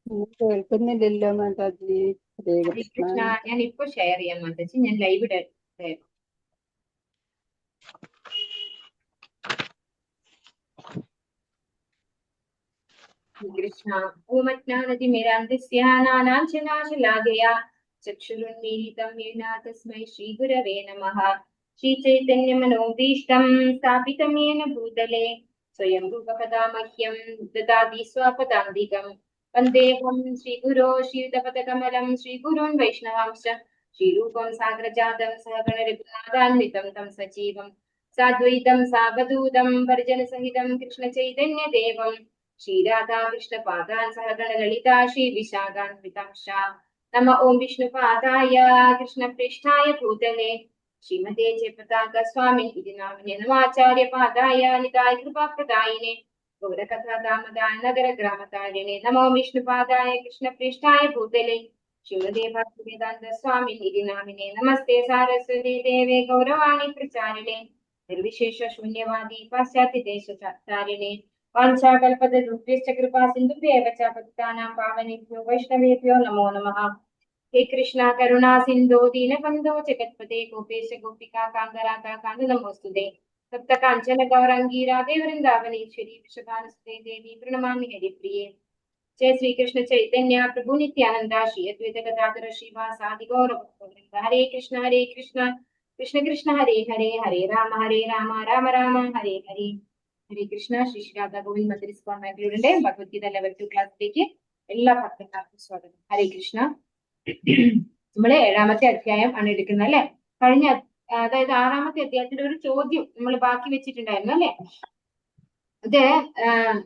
കേൾക്കുന്നില്ലല്ലോ മാതാജി. ഹരേ കൃഷ്ണ. കൃഷ്ണ, ഞാൻ ഇപ്പൊ ഷെയർ ചെയ്യാൻ മാതാജി. ഞാൻ ലൈവ് കൃഷ്ണ. ഓമജ്ഞാനതിമിരാന്തസ്യാനാനാംശനാശലാഘയാ ചക്ഷുരുന്മീലിതം യേന തസ്മൈ ശ്രീഗുരവേ നമഃ. ശ്രീചൈതന്യമനോഭീഷ്ടം സ്ഥാപിതം യേന ഭൂതലേ സ്വയം രൂപകഥാ മഹ്യം ദദാതി സ്വപദാന്തികം. വന്ദേഹം ശ്രീഗുരോ ശ്രീയുതപദകമലം ശ്രീഗുരുൻ വൈഷ്ണവാംശ ശ്രീരൂപം സാഗ്രജാതം സഹഗണരഘുനാഥാന്വിതം തം സജീവം സാദ്വൈതം സാവധൂതം പരിജനസഹിതം കൃഷ്ണചൈതന്യദേവം ശ്രീരാധാകൃഷ്ണപാദാൻ സഹഗണലളിതാ ശ്രീവിശാഖാന്വിതാംശ. നമ ഓം വിഷ്ണുപാദായ കൃഷ്ണപ്രേഷ്ഠായ ഭൂതലേ ശ്രീമതേ ജയപതാക സ്വാമി ഇതി നാമിനെ നമാചാര്യപാദായ നിതായ കൃപാപ്രദായിനെ ഗൗരകഥാദാമദായ നഗരഗ്രാമതാരിണേ. നമോ വിഷ്ണുപാദായ കൃഷ്ണപ്രേഷ്ഠായ ഭൂതലേ ശ്രീമതേ ഭക്തിവേദാന്ത സ്വാമി ഇതി നാമിനെ നമസ്തേ സാരസ്വതേ ദേവേ ഗൗരവാണി പ്രചാരിണേ നിർവിശേഷ ശൂന്യവാദി പാശ്ചാത്യ ദേശചാരിണേ. വാഞ്ചാകൽപതരുഭ്യശ്ച കൃപാ സിന്ധുഭ്യേവ ച പതിതാനാം പാവനേഭ്യോ വൈഷ്ണവേഭ്യോ നമോ നമഃ. ഹേ കൃഷ്ണ കരുണാ സിന്ധോ ദീനബന്ധോ ജഗത്പതേ ഗോപേശ ഗോപികാ കാന്തരാധാ കാന്ത നമോസ്തുതേ. സപ്ത കാഞ്ചന ഗൗരാംഗീ രാധേ വൃന്ദാവനേശ്വരി വൃഷഭാനുസുതേ ദേവി പ്രണമാമി ഹരിപ്രിയേ. जय श्री कृष्ण चैतन्य प्रभु नित्यानंद श्री अद्वैत गदाधर श्रीवासादि गौर भक्तवृंद. हरे कृष्ण कृष्ण कृष्ण हरे हरे हरे राम राम राम हरे हरे. ഹരേ കൃഷ്ണ. ശ്രീ രാധാ ഗോവിന്ദ് മന്ദിർ ഇസ്കോൺ ബാംഗ്ലൂരിന്റെ ഭഗവത്ഗീത ലെവൽ 2 ക്ലാസ്സിലേക്ക് എല്ലാ ഭക്തന്മാർക്കും സ്വാഗതം. ഹരേ കൃഷ്ണ. നമ്മള് 7ാമത്തെ അധ്യായം ആണ് എടുക്കുന്നത് അല്ലെ. കഴിഞ്ഞ അതായത് 6ാമത്തെ അധ്യായത്തിന്റെ ഒരു ചോദ്യം നമ്മൾ ബാക്കി വെച്ചിട്ടുണ്ടായിരുന്നു അല്ലെ. ഇത്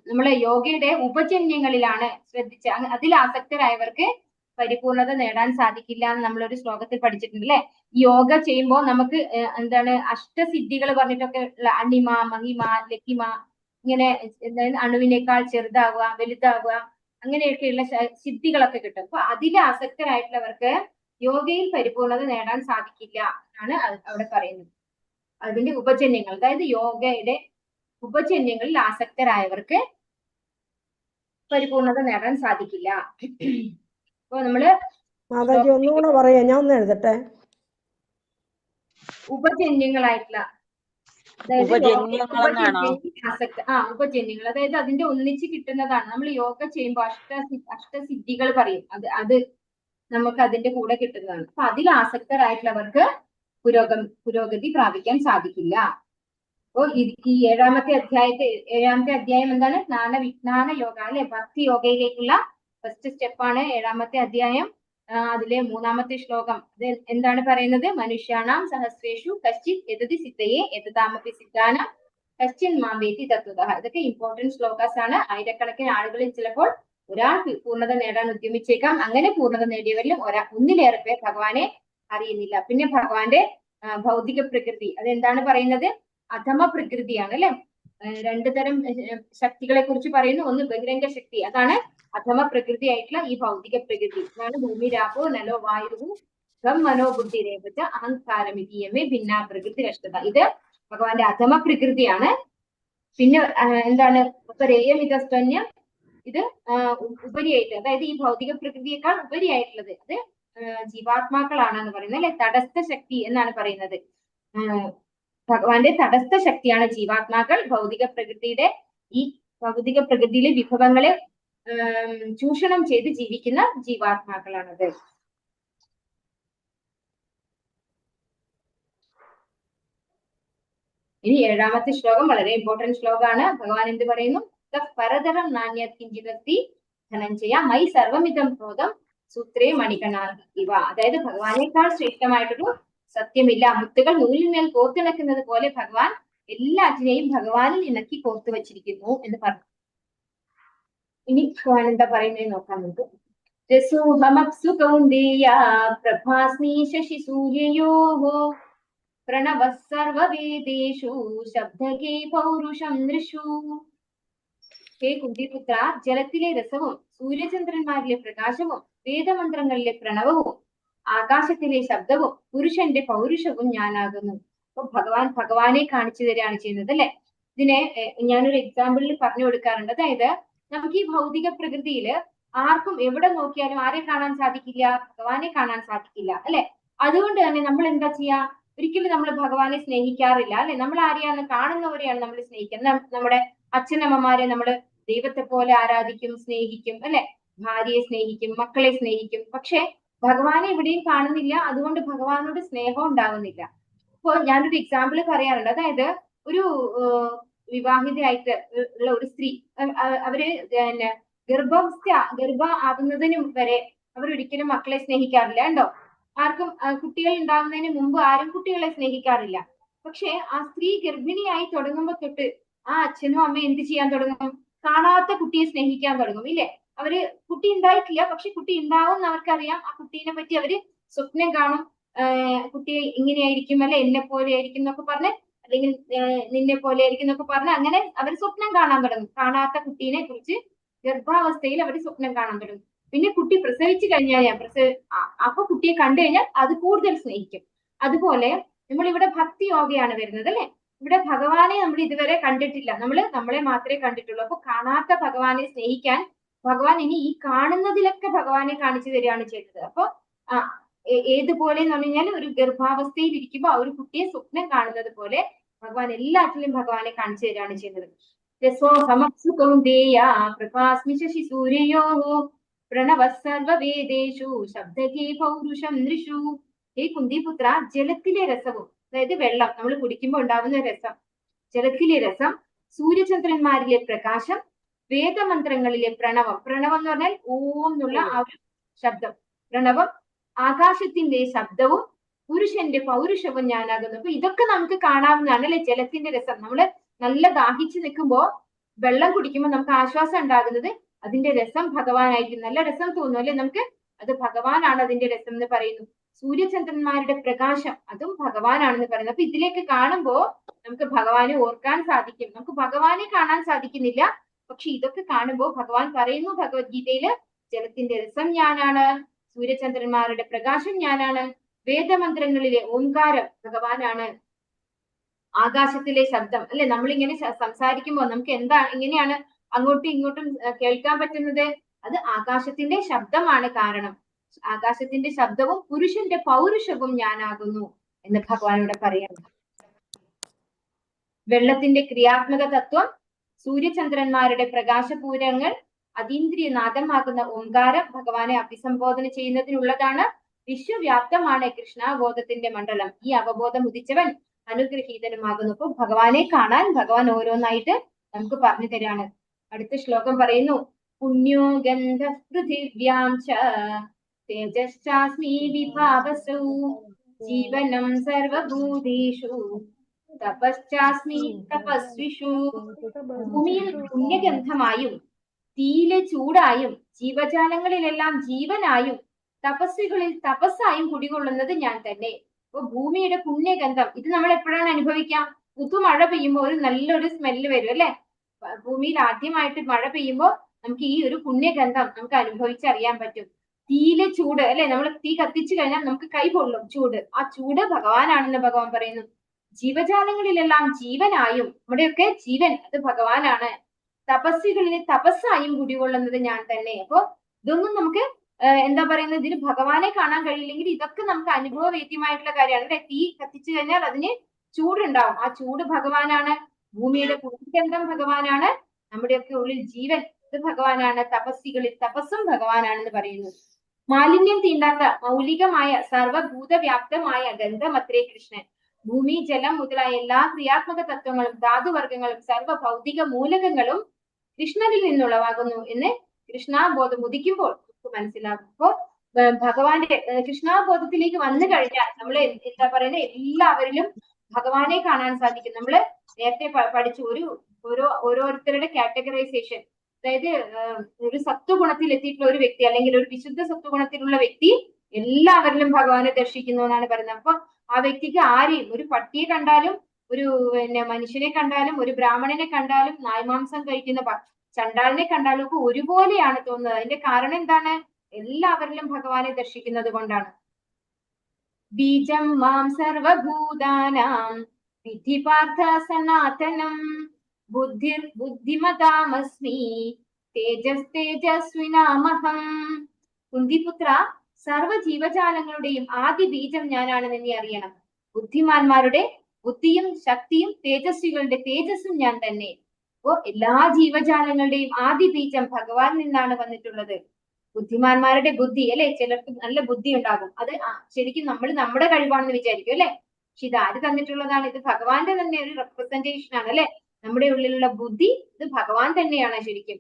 നമ്മളെ യോഗയുടെ ഉപജന്യങ്ങളിലാണ് ശ്രദ്ധിച്ച. അതിൽ ആസക്തരായവർക്ക് പരിപൂർണത നേടാൻ സാധിക്കില്ല എന്ന് നമ്മളൊരു ശ്ലോകത്തിൽ പഠിച്ചിട്ടുണ്ട് അല്ലെ. യോഗ ചെയ്യുമ്പോൾ നമുക്ക് എന്താണ് അഷ്ടസിദ്ധികൾ പറഞ്ഞിട്ടൊക്കെ ഉള്ള അണിമ മഹിമ ലക്കിമ ഇങ്ങനെ അണുവിനേക്കാൾ ചെറുതാവുക വലുതാവുക അങ്ങനെയൊക്കെയുള്ള സിദ്ധികളൊക്കെ കിട്ടും. അപ്പൊ അതിൽ ആസക്തരായിട്ടുള്ളവർക്ക് യോഗയിൽ പരിപൂർണത നേടാൻ സാധിക്കില്ല എന്നാണ് അവിടെ പറയുന്നത്. അതിന്റെ ഉപജന്യങ്ങൾ, അതായത് യോഗയുടെ ഉപജന്യങ്ങളിൽ ആസക്തരായവർക്ക് പരിപൂർണത നേടാൻ സാധിക്കില്ല. അപ്പൊ നമ്മള് ഒന്നുകൂടെ പറയാ, ഞാൻ ഒന്ന് എഴുതട്ടെ. ഉപജന്യങ്ങളായിട്ടുള്ള ഉപജന്യങ്ങൾ, അതായത് അതിന്റെ ഒന്നിച്ച് കിട്ടുന്നതാണ്. നമ്മൾ യോഗ ചെയ്യുമ്പോൾ അഷ്ടസിദ്ധികൾ പറയും, അത് നമുക്ക് അതിന്റെ കൂടെ കിട്ടുന്നതാണ്. അപ്പൊ അതിൽ ആസക്തരായിട്ടുള്ളവർക്ക് പുരോഗതി പ്രാപിക്കാൻ സാധിക്കില്ല. അപ്പോ ഈ 7ാമത്തെ അധ്യായം എന്താണ്? ജ്ഞാന യോഗ അല്ലെ, ഭക്തി യോഗയിലേക്കുള്ള ഫസ്റ്റ് സ്റ്റെപ്പാണ് 7ാമത്തെ അധ്യായം. അതിലെ 3ാമത്തെ ശ്ലോകം അത് എന്താണ് പറയുന്നത്? മനുഷ്യാണാം സഹസ്രേഷു കശ്ചിത് യതതി സിദ്ധയെ യതതാമപി സിദ്ധാനാം കശ്ചിൻ മാം വേതി തത്വതഃ. ഇതൊക്കെ ഇമ്പോർട്ടന്റ് ശ്ലോകാസ് ആണ്. ആയിരക്കണക്കിന് ആളുകളിൽ ചിലപ്പോൾ ഒരാൾ പൂർണ്ണത നേടാൻ ഉദ്യമിച്ചേക്കാം. അങ്ങനെ പൂർണ്ണത നേടിയവരിലും ഒന്നിലേറെ പേർ ഭഗവാനെ അറിയുന്നില്ല. പിന്നെ ഭഗവാന്റെ ഭൗതിക പ്രകൃതി അതെന്താണ് പറയുന്നത്? അധമ പ്രകൃതിയാണ് അല്ലെ. 2 തരം ശക്തികളെ കുറിച്ച് പറയുന്നു. ഒന്ന് ബഹിരംഗ ശക്തി, അതാണ് അധമ പ്രകൃതി ആയിട്ടുള്ള ഈ ഭൗതിക പ്രകൃതി. അതാണ് ഭൂമി രാപോ നലോ വായു ഖം മനോ ബുദ്ധി രേവച അഹങ്കാരമിതീയമേ ഭിന്നാ പ്രകൃതി രഷ്ടത. ഇത് ഭഗവാന്റെ അധമ പ്രകൃതിയാണ്. പിന്നെ എന്താണ്? ഉപരേയമിതസ്ത്വന്യം, ഇത് ഉപരിയായിട്ട്, അതായത് ഈ ഭൗതിക പ്രകൃതിയേക്കാൾ ഉപരിയായിട്ടുള്ളത് അത് ജീവാത്മാക്കളാണെന്ന് പറയുന്നത് അല്ലെ. തടസ്ഥ ശക്തി എന്നാണ് പറയുന്നത്. ഭഗവാന്റെ തടസ്ഥ ശക്തിയാണ് ജീവാത്മാക്കൾ. ഭൗതിക പ്രകൃതിയിലെ വിഭവങ്ങളെ ചൂഷണം ചെയ്ത് ജീവിക്കുന്ന ജീവാത്മാക്കളാണത്. ഇനി 7ാമത്തെ ശ്ലോകം വളരെ ഇമ്പോർട്ടന്റ് ശ്ലോകമാണ്. ഭഗവാൻ എന്ത് പറയുന്നു? പരതരം നാണ്യത് കിഞ്ചിദസ്തി ധനഞ്ജയ മൈ സർവമിതം ക്രോധം സൂത്രേ മണികണാ ഇവ. അതായത് ഭഗവാനേക്കാൾ ശ്രേഷ്ഠമായിട്ടൊരു സത്യമില്ല. മുത്തുകൾ നൂലിന്മേൽ കോർത്തിണക്കുന്നത് പോലെ ഭഗവാൻ എല്ലാറ്റിനെയും ഭഗവാനിൽ ഇണക്കി കോർത്തു വച്ചിരിക്കുന്നു എന്ന് പറഞ്ഞു. ഇനി ഭഗവാൻ എന്താ പറയുന്നത് നോക്കാം നമുക്ക്. രസോഹമപ്സു കൗന്ദേയ പ്രഭാസ്മി ശശി സൂര്യയോഃ പ്രണവഃ സർവവേദേഷു ശബ്ദകേ പൗരുഷം നൃഷു. ഹേ കുന്തിപുത്ര, ജലത്തിലെ രസവും സൂര്യചന്ദ്രന്മാരിലെ പ്രകാശവും വേദമന്ത്രങ്ങളിലെ പ്രണവവും ആകാശത്തിലെ ശബ്ദവും പുരുഷന്റെ പൗരുഷവും ഞാനാകുന്നു. അപ്പൊ ഭഗവാനെ കാണിച്ചു തരികയാണ് ചെയ്യുന്നത് അല്ലെ. ഇതിനെ ഞാനൊരു എക്സാമ്പിളിൽ പറഞ്ഞു കൊടുക്കാറുണ്ട്. അതായത് നമുക്ക് ഈ ഭൗതിക പ്രകൃതിയിൽ ആർക്കും എവിടെ നോക്കിയാലും ആരെ കാണാൻ സാധിക്കില്ല? ഭഗവാനെ കാണാൻ സാധിക്കില്ല അല്ലെ? അതുകൊണ്ട് തന്നെ നമ്മൾ എന്താ ചെയ്യാ? ഒരിക്കലും നമ്മൾ ഭഗവാനെ സ്നേഹിക്കാറില്ല അല്ലെ? നമ്മൾ ആരെയാണ്? കാണുന്നവരെയാണ് നമ്മൾ സ്നേഹിക്കുന്നത്. നമ്മുടെ അച്ഛനമ്മമാരെ നമ്മൾ ദൈവത്തെ പോലെ ആരാധിക്കും, സ്നേഹിക്കും അല്ലെ? ഭാര്യയെ സ്നേഹിക്കും, മക്കളെ സ്നേഹിക്കും. പക്ഷെ ഭഗവാനെ എവിടെയും കാണുന്നില്ല, അതുകൊണ്ട് ഭഗവാനോട് സ്നേഹം ഉണ്ടാകുന്നില്ല. ഇപ്പൊ ഞാനൊരു എക്സാമ്പിൾ പറയാറുണ്ട്. അതായത് ഒരു വിവാഹിതയായിട്ട് ഉള്ള ഒരു സ്ത്രീ, അവര് പിന്നെ ഗർഭ ആവുന്നതിന് വരെ അവരൊരിക്കലും മക്കളെ സ്നേഹിക്കാറില്ല ഉണ്ടോ? ആർക്കും കുട്ടികൾ ഉണ്ടാകുന്നതിന് മുമ്പ് ആരും കുട്ടികളെ സ്നേഹിക്കാറില്ല. പക്ഷെ ആ സ്ത്രീ ഗർഭിണിയായി തുടങ്ങുമ്പോ തൊട്ട് ആ അച്ഛനും അമ്മയും എന്ത് ചെയ്യാൻ തുടങ്ങും? കാണാത്ത കുട്ടിയെ സ്നേഹിക്കാൻ തുടങ്ങും ഇല്ലേ? അവര് കുട്ടി ഉണ്ടായിട്ടില്ല, പക്ഷെ കുട്ടി ഉണ്ടാവും എന്ന് അവർക്കറിയാം. ആ കുട്ടീനെ പറ്റി അവര് സ്വപ്നം കാണും. കുട്ടി ഇങ്ങനെയായിരിക്കും അല്ലെ, എന്നെ പോലെ ആയിരിക്കും എന്നൊക്കെ പറഞ്ഞ്, അല്ലെങ്കിൽ നിന്നെ പോലെ ആയിരിക്കും എന്നൊക്കെ പറഞ്ഞ് അങ്ങനെ അവർ സ്വപ്നം കാണാൻ തുടങ്ങും. കാണാത്ത കുട്ടീനെ കുറിച്ച് ഗർഭാവസ്ഥയിൽ അവർ സ്വപ്നം കാണാൻ തുടങ്ങും. പിന്നെ കുട്ടി പ്രസവിച്ചു കഴിഞ്ഞാൽ അപ്പൊ കുട്ടിയെ കണ്ടു കഴിഞ്ഞാൽ അത് കൂടുതൽ സ്നേഹിക്കും. അതുപോലെ നമ്മൾ ഇവിടെ ഭക്തി യോഗയാണ് വരുന്നത് അല്ലെ? ഇവിടെ ഭഗവാനെ നമ്മൾ ഇതുവരെ കണ്ടിട്ടില്ല, നമ്മളെ മാത്രമേ കണ്ടിട്ടുള്ളൂ. അപ്പൊ കാണാത്ത ഭഗവാനെ സ്നേഹിക്കാൻ ഭഗവാൻ ഇനി ഈ കാണുന്നതിലൊക്കെ ഭഗവാനെ കാണിച്ചു തരികയാണ് ചെയ്തത്. അപ്പൊ ഏതുപോലെ എന്ന് പറഞ്ഞു കഴിഞ്ഞാൽ ഒരു ഗർഭാവസ്ഥയിൽ ഇരിക്കുമ്പോൾ ആ ഒരു കുട്ടിയെ സ്വപ്നം കാണുന്നത് പോലെ ഭഗവാൻ എല്ലാറ്റിലും ഭഗവാനെ കാണിച്ചു തരികയാണ് ചെയ്യുന്നത്. പ്രഭാസ്മി ശശി സൂര്യോ പ്രണവ സർവവേദേഷു ശബ്ദകേ പൗരുഷം നൃഷു. ഹേ കുന്തിപുത്ര, ജലത്തിലെ രസവും, അതായത് വെള്ളം നമ്മൾ കുടിക്കുമ്പോൾ ഉണ്ടാകുന്ന രസം, ജലത്തിലെ രസം, സൂര്യചന്ദ്രന്മാരിലെ പ്രകാശം, വേദമന്ത്രങ്ങളിലെ പ്രണവം, പ്രണവം എന്ന് പറഞ്ഞാൽ ഓം എന്നുള്ള ആ ഒരു ശബ്ദം, പ്രണവം, ആകാശത്തിന്റെ ശബ്ദവും, പുരുഷന്റെ പൗരുഷവും ഞാനാകുന്നു. അപ്പൊ ഇതൊക്കെ നമുക്ക് കാണാവുന്നതാണ് അല്ലെ? ജലത്തിന്റെ രസം. നമ്മള് നല്ല ദാഹിച്ചു നിൽക്കുമ്പോ വെള്ളം കുടിക്കുമ്പോൾ നമുക്ക് ആശ്വാസം ഉണ്ടാകുന്നത് അതിന്റെ രസം ഭഗവാനായിരിക്കും. നല്ല രസം തോന്നും അല്ലെ നമുക്ക്? അത് ഭഗവാനാണ് അതിന്റെ രസം എന്ന് പറയുന്നു. സൂര്യചന്ദ്രന്മാരുടെ പ്രകാശം, അതും ഭഗവാനാണെന്ന് പറയുന്നു. അപ്പൊ ഇതിലേക്ക് കാണുമ്പോ നമുക്ക് ഭഗവാനെ ഓർക്കാൻ സാധിക്കും. നമുക്ക് ഭഗവാനെ കാണാൻ സാധിക്കുന്നില്ല, പക്ഷെ ഇതൊക്കെ കാണുമ്പോൾ ഭഗവാൻ പറയുന്നു ഭഗവത്ഗീതയില്, ജലത്തിന്റെ രസം ഞാനാണ്, സൂര്യചന്ദ്രന്മാരുടെ പ്രകാശം ഞാനാണ്, വേദമന്ത്രങ്ങളിലെ ഓംകാരം ഭഗവാനാണ്, ആകാശത്തിലെ ശബ്ദം അല്ലെ? നമ്മളിങ്ങനെ സംസാരിക്കുമ്പോൾ നമുക്ക് എങ്ങനെയാണ് അങ്ങോട്ടും ഇങ്ങോട്ടും കേൾക്കാൻ പറ്റുന്നത്? അത് ആകാശത്തിന്റെ ശബ്ദമാണ് കാരണം. ആകാശത്തിന്റെ ശബ്ദവും പുരുഷന്റെ പൗരുഷവും ഞാനാകുന്നു എന്ന് ഭഗവാനോട് പറയാണ്. വെള്ളത്തിന്റെ ക്രിയാത്മക തത്വം, സൂര്യചന്ദ്രന്മാരുടെ പ്രകാശപൂരങ്ങൾ, അതീന്ദ്രിയ നാദമാകുന്ന ഓംകാരം ഭഗവാനെ അഭിസംബോധന ചെയ്യുന്നതിനുള്ളതാണ്. വിശ്വവ്യാപ്തമാണ് കൃഷ്ണാബോധത്തിന്റെ മണ്ഡലം. ഈ അവബോധം ഉദിച്ചവൻ അനുഗ്രഹീതനുമാകുന്നു. അപ്പൊ ഭഗവാനെ കാണാൻ ഭഗവാൻ ഓരോന്നായിട്ട് നമുക്ക് പറഞ്ഞു തരാണ്. അടുത്ത ശ്ലോകം പറയുന്നു, പുണ്യോ ഗന്ധ പൃഥിവ്യാം ച തേജശ്ചാസ്മി വിഭാവസൗ ജീവനം സർവഭൂതേഷു തപശ്ചാസ്മി തപസ്വിഷു. ഭൂമിയിൽ പുണ്യഗന്ധമായും തീയിലെ ചൂടായും ജീവജാലങ്ങളിലെല്ലാം ജീവനായും തപസ്വികളിൽ തപസ്സായും കുടികൊള്ളുന്നത് ഞാൻ തന്നെ. അപ്പൊ ഭൂമിയുടെ പുണ്യഗന്ധം ഇത് നമ്മൾ എപ്പോഴാണ് അനുഭവിക്കാം? പുതുമഴ പെയ്യുമ്പോൾ ഒരു നല്ലൊരു സ്മെല്ല് വരും അല്ലെ? ഭൂമിയിൽ ആദ്യമായിട്ട് മഴ പെയ്യുമ്പോൾ നമുക്ക് ഈ ഒരു പുണ്യഗന്ധം നമുക്ക് അനുഭവിച്ചറിയാൻ പറ്റും. തീയിലെ ചൂട് അല്ലെ? നമ്മൾ തീ കത്തിച്ചു കഴിഞ്ഞാൽ നമുക്ക് കൈ പൊള്ളും ചൂട്. ആ ചൂട് ഭഗവാനാണെന്ന് ഭഗവാൻ പറയുന്നു. ജീവജാലങ്ങളിലെല്ലാം ജീവനായും, നമ്മുടെയൊക്കെ ജീവൻ അത് ഭഗവാനാണ്. തപസ്വികളിൽ തപസ്സായും കുടികൊള്ളുന്നത് ഞാൻ തന്നെ. അപ്പൊ ഇതൊന്നും നമുക്ക് എന്താ പറയുന്നത്, ഇതിന് ഭഗവാനെ കാണാൻ കഴിയില്ലെങ്കിൽ ഇതൊക്കെ നമുക്ക് അനുഭവവേദ്യമായിട്ടുള്ള കാര്യമാണ് അല്ലെ? തീ കത്തിച്ചു കഴിഞ്ഞാൽ അതിന് ചൂടുണ്ടാവും. ആ ചൂട് ഭഗവാനാണ്. ഭൂമിയുടെ പുണ്യഗന്ധം ഭഗവാനാണ്. നമ്മുടെയൊക്കെ ഉള്ളിൽ ജീവൻ ഇത് ഭഗവാനാണ്. തപസ്വികളിൽ തപസ്സും ഭഗവാനാണെന്ന് പറയുന്നു. മാലിന്യം തീണ്ടാത്ത മൗലികമായ സർവഭൂതവ്യാപ്തമായ ഗന്ധമത്രേ കൃഷ്ണൻ. ഭൂമി, ജലം മുതലായ എല്ലാ ക്രിയാത്മക തത്വങ്ങളും ധാതുവർഗങ്ങളും സർവ ഭൗതിക മൂലകങ്ങളും കൃഷ്ണനിൽ നിന്നുളവാകുന്നു എന്ന് കൃഷ്ണാബോധം ഉദിക്കുമ്പോൾ നമുക്ക് മനസ്സിലാകും. അപ്പോ ഭഗവാന്റെ കൃഷ്ണാബോധത്തിലേക്ക് വന്നു കഴിഞ്ഞാൽ നമ്മൾ എന്താ പറയുന്നത്, എല്ലാവരിലും ഭഗവാനെ കാണാൻ സാധിക്കും. നമ്മള് നേരത്തെ പഠിച്ചു ഓരോരുത്തരുടെ കാറ്റഗറൈസേഷൻ. അതായത് ഒരു സത്വഗുണത്തിൽ എത്തിയിട്ടുള്ള ഒരു വ്യക്തി അല്ലെങ്കിൽ ഒരു വിശുദ്ധ സത്വഗുണത്തിലുള്ള വ്യക്തി എല്ലാവരിലും ഭഗവാനെ ദർശിക്കുന്നു എന്നാണ് പറയുന്നത്. അപ്പൊ ആ വ്യക്തിക്ക് ആരെയും, ഒരു പട്ടിയെ കണ്ടാലും ഒരു മനുഷ്യനെ കണ്ടാലും ഒരു ബ്രാഹ്മണനെ കണ്ടാലും നായ്മാംസം കഴിക്കുന്ന ചണ്ടാളിനെ കണ്ടാലും ഒക്കെ ഒരുപോലെയാണ് തോന്നുന്നത്. അതിന്റെ കാരണം എന്താണ്? എല്ലാവരിലും ഭഗവാനെ ദർശിക്കുന്നത് കൊണ്ടാണ്. ബീജം മാം സർവഭൂതാനാം വിധി പാർത്ഥ സനാതനം ബുദ്ധിമതാമസ്മി തേജസ്വിനാമഹം. കുന്തിപുത്ര, സർവ ജീവജാലങ്ങളുടെയും ആദ്യ ബീജം ഞാനാണെന്ന് നീ അറിയണം. ബുദ്ധിമാന്മാരുടെ ബുദ്ധിയും ശക്തിയും തേജസ്വികളുടെ തേജസ്സും ഞാൻ തന്നെ. അപ്പോ എല്ലാ ജീവജാലങ്ങളുടെയും ആദ്യ ബീജം ഭഗവാൻ നിന്നാണ് വന്നിട്ടുള്ളത്. ബുദ്ധിമാന്മാരുടെ ബുദ്ധി അല്ലെ, ചിലർക്ക് നല്ല ബുദ്ധി ഉണ്ടാകും, അത് ശരിക്കും നമ്മൾ നമ്മുടെ കഴിവാണെന്ന് വിചാരിക്കും അല്ലെ. പക്ഷെ ഇത് ആര് തന്നിട്ടുള്ളതാണ്? ഇത് ഭഗവാന്റെ തന്നെ ഒരു റെപ്രസെന്റേഷൻ ആണ് അല്ലെ. നമ്മുടെ ഉള്ളിലുള്ള ബുദ്ധി ഇത് ഭഗവാൻ തന്നെയാണ് ശരിക്കും.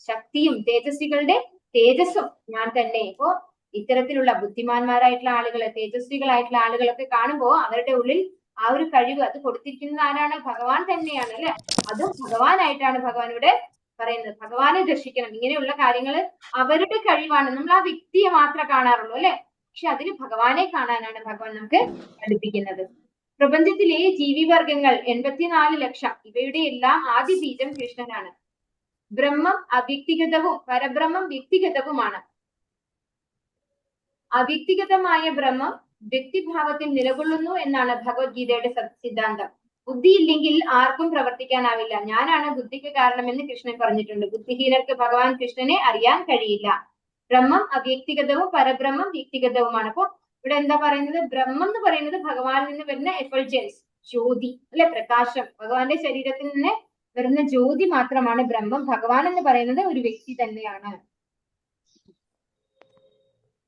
ശക്തിയും തേജസ്വികളുടെ തേജസ്സും ഞാൻ തന്നെ. ഇപ്പോ ഇത്തരത്തിലുള്ള ബുദ്ധിമാന്മാരായിട്ടുള്ള ആളുകളെ, തേജസ്വികളായിട്ടുള്ള ആളുകളൊക്കെ കാണുമ്പോൾ അവരുടെ ഉള്ളിൽ ആ ഒരു കഴിവ് അത് കൊടുത്തിരിക്കുന്നത് ആരാണ്? ഭഗവാൻ തന്നെയാണ് അല്ലെ. അതും ഭഗവാനായിട്ടാണ് ഭഗവാൻ ഇവിടെ പറയുന്നത്. ഭഗവാനെ ദർശിക്കണം. ഇങ്ങനെയുള്ള കാര്യങ്ങൾ അവരുടെ കഴിവാണ്. നമ്മൾ ആ വ്യക്തിയെ മാത്രമേ കാണാറുള്ളൂ അല്ലെ. പക്ഷെ അതിൽ ഭഗവാനെ കാണാനാണ് ഭഗവാൻ നമുക്ക് പഠിപ്പിക്കുന്നത്. പ്രപഞ്ചത്തിലെ ജീവിവർഗങ്ങൾ 84 ലക്ഷം. ഇവയുടെ എല്ലാം ആദ്യ ബീജം കൃഷ്ണനാണ്. ബ്രഹ്മം അവ്യക്തിഗതവും പരബ്രഹ്മം വ്യക്തിഗതവുമാണ്. അവ്യക്തിഗതമായ ബ്രഹ്മം വ്യക്തിഭാവത്തിൽ നിലകൊള്ളുന്നു എന്നാണ് ഭഗവത്ഗീതയുടെ സിദ്ധാന്തം. ബുദ്ധിയില്ലെങ്കിൽ ആർക്കും പ്രവർത്തിക്കാനാവില്ല. ഞാനാണ് ബുദ്ധിക്ക് കാരണമെന്ന് കൃഷ്ണൻ പറഞ്ഞിട്ടുണ്ട്. ബുദ്ധിഹീനർക്ക് ഭഗവാൻ കൃഷ്ണനെ അറിയാൻ കഴിയില്ല. ബ്രഹ്മം അവ്യക്തിഗതവും പരബ്രഹ്മം വ്യക്തിഗതവുമാണ്. അപ്പൊ ഇവിടെ എന്താ പറയുന്നത്? ബ്രഹ്മം എന്ന് പറയുന്നത് ഭഗവാനിൽ നിന്ന് വരുന്ന എഫൾജൻസ്, ജ്യോതി അല്ലെ, പ്രകാശം. ഭഗവാന്റെ ശരീരത്തിൽ നിന്ന് വരുന്ന ജ്യോതി മാത്രമാണ് ബ്രഹ്മം. ഭഗവാൻ എന്ന് പറയുന്നത് ഒരു വ്യക്തി തന്നെയാണ്.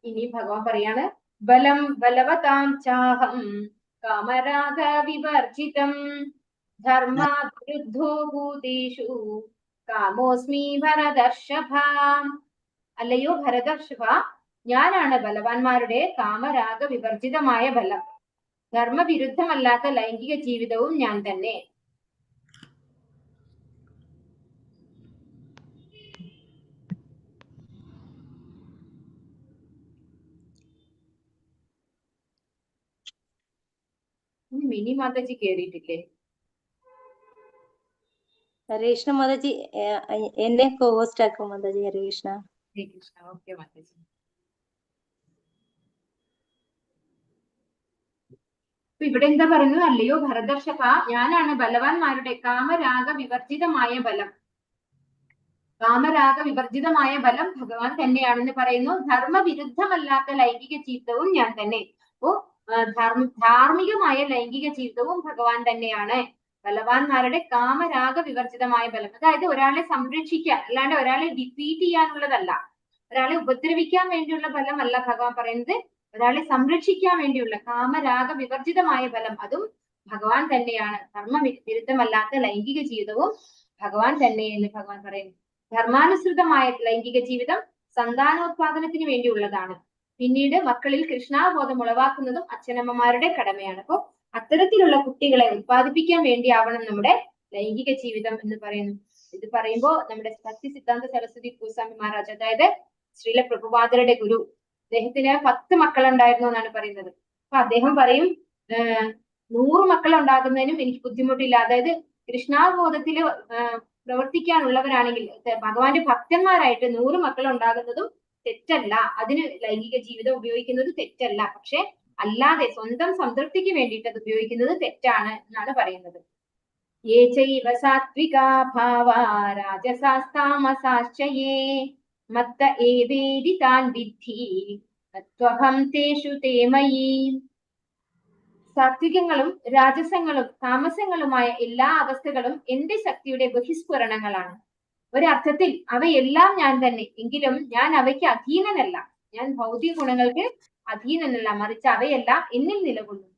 ഇനി ഭഗവാൻ പറയാണ്, ബലം ബലവതാം ചാഹം കാമരാഗ വിവർജിതം ധർമാവിരുദ്ധോ ഭൂതേഷു കാമോസ്മി ഭരതർഷഭ. അല്ലയോ ഭരതർഷഭ, ഞാനാണ് ബലവാന്മാരുടെ കാമരാഗ വിവർജിതമായ ബലം. ധർമ്മവിരുദ്ധമല്ലാത്ത ലൈംഗിക ജീവിതവും ഞാൻ തന്നെ. മിനി മാതാജി കേറിയിട്ടില്ലേ? ഹരേ കൃഷ്ണ മാതാജി, എന്നെ കോസ്റ്റ് ആക്കും മാതാജി. ഹരേ കൃഷ്ണ. ഹരേ കൃഷ്ണ. ഓക്കെ മാതാജി. ഇവിടെ എന്താ പറയുന്നത്? അല്ലയോ ഭരതർഷഭ, ഞാനാണ് ബലവാന്മാരുടെ കാമരാഗ വിവർജിതമായ ബലം. കാമരാഗ വിവർജിതമായ ബലം ഭഗവാൻ തന്നെയാണെന്ന് പറയുന്നു. ധർമ്മവിരുദ്ധമല്ലാത്ത ലൈംഗിക ജീവിതവും ഞാൻ തന്നെ. അപ്പോ ധാർമ്മികമായ ലൈംഗിക ജീവിതവും ഭഗവാൻ തന്നെയാണ്. ബലവാന്മാരുടെ കാമരാഗ വിവർജിതമായ ബലം, അതായത് ഒരാളെ സംരക്ഷിക്കാൻ, അല്ലാണ്ട് ഒരാളെ ഡിഫീറ്റ് ചെയ്യാനുള്ളതല്ല, ഒരാളെ ഉപദ്രവിക്കാൻ വേണ്ടിയുള്ള ബലമല്ല ഭഗവാൻ പറയുന്നത്. ഒരാളെ സംരക്ഷിക്കാൻ വേണ്ടിയുള്ള കാമരാഗ വിവർജിതമായ ബലം, അതും ഭഗവാൻ തന്നെയാണ്. ധർമ്മവിരുദ്ധമല്ലാത്ത ലൈംഗിക ജീവിതവും ഭഗവാൻ തന്നെ എന്ന് ഭഗവാൻ പറയുന്നു. ധർമാനുസൃതമായ ലൈംഗിക ജീവിതം സന്താനോത്പാദനത്തിന് വേണ്ടിയുള്ളതാണ്. പിന്നീട് മക്കളിൽ കൃഷ്ണാബോധം ഉളവാക്കുന്നതും അച്ഛനമ്മമാരുടെ കടമയാണ്. അപ്പോ അത്തരത്തിലുള്ള കുട്ടികളെ ഉത്പാദിപ്പിക്കാൻ വേണ്ടിയാവണം നമ്മുടെ ലൈംഗിക ജീവിതം എന്ന് പറയുന്നു. ഇത് പറയുമ്പോ നമ്മുടെ ഭക്തി സിദ്ധാന്ത സരസ്വതി ഗോസ്വാമി മഹാരാജ്, അതായത് ശ്രീല പ്രഭുപാദരുടെ ഗുരു, അദ്ദേഹത്തിന് 10 മക്കളുണ്ടായിരുന്നു എന്നാണ് പറയുന്നത്. അപ്പൊ അദ്ദേഹം പറയും, 100 മക്കൾ ഉണ്ടാകുന്നതിനും എനിക്ക് ബുദ്ധിമുട്ടില്ല. അതായത് കൃഷ്ണാബോധത്തില് പ്രവർത്തിക്കാനുള്ളവരാണെങ്കിൽ, ഭഗവാന്റെ ഭക്തന്മാരായിട്ട് 100 മക്കൾ ഉണ്ടാകുന്നതും തെറ്റല്ല. അതിന് ലൈംഗിക ജീവിതം ഉപയോഗിക്കുന്നത് തെറ്റല്ല. പക്ഷെ അല്ലാതെ സ്വന്തം സംതൃപ്തിക്ക് വേണ്ടിയിട്ട് അത് ഉപയോഗിക്കുന്നത് തെറ്റാണ് എന്നാണ് പറയുന്നത്. യേ ചൈവ സാത്വികാ ഭാവാ രാജസാസ്താമസാശ്ചയേ മത്ത ഏവേദി താൻ വിദ്ധി തത്വഹം തേഷു തേ മയി. സാത്വികങ്ങളും രാജസങ്ങളും താമസങ്ങളുമായ എല്ലാ അവസ്ഥകളും എന്റെ ശക്തിയുടെ ബഹിസ്ഫുരണങ്ങളാണ്. ഒരർത്ഥത്തിൽ അവയെല്ലാം ഞാൻ തന്നെ, എങ്കിലും ഞാൻ അവയ്ക്ക് അധീനനല്ല. ഞാൻ ഭൗതിക ഗുണങ്ങൾക്ക് അധീനനല്ല, മറിച്ച് അവയെല്ലാം എന്നിൽ നിലകൊള്ളുന്നു.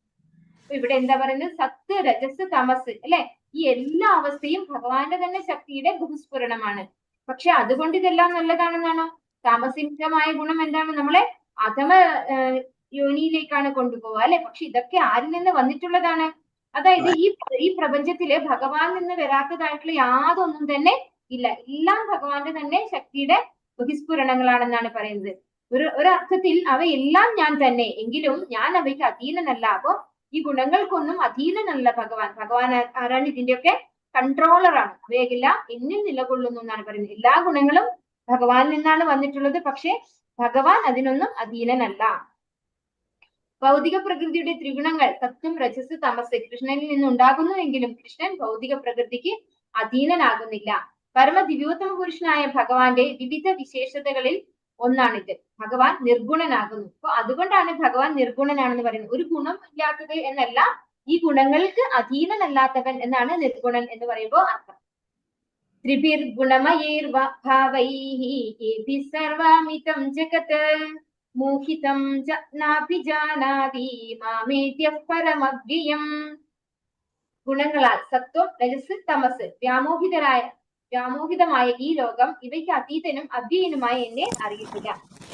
അപ്പൊ ഇവിടെ എന്താ പറയുന്നത്? സത്ത്, രജസ്, തമസ് അല്ലെ, ഈ എല്ലാ അവസ്ഥയും ഭഗവാന്റെ തന്നെ ശക്തിയുടെ ബഹിസ്ഫുരണമാണ്. പക്ഷെ അതുകൊണ്ട് ഇതെല്ലാം നല്ലതാണെന്നാണോ? താമസികമായ ഗുണം എന്താണ്? നമ്മളെ അധമ യോനിയിലേക്കാണ് കൊണ്ടുപോവുക അല്ലെ. പക്ഷെ ഇതൊക്കെ ആരിൽ നിന്ന് വന്നിട്ടുള്ളതാണ്? അതായത് ഈ പ്രപഞ്ചത്തില് ഭഗവാൻ നിന്ന് വരാത്തതായിട്ടുള്ള യാതൊന്നും തന്നെ ഇല്ല. എല്ലാം ഭഗവാന്റെ തന്നെ ശക്തിയുടെ ബഹിസ്ഫുരണങ്ങളാണെന്നാണ് പറയുന്നത്. ഒരർത്ഥത്തിൽ അവയെല്ലാം ഞാൻ തന്നെ, എങ്കിലും ഞാൻ അവയ്ക്ക് അധീനനല്ല. അപ്പൊ ഈ ഗുണങ്ങൾക്കൊന്നും അധീനനല്ല ഭഗവാൻ. ഭഗവാൻ ആരാണ്? ഇതിന്റെയൊക്കെ കൺട്രോളറാണ്. അവയെല്ലാം എന്നിൽ നിലകൊള്ളുന്നു എന്നാണ് പറയുന്നത്. എല്ലാ ഗുണങ്ങളും ഭഗവാനിൽ നിന്നാണ് വന്നിട്ടുള്ളത്. പക്ഷെ ഭഗവാൻ അതിനൊന്നും അധീനനല്ല. ഭൗതിക പ്രകൃതിയുടെ ത്രിഗുണങ്ങൾ സത്വം, രജസ്, തമസ് കൃഷ്ണനിൽ നിന്ന് ഉണ്ടാകുന്നുവെങ്കിലും കൃഷ്ണൻ ഭൗതിക പ്രകൃതിക്ക് അധീനനാകുന്നില്ല. പരമദിവ്യോത്തമ പുരുഷനായ ഭഗവാന്റെ വിവിധ വിശേഷതകളിൽ ഒന്നാണിത്. ഭഗവാൻ നിർഗുണനാകുന്നു. അപ്പൊ അതുകൊണ്ടാണ് ഭഗവാൻ നിർഗുണനാണെന്ന് പറയുന്നത്. ഒരു ഗുണം ഇല്ലാത്തത് എന്നല്ല, ഈ ഗുണങ്ങൾക്ക് അധീനനല്ലാത്തവൻ എന്നാണ് നിർഗുണൻ എന്ന് പറയുമ്പോൾ അർത്ഥം. ത്രിഭിർഗുണമയൈർഭാവൈഃ സർവമിതം ജഗത് മോഹിതം നാഭിജാനാതി മാമേത്യഃ പരമവ്യയം. ഗുണങ്ങളാൽ സത്വം, രജസ്, തമസ് വ്യാമോഹിതമായ ഈ ലോകം ഇവയ്ക്ക് അതീതനും അവ്യയനുമായ എന്നെ അറിയിക്കുക.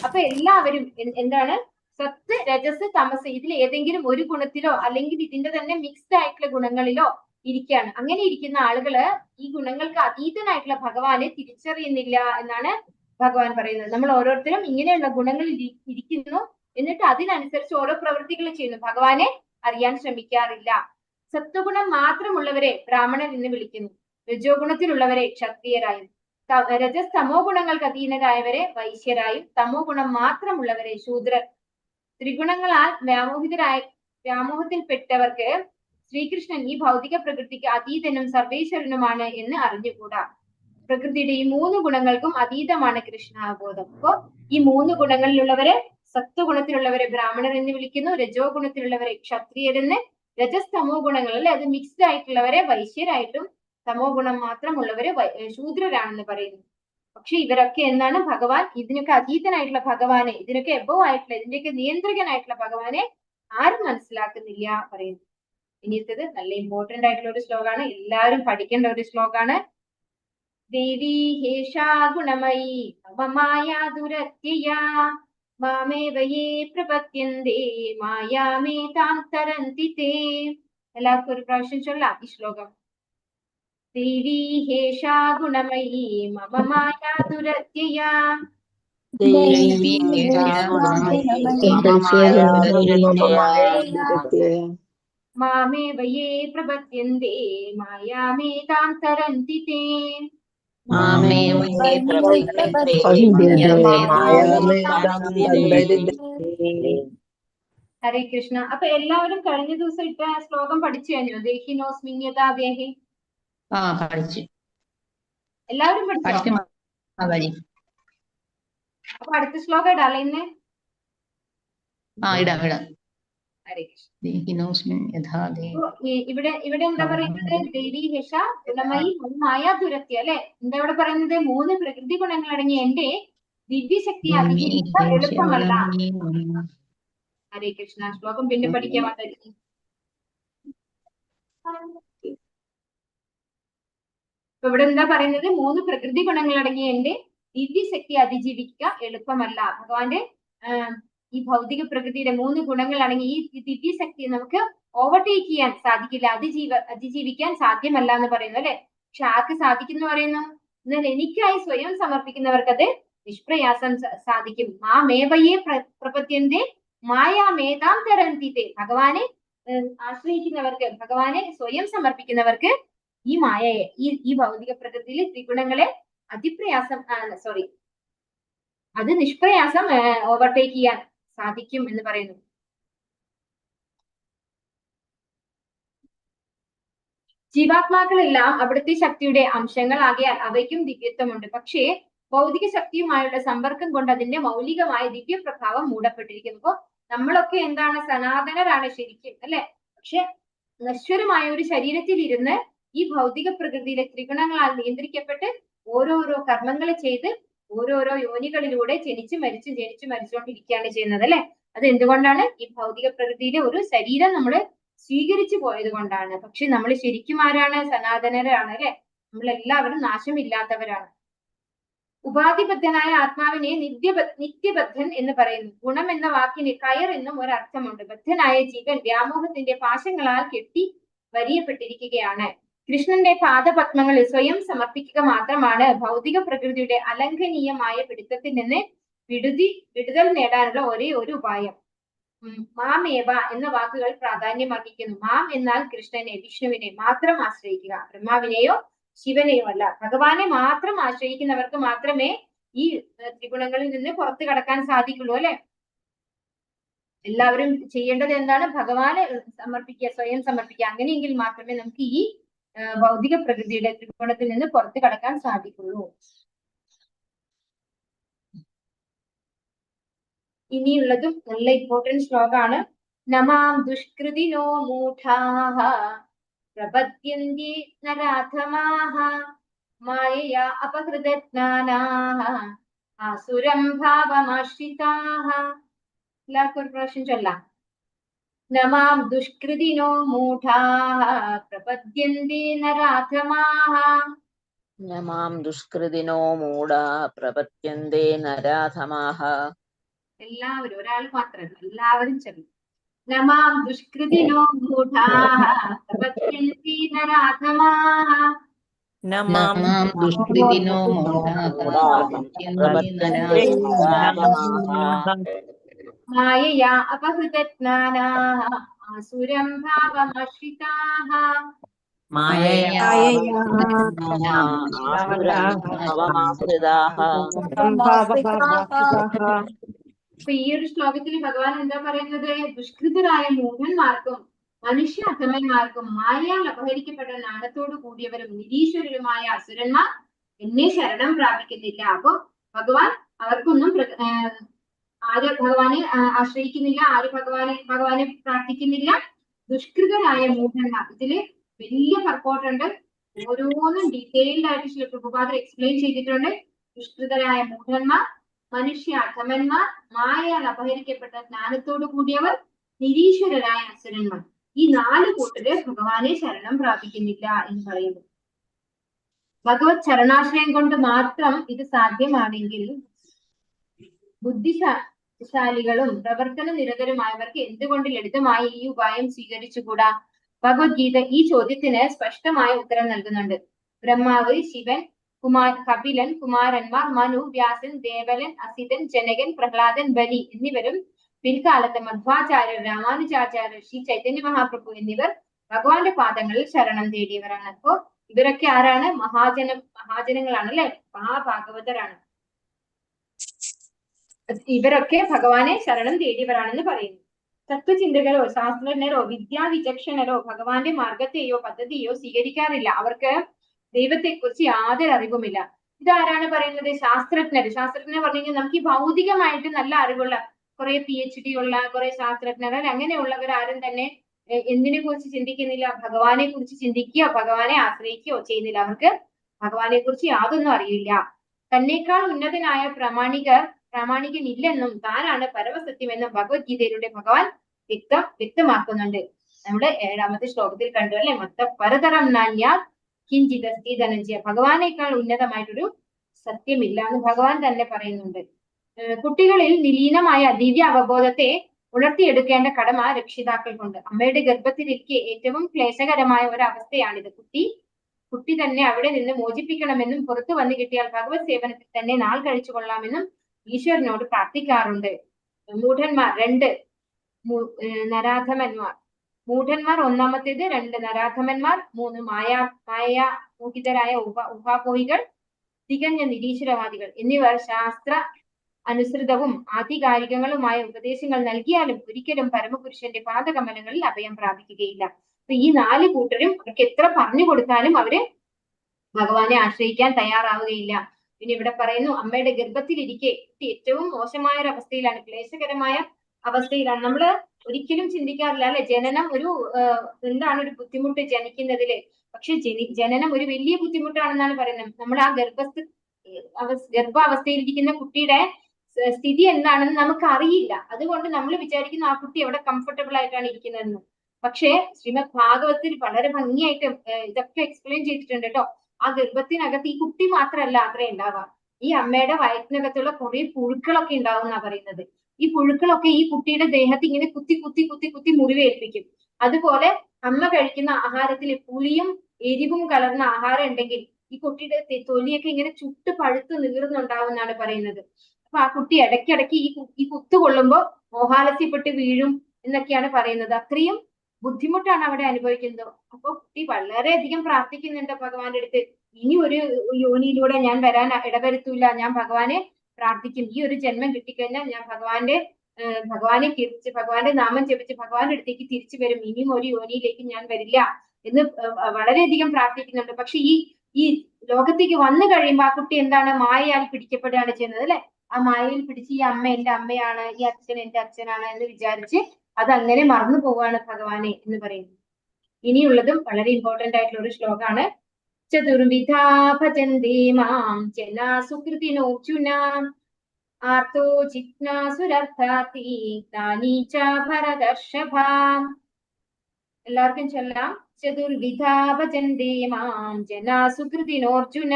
അപ്പൊ എല്ലാവരും എന്താണ് സത്ത്, രജസ്, തമസ് ഇതിൽ ഏതെങ്കിലും ഒരു ഗുണത്തിലോ അല്ലെങ്കിൽ ഇതിന്റെ തന്നെ മിക്സ്ഡ് ആയിട്ടുള്ള ഗുണങ്ങളിലോ ഇരിക്കുകയാണ്. അങ്ങനെ ഇരിക്കുന്ന ആളുകള് ഈ ഗുണങ്ങൾക്ക് അതീതനായിട്ടുള്ള ഭഗവാനെ തിരിച്ചറിയുന്നില്ല എന്നാണ് ഭഗവാൻ പറയുന്നത്. നമ്മൾ ഓരോരുത്തരും ഇങ്ങനെയുള്ള ഗുണങ്ങളിൽ ഇരിക്കുന്നു, എന്നിട്ട് അതിനനുസരിച്ച് ഓരോ പ്രവൃത്തികൾ ചെയ്യുന്നു, ഭഗവാനെ അറിയാൻ ശ്രമിക്കാറില്ല. സത്വഗുണം മാത്രമുള്ളവരെ ബ്രാഹ്മണർ എന്ന് വിളിക്കുന്നു. രജോ ഗുണത്തിലുള്ളവരെ ക്ഷത്രിയരായും, രജസ് തമോ ഗുണങ്ങൾക്ക് അധീനരായവരെ വൈശ്യരായും, തമോ ഗുണം മാത്രമുള്ളവരെ ശൂദ്രർ. ത്രിഗുണങ്ങളാൽ വ്യാമോഹത്തിൽപ്പെട്ടവർക്ക് ശ്രീകൃഷ്ണൻ ഈ ഭൗതിക പ്രകൃതിക്ക് അതീതനും സർവേശ്വരനുമാണ് എന്ന് അറിഞ്ഞുകൂടാ. പ്രകൃതിയുടെ ഈ 3 ഗുണങ്ങൾക്കും അതീതമാണ് കൃഷ്ണാബോധം. അപ്പോ ഈ 3 ഗുണങ്ങളിലുള്ളവരെ, സത്വഗുണത്തിലുള്ളവരെ ബ്രാഹ്മണർ എന്ന് വിളിക്കുന്നു, രജോ ഗുണത്തിലുള്ളവരെ ക്ഷത്രിയരെന്ന്, രജസ് തമോ ഗുണങ്ങൾ അല്ലെ അത് മിക്സ്ഡ് ആയിട്ടുള്ളവരെ വൈശ്യരായിട്ടും, തമോ ഗുണം മാത്രമുള്ളവരെ ശൂദ്രരാണെന്ന് പറയുന്നു. പക്ഷെ ഇവരൊക്കെ എന്താണ് ഭഗവാൻ, ഇതിനൊക്കെ അതീതനായിട്ടുള്ള ഭഗവാനെ, ഇതിനൊക്കെ എബവ് ആയിട്ടുള്ള, ഇതിന്റെയൊക്കെ നിയന്ത്രകനായിട്ടുള്ള ഭഗവാനെ ആരും മനസ്സിലാക്കുന്നില്ല പറയുന്നു. ഇനിയത്തത് നല്ല ഇമ്പോർട്ടന്റ് ആയിട്ടുള്ള ഒരു ശ്ലോകമാണ്, എല്ലാവരും പഠിക്കേണ്ട ഒരു ശ്ലോകമാണ്. ദേവി ഹേഷാ ഗുണമയി മായാ ദുരത്യയാ മാമേവയേ പ്രപദ്യന്തേ മായാമേ താം തരന്തി തേ. എല്ലാവർക്കും ഒരു പ്രാവശ്യം ചൊല്ലാം ഈ ശ്ലോകം. ദേവി ഹേഷാ ഗുണമയി മമ മായാ ദുരത്യയാ മാമേവയേ പ്രപദ്യന്തേ മായാമേ താം തരന്തി തേ. ഹരേ കൃഷ്ണ. അപ്പൊ എല്ലാവരും കഴിഞ്ഞ ദിവസം ഇട്ട ശ്ലോകം പഠിച്ചു കഴിഞ്ഞോ? ദേഹിനോസ്മിന്യതാ ദേഹി എല്ലാവരും പഠിച്ചോ? അപ്പൊ അടുത്ത ശ്ലോകം ഇടാല്ലേ ഇന്ന്? ഹരേ കൃഷ്ണ. ഇവിടെ എന്താ പറയുന്നത്? ദേവി ഹേഷ ഗുണമയി മായ ദുരത്യ അല്ലെ. എന്താ ഇവിടെ പറയുന്നത്? 3 പ്രകൃതി ഗുണങ്ങൾ അടങ്ങിയ എന്റെ ദിവ്യശക്തി അതിജീവിക്കാൻ എളുപ്പമല്ല. ഹരേ കൃഷ്ണ. ശ്ലോകം പിന്നെ പഠിക്കാൻ മാതാജി. അപ്പൊ ഇവിടെ എന്താ പറയുന്നത്? 3 പ്രകൃതി ഗുണങ്ങൾ അടങ്ങിയ എന്റെ ദിവ്യശക്തി അതിജീവിക്കുക എളുപ്പമല്ല. ഭഗവാന്റെ ഈ ഭൗതിക പ്രകൃതിയുടെ 3 ഗുണങ്ങൾ അടങ്ങി ഈ ദിവ്യശക്തിയെ നമുക്ക് ഓവർടേക്ക് ചെയ്യാൻ സാധിക്കില്ല, അതിജീവിക്കാൻ സാധ്യമല്ല എന്ന് പറയുന്നു അല്ലെ. പക്ഷെ ആർക്ക് സാധിക്കുന്നു പറയുന്നു? എന്നാൽ എനിക്കായി സ്വയം സമർപ്പിക്കുന്നവർക്ക് അത് നിഷ്പ്രയാസം സാധിക്കും. മാമേവയേ പ്രപദ്യന്തേ മായാമേതാം തരന്തിതേ. ഭഗവാനെ ആശ്രയിക്കുന്നവർക്ക്, ഭഗവാനെ സ്വയം സമർപ്പിക്കുന്നവർക്ക് ഈ മായയെ, ഈ ഭൗതിക പ്രകൃതിയിലെ ത്രിഗുണങ്ങളെ അത് നിഷ്പ്രയാസം ഓവർടേക്ക് ചെയ്യാൻ സാധിക്കും എന്ന് പറയുന്നു. ജീവാത്മാക്കളെല്ലാം അവിടുത്തെ ശക്തിയുടെ അംശങ്ങളാകിയാൽ അവയ്ക്കും ദിവ്യത്വമുണ്ട്. പക്ഷേ ഭൗതിക ശക്തിയുമായുള്ള സമ്പർക്കം കൊണ്ട് അതിന്റെ മൗലികമായ ദിവ്യപ്രഭാവം മൂടപ്പെട്ടിരിക്കുന്നു. അപ്പോ നമ്മളൊക്കെ എന്താണ്? സനാതനരാണ് ശരിക്കും അല്ലെ. പക്ഷെ നശ്വരമായ ഒരു ശരീരത്തിൽ ഇരുന്ന് ഈ ഭൗതിക പ്രകൃതിയിലെ ത്രിഗുണങ്ങളാൽ നിയന്ത്രിക്കപ്പെട്ട് ഓരോരോ കർമ്മങ്ങൾ ചെയ്ത് ഓരോരോ യോനികളിലൂടെ ജനിച്ചു മരിച്ചുകൊണ്ടിരിക്കുകയാണ് ചെയ്യുന്നത് അല്ലെ. അത് എന്തുകൊണ്ടാണ്? ഈ ഭൗതിക പ്രകൃതിയിലെ ഒരു ശരീരം നമ്മൾ സ്വീകരിച്ചു പോയത് കൊണ്ടാണ്. പക്ഷെ നമ്മൾ ശരിക്കും ആരാണ്? സനാതനരാണ് അല്ലെ. നമ്മളെല്ലാവരും നാശമില്ലാത്തവരാണ്. ഉപാധിബദ്ധനായ ആത്മാവിനെ നിത്യബദ്ധൻ എന്ന് പറയുന്നു. ഗുണം എന്ന വാക്കിന് കയർ എന്നും ഒരർത്ഥമുണ്ട്. ബദ്ധനായ ജീവൻ വ്യാമോഹത്തിന്റെ പാശങ്ങളാൽ കെട്ടി വരിയപ്പെട്ടിരിക്കുകയാണ്. കൃഷ്ണന്റെ പാദപത്മങ്ങളിൽ സ്വയം സമർപ്പിക്കുക മാത്രമാണ് ഭൗതിക പ്രകൃതിയുടെ അലംഘനീയമായ പിടുത്തത്തിൽ നിന്ന് വിടുതൽ നേടാനുള്ള ഒരേ ഒരു ഉപായം. മാമേവ എന്ന വാക്കുകൾ പ്രാധാന്യം അർഹിക്കുന്നു. മാം എന്നാൽ കൃഷ്ണനെ, വിഷ്ണുവിനെ മാത്രം ആശ്രയിക്കുക, ബ്രഹ്മാവിനെയോ ശിവനെയോ അല്ല. ഭഗവാനെ മാത്രം ആശ്രയിക്കുന്നവർക്ക് മാത്രമേ ഈ ത്രിഗുണങ്ങളിൽ നിന്ന് പുറത്തു കടക്കാൻ സാധിക്കുള്ളൂ അല്ലെ. എല്ലാവരും ചെയ്യേണ്ടത് എന്താണ്? ഭഗവാനെ സമർപ്പിക്കുക, സ്വയം സമർപ്പിക്കുക. അങ്ങനെയെങ്കിൽ മാത്രമേ നമുക്ക് ഈ ഭൗതിക പ്രകൃതിയുടെ ത്രികോണത്തിൽ നിന്ന് പുറത്തു കടക്കാൻ സാധിക്കുള്ളൂ. ഇനിയുള്ളതും നല്ല ഇമ്പോർട്ടന്റ് ശ്ലോകമാണ്. നമാം ദുഷ്കൃതിനോ മൂഢാഃ പ്രപദ്യന്തി നരാധമാഃ മായയാ അപഹൃതജ്ഞാനാഃ ആസുരം ഭാവമാശ്രിതാഃ. എല്ലാവർക്കും ഒരു പ്രാവശ്യം ചൊല്ലാം. നമാം ദുഷ്കൃതിനോ മൂഢാഃ പ്രപദ്യന്തി നരാധമാഃ. നമാം ദുഷ്കൃതിനോ മൂഢാ പ്രപദ്യന്തേ നരാധമാഃ. എല്ലാവരും, ഒരാൾ മാത്രമല്ല, എല്ലാവരും ചൊല്ലും. നമാം ദുഷ്കൃതിനോ മൂഢാഃ പ്രപദ്യന്തി നരാധമാഃ. നമാം ദുഷ്കൃതിനോ മൂഢാഃ പ്രപദ്യന്തേ നരാധമാഃ. മായയാ അപഹൃതജ്ഞാനാഃ ആസുരം ഭാവമാശ്രിതാഃ. മായയാ ഭാവമാശ്രിതാഃ. അപ്പൊ ഈ ഒരു ശ്ലോകത്തിൽ ഭഗവാൻ എന്താ പറയുന്നത്? ദുഷ്കൃതരായ മൂഢന്മാർക്കും മനുഷ്യ അധമന്മാർക്കും മായയാൽ അപഹരിക്കപ്പെട്ട നാണത്തോടു കൂടിയവരും നിരീശ്വരരുമായ അസുരന്മാർ എന്നെ ശരണം പ്രാപിക്കുന്നില്ല. അപ്പൊ ഭഗവാൻ അവർക്കൊന്നും ആര് ഭഗവാനെ ആശ്രയിക്കുന്നില്ല, ആര് ഭഗവാനെ പ്രാർത്ഥിക്കുന്നില്ല? ദുഷ്കൃതരായ മൂഢന്മാർ. ഇതില് വലിയ പർപ്പോട്ടുണ്ട്. ഓരോന്നും ഡീറ്റെയിൽഡ് ആയിട്ട് ശ്രീ പ്രഭുപാദർ എക്സ്പ്ലെയിൻ ചെയ്തിട്ടുണ്ട്. ദുഷ്കൃതരായ മൂഢന്മാർ, മനുഷ്യ അധമന്മാർ, മായയാൽ അപഹരിക്കപ്പെട്ട ജ്ഞാനത്തോടു കൂടിയവർ, നിരീശ്വരരായ അസുരന്മാർ. ഈ 4 കൂട്ടര് ഭഗവാനെ ശരണം പ്രാപിക്കുന്നില്ല എന്ന് പറയുന്നു. ഭഗവത് ചരണാശ്രയം കൊണ്ട് മാത്രം ഇത് സാധ്യമാണെങ്കിൽ ബുദ്ധിശാലികളും പ്രവർത്തന നിരതരുമായവർക്ക് എന്തുകൊണ്ട് ലളിതമായി ഈ ഉപായം സ്വീകരിച്ചുകൂടാ? ഭഗവത്ഗീത ഈ ചോദ്യത്തിന് സ്പഷ്ടമായ ഉത്തരം നൽകുന്നുണ്ട്. ബ്രഹ്മാവ്, ശിവൻ, കപിലൻ, കുമാരന്മാർ, മനു, വ്യാസൻ, ദേവലൻ, അസിതൻ, ജനകൻ, പ്രഹ്ലാദൻ, ബലി എന്നിവരും പിൽക്കാലത്ത് മധ്വാചാര്യർ, രാമാനുജാചാര്യർ, ശ്രീ ചൈതന്യ മഹാപ്രഭു എന്നിവർ ഭഗവാന്റെ പാദങ്ങളിൽ ശരണം തേടിയവരാണ്. അപ്പോ ഇവരൊക്കെ ആരാണ്? മഹാജനങ്ങളാണ് അല്ലെ, മഹാഭാഗവതരാണ്. ഇവരൊക്കെ ഭഗവാനെ ശരണം തേടിയവരാണെന്ന് പറയുന്നു. തത്വചിന്തകരോ ശാസ്ത്രജ്ഞരോ വിദ്യാവിചക്ഷണരോ ഭഗവാന്റെ മാർഗത്തെയോ പദ്ധതിയോ സ്വീകരിക്കാറില്ല. അവർക്ക് ദൈവത്തെക്കുറിച്ച് യാതൊരു അറിവുമില്ല. ഇതാരാണ് പറയുന്നത്? ശാസ്ത്രജ്ഞർ. ശാസ്ത്രജ്ഞർ പറഞ്ഞു കഴിഞ്ഞാൽ നമുക്ക് ഈ ഭൗതികമായിട്ട് നല്ല അറിവുള്ള കുറെ PhD ഉള്ള കുറെ ശാസ്ത്രജ്ഞർ അങ്ങനെയുള്ളവർ ആരും തന്നെ എന്തിനെ കുറിച്ച് ചിന്തിക്കുന്നില്ല? ഭഗവാനെ കുറിച്ച് ചിന്തിക്കുകയോ ഭഗവാനെ ആശ്രയിക്കുകയോ ചെയ്യുന്നില്ല. അവർക്ക് ഭഗവാനെ കുറിച്ച് യാതൊന്നും അറിയില്ല. തന്നേക്കാൾ ഉന്നതനായ പ്രാമാണികനില്ലെന്നും താനാണ് പരമസത്യമെന്നും ഭഗവത്ഗീതയിലൂടെ ഭഗവാൻ വ്യക്തമാക്കുന്നുണ്ട്. നമ്മുടെ 7ാമത്തെ ശ്ലോകത്തിൽ കണ്ടു അല്ലെ, മൊത്ത പരതരം നാന്യ കിഞ്ചിതസ്തി ധനഞ്ജയ. ഭഗവാനേക്കാൾ ഉന്നതമായിട്ടൊരു സത്യമില്ല എന്ന് ഭഗവാൻ തന്നെ പറയുന്നുണ്ട്. കുട്ടികളിൽ നിലീനമായ ദിവ്യ അവബോധത്തെ ഉണർത്തിയെടുക്കേണ്ട കടമ രക്ഷിതാക്കൾക്കുണ്ട്. അമ്മയുടെ ഗർഭത്തിലിരിക്കെ ഏറ്റവും ക്ലേശകരമായ ഒരു അവസ്ഥയാണിത്. കുട്ടി തന്നെ അവിടെ നിന്ന് മോചിപ്പിക്കണമെന്നും പുറത്തു വന്നു കിട്ടിയാൽ ഭഗവത് സേവനത്തിൽ തന്നെ നാൾ കഴിച്ചു കൊള്ളാമെന്നും ഈശ്വരനോട് പ്രാർത്ഥിക്കാറുണ്ട്. മൂഢന്മാർ 2 നരാധമന്മാർ. മൂഢന്മാർ 1ാമത്തേത്, 2 നരാധമന്മാർ, 3 മായാ മോഹിതരായ ഉപാപോഹികൾ, തികഞ്ഞ നിരീശ്വരവാദികൾ എന്നിവർ ശാസ്ത്ര അനുസൃതവും ആധികാരികങ്ങളുമായ ഉപദേശങ്ങൾ നൽകിയാലും ഒരിക്കലും പരമപുരുഷന്റെ പാദകമലങ്ങളിൽ അഭയം പ്രാപിക്കുകയില്ല. അപ്പൊ ഈ 4 കൂട്ടരും അവർക്ക് എത്ര പറഞ്ഞു കൊടുത്താലും അവര് ഭഗവാനെ ആശ്രയിക്കാൻ തയ്യാറാവുകയില്ല. പിന്നെ ഇവിടെ പറയുന്നു, അമ്മയുടെ ഗർഭത്തിലിരിക്കെ ഏറ്റവും മോശമായ ഒരു അവസ്ഥയിലാണ്, ക്ലേശകരമായ അവസ്ഥയിലാണ്. നമ്മള് ഒരിക്കലും ചിന്തിക്കാറില്ല അല്ലെ, ജനനം ഒരു എന്താണ് ഒരു ബുദ്ധിമുട്ട് ജനിക്കുന്നതില്. പക്ഷെ ജനനം ഒരു വലിയ ബുദ്ധിമുട്ടാണെന്നാണ് പറയുന്നത്. നമ്മൾ ആ ഗർഭാവസ്ഥയിലിരിക്കുന്ന കുട്ടിയുടെ സ്ഥിതി എന്താണെന്ന് നമുക്ക് അറിയില്ല. അതുകൊണ്ട് നമ്മൾ വിചാരിക്കുന്നു ആ കുട്ടി അവിടെ കംഫർട്ടബിൾ ആയിട്ടാണ് ഇരിക്കുന്നതെന്ന്. പക്ഷേ ശ്രീമദ് ഭാഗവത്തിൽ വളരെ ഭംഗിയായിട്ട് ഇതൊക്കെ എക്സ്പ്ലെയിൻ ചെയ്തിട്ടുണ്ട് കേട്ടോ. ആ ഗർഭത്തിനകത്ത് ഈ കുട്ടി മാത്രമല്ല അത്രേ ഉണ്ടാവാം, ഈ അമ്മയുടെ വയറ്റിനകത്തുള്ള കുറെ പുഴുക്കളൊക്കെ ഉണ്ടാവും എന്നാ പറയുന്നത്. ഈ പുഴുക്കളൊക്കെ ഈ കുട്ടിയുടെ ദേഹത്ത് ഇങ്ങനെ കുത്തി കുത്തി കുത്തി കുത്തി മുറിവേൽപ്പിക്കും. അതുപോലെ അമ്മ കഴിക്കുന്ന ആഹാരത്തിൽ പുളിയും എരിവും കലർന്ന ആഹാരം ഉണ്ടെങ്കിൽ ഈ കുട്ടിയുടെ തൊലിയൊക്കെ ഇങ്ങനെ ചുട്ട് പഴുത്ത് നീറുന്നുണ്ടാവും എന്നാണ് പറയുന്നത്. അപ്പൊ ആ കുട്ടി ഇടയ്ക്കിടയ്ക്ക് ഈ കുത്തു കൊള്ളുമ്പോ മോഹാലസ്യപ്പെട്ട് വീഴും എന്നൊക്കെയാണ് പറയുന്നത്. അത്രയും ബുദ്ധിമുട്ടാണ് അവിടെ അനുഭവിക്കുന്നത്. അപ്പൊ കുട്ടി വളരെയധികം പ്രാർത്ഥിക്കുന്നുണ്ട് ഭഗവാന്റെ അടുത്ത്, ഇനി ഒരു യോനിയിലൂടെ ഞാൻ വരാൻ ഇടവരുത്തൂല, ഞാൻ ഭഗവാനെ പ്രാർത്ഥിക്കും. ഈ ഒരു ജന്മം കിട്ടിക്കഴിഞ്ഞാൽ ഞാൻ ഭഗവാനെ കീർത്തിച്ച് ഭഗവാന്റെ നാമം ജപിച്ച് ഭഗവാന്റെ അടുത്തേക്ക് തിരിച്ചു വരും, ഇനിയും ഒരു യോനിയിലേക്ക് ഞാൻ വരില്ല എന്ന് വളരെയധികം പ്രാർത്ഥിക്കുന്നുണ്ട്. പക്ഷെ ഈ ലോകത്തേക്ക് വന്നു കഴിയുമ്പോൾ ആ കുട്ടി എന്താണ്, മായയാൽ പിടിക്കപ്പെടുകയാണ് ചെയ്യുന്നത് അല്ലെ. ആ മായയിൽ പിടിച്ച് ഈ അമ്മ എന്റെ അമ്മയാണ്, ഈ അച്ഛൻ എന്റെ അച്ഛനാണ് എന്ന് വിചാരിച്ച് അതങ്ങനെ മറന്നു പോവാണ് ഭഗവാനെ എന്ന് പറയുന്നത്. ഇനിയുള്ളതും വളരെ ഇമ്പോർട്ടന്റ് ആയിട്ടുള്ള ഒരു ശ്ലോകമാണ്. ചതുർവിധാ ഭജന്തേ മാം ജനാ സുകൃതിനോർജുന ആർത്തോ ജിജ്ഞാസുരർത്ഥാതി ജ്ഞാനീ ച ഭരതർഷഭ. എല്ലാവർക്കും ചൊല്ലാം. ചതുർവിധാ ഭജന്തേ മാം ജനാ സുകൃതിനോർജുന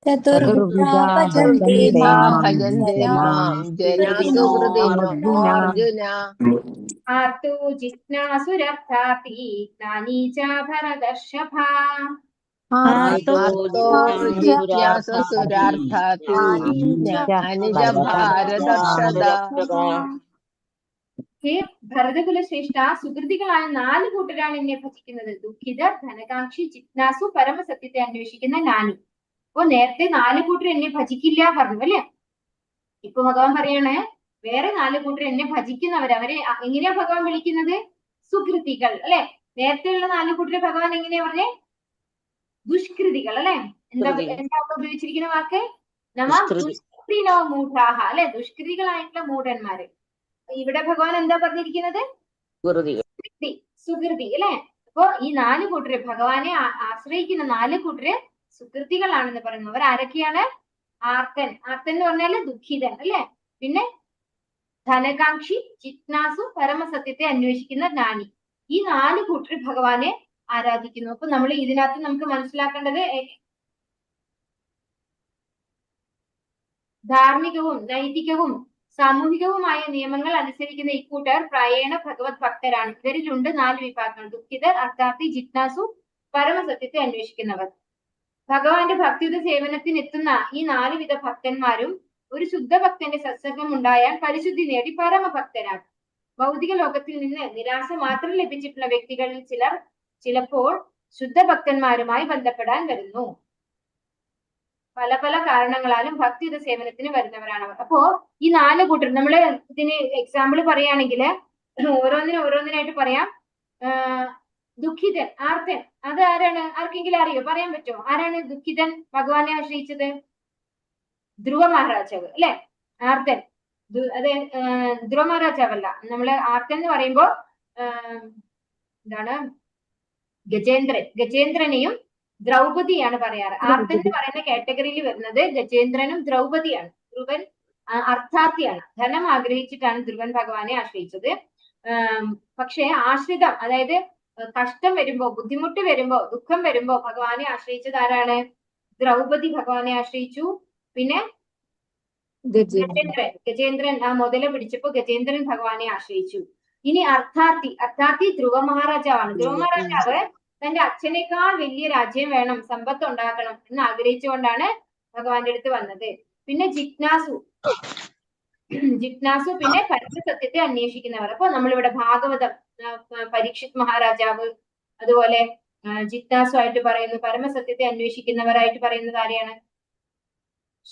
ചതുർവിധാ ഭജന്തേ മാം ജനാ സുകൃതിനോ അർജുന ആർത്തോ ജിജ്ഞാസുരർത്ഥാതി ജ്ഞാനീ ച ഭരതർഷഭ. ആർത്തോ ജിജ്ഞാസുരർത്ഥാതി ജ്ഞാനി ച ഭാരതർഷഭ. ഹേ ഭരതകുല ശ്രേഷ്ഠ, സുഹൃതികളായ 4 കൂട്ടരാണ് എന്നെ ഭജിക്കുന്നത്. ദുഃഖിതർ, ധനകാംക്ഷി, ജിജ്ഞാസു, പരമസത്യത്തെ അന്വേഷിക്കുന്ന ജ്ഞാനി. അപ്പൊ നേരത്തെ 4 കൂട്ടർ എന്നെ ഭജിക്കില്ല പറഞ്ഞു അല്ലെ. ഇപ്പൊ ഭഗവാൻ പറയാണ് വേറെ 4 കൂട്ടർ എന്നെ ഭജിക്കുന്നവർ. അവരെ എങ്ങനെയാ ഭഗവാൻ വിളിക്കുന്നത്? സുകൃതികൾ അല്ലെ. നേരത്തെയുള്ള 4 കൂട്ടരെ ഭഗവാൻ എങ്ങനെയാ പറഞ്ഞേ? ദുഷ്കൃതികൾ അല്ലെ. എന്താ ഉപയോഗിച്ചിരിക്കുന്ന വാക്ക്? നമ ദുഷ്കൃതിനോ മൂഢാഹ അല്ലെ. ദുഷ്കൃതികളായിട്ടുള്ള മൂഢന്മാര്. ഇവിടെ ഭഗവാൻ എന്താ പറഞ്ഞിരിക്കുന്നത്? സുകൃതി അല്ലെ. അപ്പൊ ഈ 4 കൂട്ടര് ഭഗവാനെ ആശ്രയിക്കുന്ന 4 കൂട്ടര് സുകൃതികളാണെന്ന് പറയുന്നു. അവർ ആരൊക്കെയാണ്? ആർത്തൻ, ആർത്തൻ എന്ന് പറഞ്ഞാല് ദുഃഖിതൻ അല്ലെ. പിന്നെ ധനകാംക്ഷി, ജിജ്ഞാസു, പരമസത്യത്തെ അന്വേഷിക്കുന്ന ജ്ഞാനി. ഈ 4 കൂട്ടര് ഭഗവാനെ ആരാധിക്കുന്നു. അപ്പൊ നമ്മൾ ഇതിനകത്ത് നമുക്ക് മനസ്സിലാക്കേണ്ടത് ധാർമ്മികവും നൈതികവും സാമൂഹികവുമായ നിയമങ്ങൾ അനുസരിക്കുന്ന ഇക്കൂട്ടർ പ്രായേണ ഭഗവത് ഭക്തരാണ്. ഇവരിലുണ്ട് 4 വിഭാഗങ്ങൾ: ദുഃഖിതർ, അർത്ഥാർത്ഥി, ജിജ്ഞാസു, പരമസത്യത്തെ അന്വേഷിക്കുന്നവർ. ഭഗവാന്റെ ഭക്തിയുത സേവനത്തിന് എത്തുന്ന ഈ 4 വിധ ഭക്തന്മാരും ഒരു ശുദ്ധ ഭക്തന്റെ സത്സംഗം ഉണ്ടായാൽ പരിശുദ്ധി നേടി പരമഭക്തരാണ്. ഭൗതിക ലോകത്തിൽ നിന്ന് നിരാശ മാത്രം ലഭിച്ചിട്ടുള്ള വ്യക്തികളിൽ ചിലപ്പോൾ ശുദ്ധ ഭക്തന്മാരുമായി ബന്ധപ്പെടാൻ വരുന്നു. പല പല കാരണങ്ങളാലും ഭക്തിയുത സേവനത്തിന് വരുന്നവരാണ് അവർ. അപ്പോ ഈ 4 കൂട്ടർ, നമ്മള് ഇതിന് എക്സാമ്പിൾ പറയുകയാണെങ്കിൽ ഓരോന്നിനായിട്ട് പറയാം. ദുഃഖിതൻ, ആർത്തൻ, അത് ആരാണ്? ആർക്കെങ്കിലും അറിയോ? പറയാൻ പറ്റുമോ? ആരാണ് ദുഃഖിതൻ ഭഗവാനെ ആശ്രയിച്ചത്? ധ്രുവ മഹാരാജാവ് അല്ലെ. ആർത്തൻ അതെ, ധ്രുവ മഹാരാജാവല്ല. നമ്മള് ആർത്തൻ എന്ന് പറയുമ്പോ എന്താണ്, ഗജേന്ദ്രനെയും ദ്രൗപദിയാണ് പറയാറ്. ആർത്തൻ എന്ന് പറയുന്ന കാറ്റഗറിയിൽ വരുന്നത് ഗജേന്ദ്രനും ദ്രൗപദിയാണ്. ധ്രുവൻ അർത്ഥാർത്ഥിയാണ്. ധനം ആഗ്രഹിച്ചിട്ടാണ് ധ്രുവൻ ഭഗവാനെ ആശ്രയിച്ചത്. പക്ഷേ ആശ്രിതം, അതായത് കഷ്ടം വരുമ്പോ, ബുദ്ധിമുട്ട് വരുമ്പോ, ദുഃഖം വരുമ്പോ ഭഗവാനെ ആശ്രയിച്ചത് ആരാണ്? ദ്രൗപദി ഭഗവാനെ ആശ്രയിച്ചു. പിന്നെ ഗജേന്ദ്രൻ ആ മുതല പിടിച്ചപ്പോ ഗജേന്ദ്രൻ ഭഗവാനെ ആശ്രയിച്ചു. ഇനി അർത്ഥാർത്ഥി ധ്രുവ മഹാരാജാവാണ്. ധ്രുവ മഹാരാജാവ് തന്റെ അച്ഛനേക്കാൾ വലിയ രാജ്യം വേണം, സമ്പത്ത് ഉണ്ടാക്കണം എന്ന് ആഗ്രഹിച്ചുകൊണ്ടാണ് ഭഗവാന്റെ അടുത്ത് വന്നത്. പിന്നെ ജിജ്ഞാസു പിന്നെ പരമസത്യത്തെ അന്വേഷിക്കുന്നവർ. അപ്പൊ നമ്മളിവിടെ ഭാഗവതം, പരീക്ഷിത് മഹാരാജാവ്, അതുപോലെ ജിജ്ഞാസു ആയിട്ട് പറയുന്നു. പരമസത്യത്തെ അന്വേഷിക്കുന്നവരായിട്ട് പറയുന്നത് ആരെയാണ്?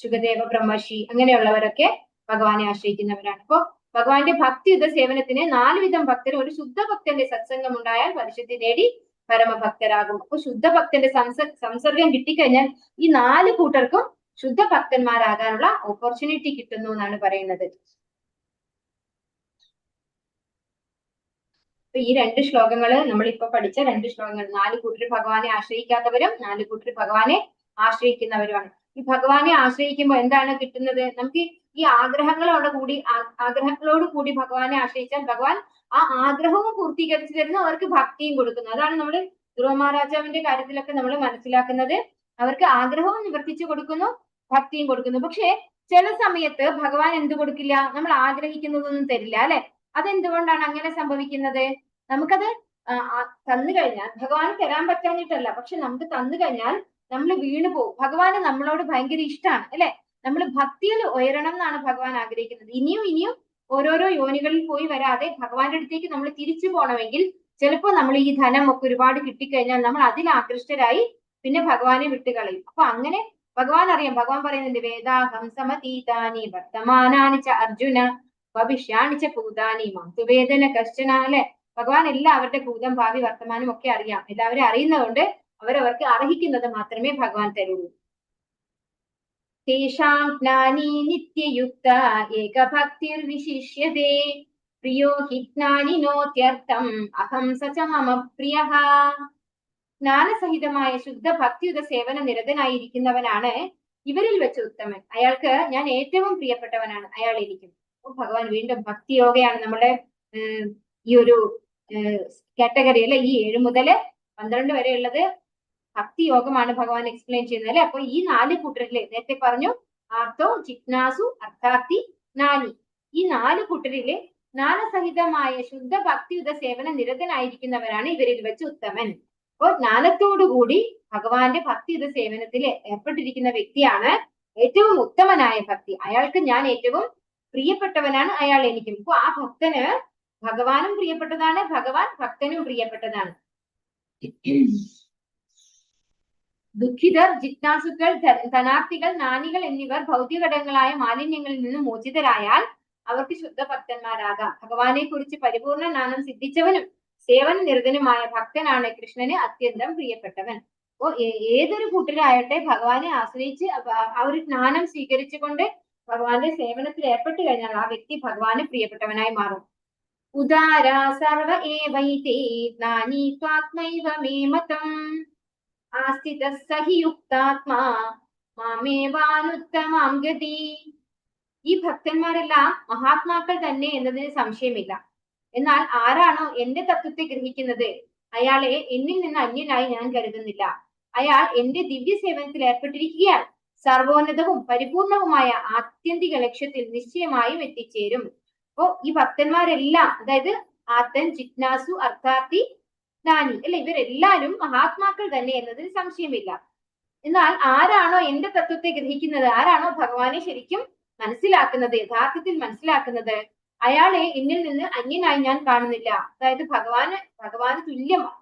ശുകദേവ ബ്രഹ്മർഷി, അങ്ങനെയുള്ളവരൊക്കെ ഭഗവാനെ ആശ്രയിക്കുന്നവരാണ്. അപ്പൊ ഭഗവാന്റെ ഭക്തിയുത സേവനത്തിന് 4 വിധം ഭക്തർ ഒരു ശുദ്ധ ഭക്തന്റെ സത്സംഗം ഉണ്ടായാൽ പരിശുദ്ധി നേടി പരമഭക്തരാകും. അപ്പൊ ശുദ്ധ ഭക്തന്റെ സംസർഗം കിട്ടിക്കഴിഞ്ഞാൽ ഈ 4 കൂട്ടർക്കും ശുദ്ധ ഭക്തന്മാരാകാനുള്ള ഓപ്പർച്യൂണിറ്റി കിട്ടുന്നു എന്നാണ് പറയുന്നത്. അപ്പൊ ഈ 2 ശ്ലോകങ്ങള് നമ്മളിപ്പോ പഠിച്ച 2 ശ്ലോകങ്ങൾ, 4 കൂട്ടർ ഭഗവാനെ ആശ്രയിക്കാത്തവരും 4 കൂട്ടർ ഭഗവാനെ ആശ്രയിക്കുന്നവരുമാണ്. ഈ ഭഗവാനെ ആശ്രയിക്കുമ്പോൾ എന്താണ് കിട്ടുന്നത്? നമുക്ക് ഈ ആഗ്രഹങ്ങളോട് കൂടി ഭഗവാനെ ആശ്രയിച്ചാൽ ഭഗവാൻ ആ ആഗ്രഹവും പൂർത്തീകരിച്ചു തരുന്നു, അവർക്ക് ഭക്തിയും കൊടുക്കുന്നു. അതാണ് നമ്മൾ ധ്രുവ മഹാരാജാവിന്റെ കാര്യത്തിലൊക്കെ നമ്മൾ മനസ്സിലാക്കുന്നത്. അവർക്ക് ആഗ്രഹവും നിവർത്തിച്ചു കൊടുക്കുന്നു, ഭക്തിയും കൊടുക്കുന്നു. പക്ഷെ ചില സമയത്ത് ഭഗവാൻ എന്ത് കൊടുക്കില്ല? നമ്മൾ ആഗ്രഹിക്കുന്നതൊന്നും തരില്ല അല്ലെ. അതെന്തുകൊണ്ടാണ് അങ്ങനെ സംഭവിക്കുന്നത്? നമുക്കത് തന്നു കഴിഞ്ഞാൽ, ഭഗവാൻ തരാൻ പറ്റാഞ്ഞിട്ടല്ല, പക്ഷെ നമുക്ക് തന്നു കഴിഞ്ഞാൽ നമ്മൾ വീണു പോകും. ഭഗവാന് നമ്മളോട് ഭയങ്കര ഇഷ്ടമാണ് അല്ലെ. നമ്മൾ ഭക്തിയിൽ ഉയരണം എന്നാണ് ഭഗവാൻ ആഗ്രഹിക്കുന്നത്. ഇനിയും ഓരോരോ യോനികളിൽ പോയി വരാതെ ഭഗവാന്റെ അടുത്തേക്ക് നമ്മൾ തിരിച്ചു പോകണമെങ്കിൽ ചിലപ്പോൾ നമ്മൾ ഈ ധനം ഒക്കെ ഒരുപാട് കിട്ടിക്കഴിഞ്ഞാൽ നമ്മൾ അതിൽ ആകൃഷ്ടരായി പിന്നെ ഭഗവാനെ വിട്ടുകളയും. അപ്പൊ അങ്ങനെ ഭഗവാൻ അറിയാം. ഭഗവാൻ പറയുന്നുണ്ട്, വേദാഹം സമതീതാനി വർത്തമാനാനി ച അർജുന ഭവിഷ്യാണി ച ഭൂതാനി മാം വേദന കശ്ചന അല്ലെ. ഭഗവാൻ എല്ലാവരുടെ ഭൂതം ഭാവി വർത്തമാനം ഒക്കെ അറിയാം. എല്ലാവരും അറിയുന്നതുകൊണ്ട് അവരവർക്ക് അർഹിക്കുന്നത് മാത്രമേ ഭഗവാൻ തരുള്ളൂ. തേഷാം ജ്ഞാനി നിത്യയുക്ത ഏകഭക്തിർ വിശിഷ്യതേ പ്രിയോ ഹി ജ്ഞാനിനോത്യർത്ഥം അഹം സ ച മമ പ്രിയഃ. ജ്ഞാനസഹിതമായ ശുദ്ധ ഭക്തിയുത സേവന നിരതനായിരിക്കുന്നവനാണ് ഇവരിൽ വെച്ച് ഉത്തമൻ. അയാൾക്ക് ഞാൻ ഏറ്റവും പ്രിയപ്പെട്ടവനാണ്, അയാൾ എനിക്കും. ഭഗവാൻ വീണ്ടും ഭക്തിയോഗയാണ് നമ്മുടെ ഈ ഒരു കാറ്റഗറി അല്ലെ. ഈ 7 മുതൽ 12 വരെ ഉള്ളത് ഭക്തി യോഗമാണ് ഭഗവാൻ എക്സ്പ്ലെയിൻ ചെയ്യുന്നത് അല്ലെ. അപ്പൊ ഈ 4 കൂട്ടരിലെ നേരത്തെ പറഞ്ഞു ആർത്തോ ജിജ്ഞാസു അർത്ഥാർത്ഥി ജ്ഞാനി. ഈ 4 കൂട്ടരിലെ ജ്ഞാനസഹിതമായ ശുദ്ധ ഭക്തിയുത സേവന നിരതനായിരിക്കുന്നവരാണ് ഇവരിൽ വെച്ച് ഉത്തമൻ. അപ്പോൾ ജ്ഞാനത്തോടുകൂടി ഭഗവാന്റെ ഭക്തിയുത സേവനത്തിൽ ഏർപ്പെട്ടിരിക്കുന്ന വ്യക്തിയാണ് ഏറ്റവും ഉത്തമനായ ഭക്തി. അയാൾക്ക് ഞാൻ ഏറ്റവും പ്രിയപ്പെട്ടവനാണ്, അയാൾ എനിക്കും. അപ്പൊ ആ ഭക്തന് ഭഗവാനും പ്രിയപ്പെട്ടതാണ്, ഭഗവാൻ ഭക്തനും പ്രിയപ്പെട്ടതാണ്. ദുഃഖിതർ, ജിജ്ഞാസുക്കൾ, ധനാർത്ഥികൾ, ജ്ഞാനികൾ എന്നിവർ ഭൗതികഘടകങ്ങളായ മാലിന്യങ്ങളിൽ നിന്ന് മോചിതരായാൽ അവർക്ക് ശുദ്ധ ഭക്തന്മാരാകാം. ഭഗവാനെ കുറിച്ച് പരിപൂർണ ജ്ഞാനം സിദ്ധിച്ചവനും സേവന നിരതനുമായ ഭക്തനാണ് കൃഷ്ണന് അത്യന്തം പ്രിയപ്പെട്ടവൻ. അപ്പോ ഏതൊരു കൂട്ടരാകട്ടെ ഭഗവാനെ ആശ്രയിച്ച് ആ ഒരു ജ്ഞാനം സ്വീകരിച്ചുകൊണ്ട് ഭഗവാന്റെ സേവനത്തിൽ ഏർപ്പെട്ട് കഴിഞ്ഞാൽ ആ വ്യക്തി ഭഗവാന് പ്രിയപ്പെട്ടവനായി മാറും. ഉദാരാ സർവ ഏവൈതേ ജ്ഞാനി ത്വാത്മൈവ മേ മതം ആസ്ഥിതഃ സഹി യുക്താത്മാ മാമേവാനുത്തമാം ഗതി. ഈ ഭക്തന്മാരെല്ലാം മഹാത്മാക്കൾ തന്നെ എന്നതിന് സംശയമില്ല. എന്നാൽ ആരാണോ എന്റെ തത്വത്തെ ഗ്രഹിക്കുന്നത് അയാളെ എന്നിൽ നിന്ന് അന്യനായി ഞാൻ കരുതുന്നില്ല. അയാൾ എന്റെ ദിവ്യ സേവനത്തിൽ ഏർപ്പെട്ടിരിക്കുകയാൽ സർവോന്നതവും പരിപൂർണവുമായ ആത്യന്തിക ലക്ഷ്യത്തിൽ നിശ്ചയമായും എത്തിച്ചേരും. അപ്പോ ഈ ഭക്തന്മാരെല്ലാം, അതായത് ആർത്തൻ, ജിജ്ഞാസു, അർത്ഥാർത്ഥി, ജ്ഞാനി അല്ലെ, ഇവരെല്ലാവരും മഹാത്മാക്കൾ തന്നെ എന്നതിൽ സംശയമില്ല. എന്നാൽ ആരാണോ എന്റെ തത്വത്തെ ഗ്രഹിക്കുന്നത്, ആരാണോ ഭഗവാനെ ശരിക്കും മനസ്സിലാക്കുന്നത്, യഥാർത്ഥത്തിൽ മനസ്സിലാക്കുന്നത്, അയാളെ എന്നിൽ നിന്ന് അന്യനായി ഞാൻ കാണുന്നില്ല. അതായത് ഭഗവാന് തുല്യമാണ്.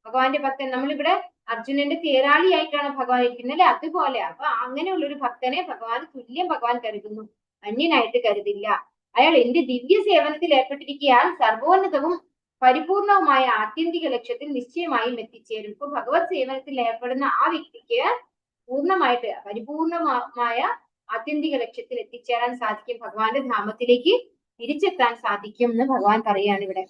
ഭഗവാന്റെ ഭക്തൻ, നമ്മളിവിടെ അർജുനന്റെ തേരാളിയായിട്ടാണ് ഭഗവാൻ ഇരിക്കുന്നത് അല്ലെ, അതുപോലെ. അപ്പൊ അങ്ങനെയുള്ള ഒരു ഭക്തനെ ഭഗവാന് തുല്യം ഭഗവാൻ കരുതുന്നു, അന്യനായിട്ട് കരുതില്ല. അയാൾ എന്റെ ദിവ്യ സേവനത്തിൽ ഏർപ്പെട്ടിരിക്കാൻ സർവോന്നതവും പരിപൂർണവുമായ ആത്യന്തിക ലക്ഷ്യത്തിൽ നിശ്ചയമായും എത്തിച്ചേരും. ഇപ്പൊ ഭഗവത് സേവനത്തിൽ ഏർപ്പെടുന്ന ആ വ്യക്തിക്ക് പൂർണ്ണമായിട്ട് പരിപൂർണമായ ആത്യന്തിക ലക്ഷ്യത്തിൽ എത്തിച്ചേരാൻ സാധിക്കും, ഭഗവാന്റെ ധാമത്തിലേക്ക് തിരിച്ചെത്താൻ സാധിക്കും എന്ന് ഭഗവാൻ പറയാണ് ഇവിടെ.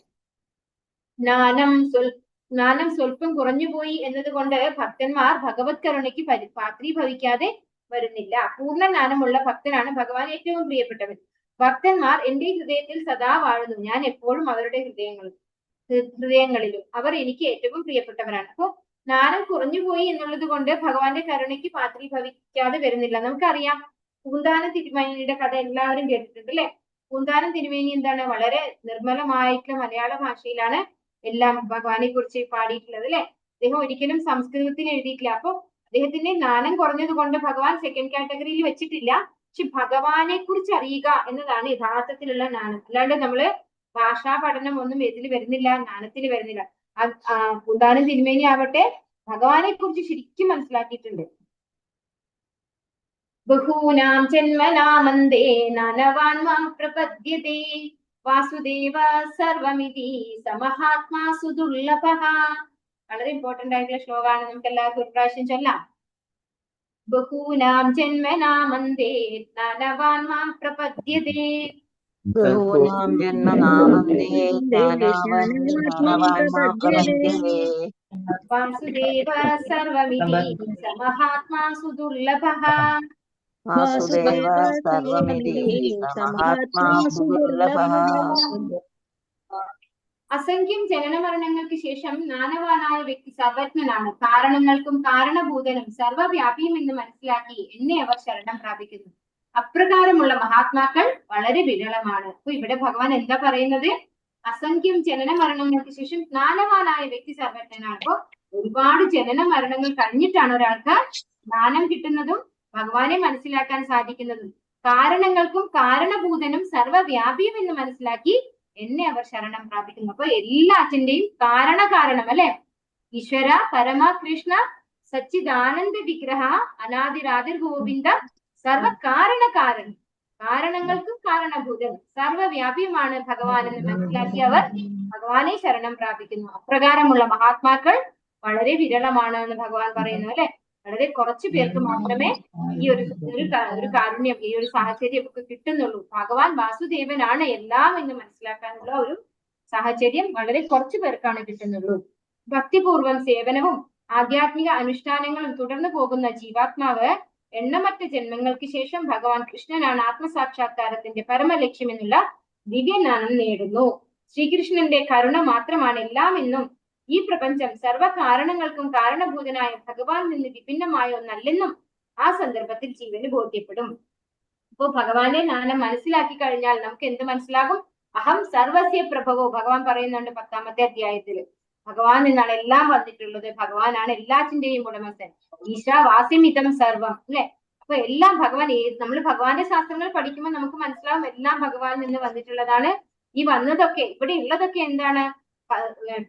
ജ്ഞാനം സ്വല്പം കുറഞ്ഞുപോയി എന്നതുകൊണ്ട് ഭക്തന്മാർ ഭഗവത് കരുണയ്ക്ക് പാത്രീഭവിക്കാതെ വരുന്നില്ല. പൂർണ്ണ ജ്ഞാനമുള്ള ഭക്തനാണ് ഭഗവാൻ ഏറ്റവും പ്രിയപ്പെട്ടവൻ. ഭക്തന്മാർ എന്റെ ഹൃദയത്തിൽ സദാ വാഴുന്നു, ഞാൻ എപ്പോഴും അവരുടെ ഹൃദയങ്ങളിലും അവർ എനിക്ക് ഏറ്റവും പ്രിയപ്പെട്ടവരാണ്. അപ്പോ ജ്ഞാനം കുറഞ്ഞുപോയി എന്നുള്ളത് കൊണ്ട് ഭഗവാന്റെ കരുണയ്ക്ക് പാത്രീഭവിക്കാതെ വരുന്നില്ല. നമുക്കറിയാം പൂന്താനം തിരുമേനിയുടെ കഥ എല്ലാവരും കേട്ടിട്ടുണ്ട് അല്ലെ. പൂന്താനം തിരുമേനി എന്താണ്, വളരെ നിർമ്മലമായിട്ടുള്ള മലയാള ഭാഷയിലാണ് എല്ലാം ഭഗവാനെ കുറിച്ച് പാടിയിട്ടുള്ളത് അല്ലെ. അദ്ദേഹം ഒരിക്കലും സംസ്കൃതത്തിന് എഴുതിയിട്ടില്ല. അപ്പൊ അദ്ദേഹത്തിന്റെ ജ്ഞാനം കുറഞ്ഞത് കൊണ്ട് ഭഗവാൻ സെക്കൻഡ് കാറ്റഗറിയിൽ വെച്ചിട്ടില്ല. പക്ഷെ ഭഗവാനെ കുറിച്ച് അറിയുക എന്നതാണ് യഥാർത്ഥത്തിലുള്ള ജ്ഞാനം. അല്ലാണ്ട് നമ്മള് ഭാഷാ പഠനം ഒന്നും ഇതിൽ വരുന്നില്ല, ജ്ഞാനത്തിൽ വരുന്നില്ല. പൂന്താനം തിരുമേനി ആവട്ടെ ഭഗവാനെ കുറിച്ച് ശരിക്കും മനസ്സിലാക്കിയിട്ടുണ്ട്. ബഹൂനാം ജന്മനാമന്ദേ നാനവാൻ മാം പ്രപദ്യതേ വാസുദേവ സർവമിതി സമഹാത്മാ സുദുർലഭഃ. വളരെ ഇമ്പോർട്ടന്റ് ആയിട്ടുള്ള ശ്ലോകമാണ്, നമുക്ക് എല്ലാവർക്കും ഒരു പ്രാവശ്യം ചൊല്ലാം. ബഹൂനാം ജന്മനാമന്ദേ നാനവാൻ മാം പ്രപദ്യതേ ബഹൂനാം ജന്മനാമന്ദേ നാനവാൻ മാം പ്രപദ്യതേ വാസുദേവ സർവമിതി സമഹാത്മാ സുദുർലഭഃ. വാസുദേവ സർവമിതി സമഹാത്മാ സുദുർലഭഃ. അസംഖ്യം ജനന മരണങ്ങൾക്ക് ശേഷം ജ്ഞാനവാനായ വ്യക്തി സർവജ്ഞനാണ്, കാരണങ്ങൾക്കും കാരണഭൂതനും സർവവ്യാപിയും എന്ന് മനസ്സിലാക്കി എന്നെ അവർ ശരണം പ്രാപിക്കുന്നു. അപ്രകാരമുള്ള മഹാത്മാക്കൾ വളരെ വിരളമാണ്. അപ്പൊ ഇവിടെ ഭഗവാൻ എന്താ പറയുന്നത്, അസംഖ്യം ജനന മരണങ്ങൾക്ക് ശേഷം ജ്ഞാനവാനായ വ്യക്തി സർവജ്ഞനാണ്. അപ്പൊ ഒരുപാട് ജനന മരണങ്ങൾ കഴിഞ്ഞിട്ടാണ് ഒരാൾക്ക് ജ്ഞാനം കിട്ടുന്നതും ഭഗവാനെ മനസ്സിലാക്കാൻ സാധിക്കുന്നതും. കാരണങ്ങൾക്കും കാരണഭൂതനും സർവവ്യാപിയും എന്ന് മനസ്സിലാക്കി എന്നെ അവർ ശരണം പ്രാപിക്കുന്നു. അപ്പൊ എല്ലാറ്റിന്റെയും കാരണം അല്ലെ, ഈശ്വര പരമ കൃഷ്ണ സച്ചിദാനന്ദ വിഗ്രഹ അനാദിരാതിർ ഗോവിന്ദ സർവകാരണകാരൻ. കാരണങ്ങൾക്കും കാരണഭൂതൻ സർവ്വവ്യാപിയുമാണ് ഭഗവാൻ എന്ന് മനസ്സിലാക്കി അവർ ഭഗവാനെ ശരണം പ്രാപിക്കുന്നു. അപ്രകാരമുള്ള മഹാത്മാക്കൾ വളരെ വിരളമാണ് എന്ന് ഭഗവാൻ പറയുന്നു അല്ലെ. വളരെ കുറച്ചു പേർക്ക് മാത്രമേ ഈ ഒരു കാരുണ്യം, ഈ ഒരു സാഹചര്യം ഒക്കെ കിട്ടുന്നുള്ളൂ. ഭഗവാൻ വാസുദേവനാണ് എല്ലാം എന്ന് മനസ്സിലാക്കാനുള്ള ഒരു സാഹചര്യം വളരെ കുറച്ചു പേർക്കാണ് കിട്ടുന്നുള്ളൂ. ഭക്തിപൂർവം സേവനവും ആധ്യാത്മിക അനുഷ്ഠാനങ്ങളും തുടർന്നു പോകുന്ന ജീവാത്മാവ് എണ്ണമറ്റ ജന്മങ്ങൾക്ക് ശേഷം ഭഗവാൻ കൃഷ്ണനാണ് ആത്മസാക്ഷാത്കാരത്തിന്റെ പരമലക്ഷ്യം എന്നുള്ള ദിവ്യജ്ഞാനം നേടുന്നു. ശ്രീകൃഷ്ണന്റെ കരുണ മാത്രമാണ് എല്ലാം എന്നും ഈ പ്രപഞ്ചം സർവ്വ കാരണങ്ങൾക്കും കാരണഭൂതനായ ഭഗവാൻ നിന്ന് വിഭിന്നമായ ഒന്നല്ലെന്നും ആ സന്ദർഭത്തിൽ ജീവന് ബോധ്യപ്പെടും. അപ്പോ ഭഗവാനെ ജ്ഞാനം മനസ്സിലാക്കി കഴിഞ്ഞാൽ നമുക്ക് എന്ത് മനസ്സിലാകും? അഹം സർവസ്യ പ്രഭവോ ഭഗവാൻ പറയുന്നുണ്ട് 10ാമത്തെ അധ്യായത്തിൽ. ഭഗവാൻ നിന്നാണ് എല്ലാം വന്നിട്ടുള്ളത്, ഭഗവാനാണ് എല്ലാത്തിന്റെയും ഉടമസ്ഥൻ. ഈശാവാസ്യമിതം സർവം അല്ലെ. അപ്പൊ എല്ലാം ഭഗവാൻ, നമ്മൾ ഭഗവാന്റെ ശാസ്ത്രങ്ങൾ പഠിക്കുമ്പോൾ നമുക്ക് മനസ്സിലാവും എല്ലാം ഭഗവാനിൽ നിന്ന് വന്നിട്ടുള്ളതാണ്. ഈ വന്നതൊക്കെ, ഇവിടെ ഉള്ളതൊക്കെ എന്താണ്?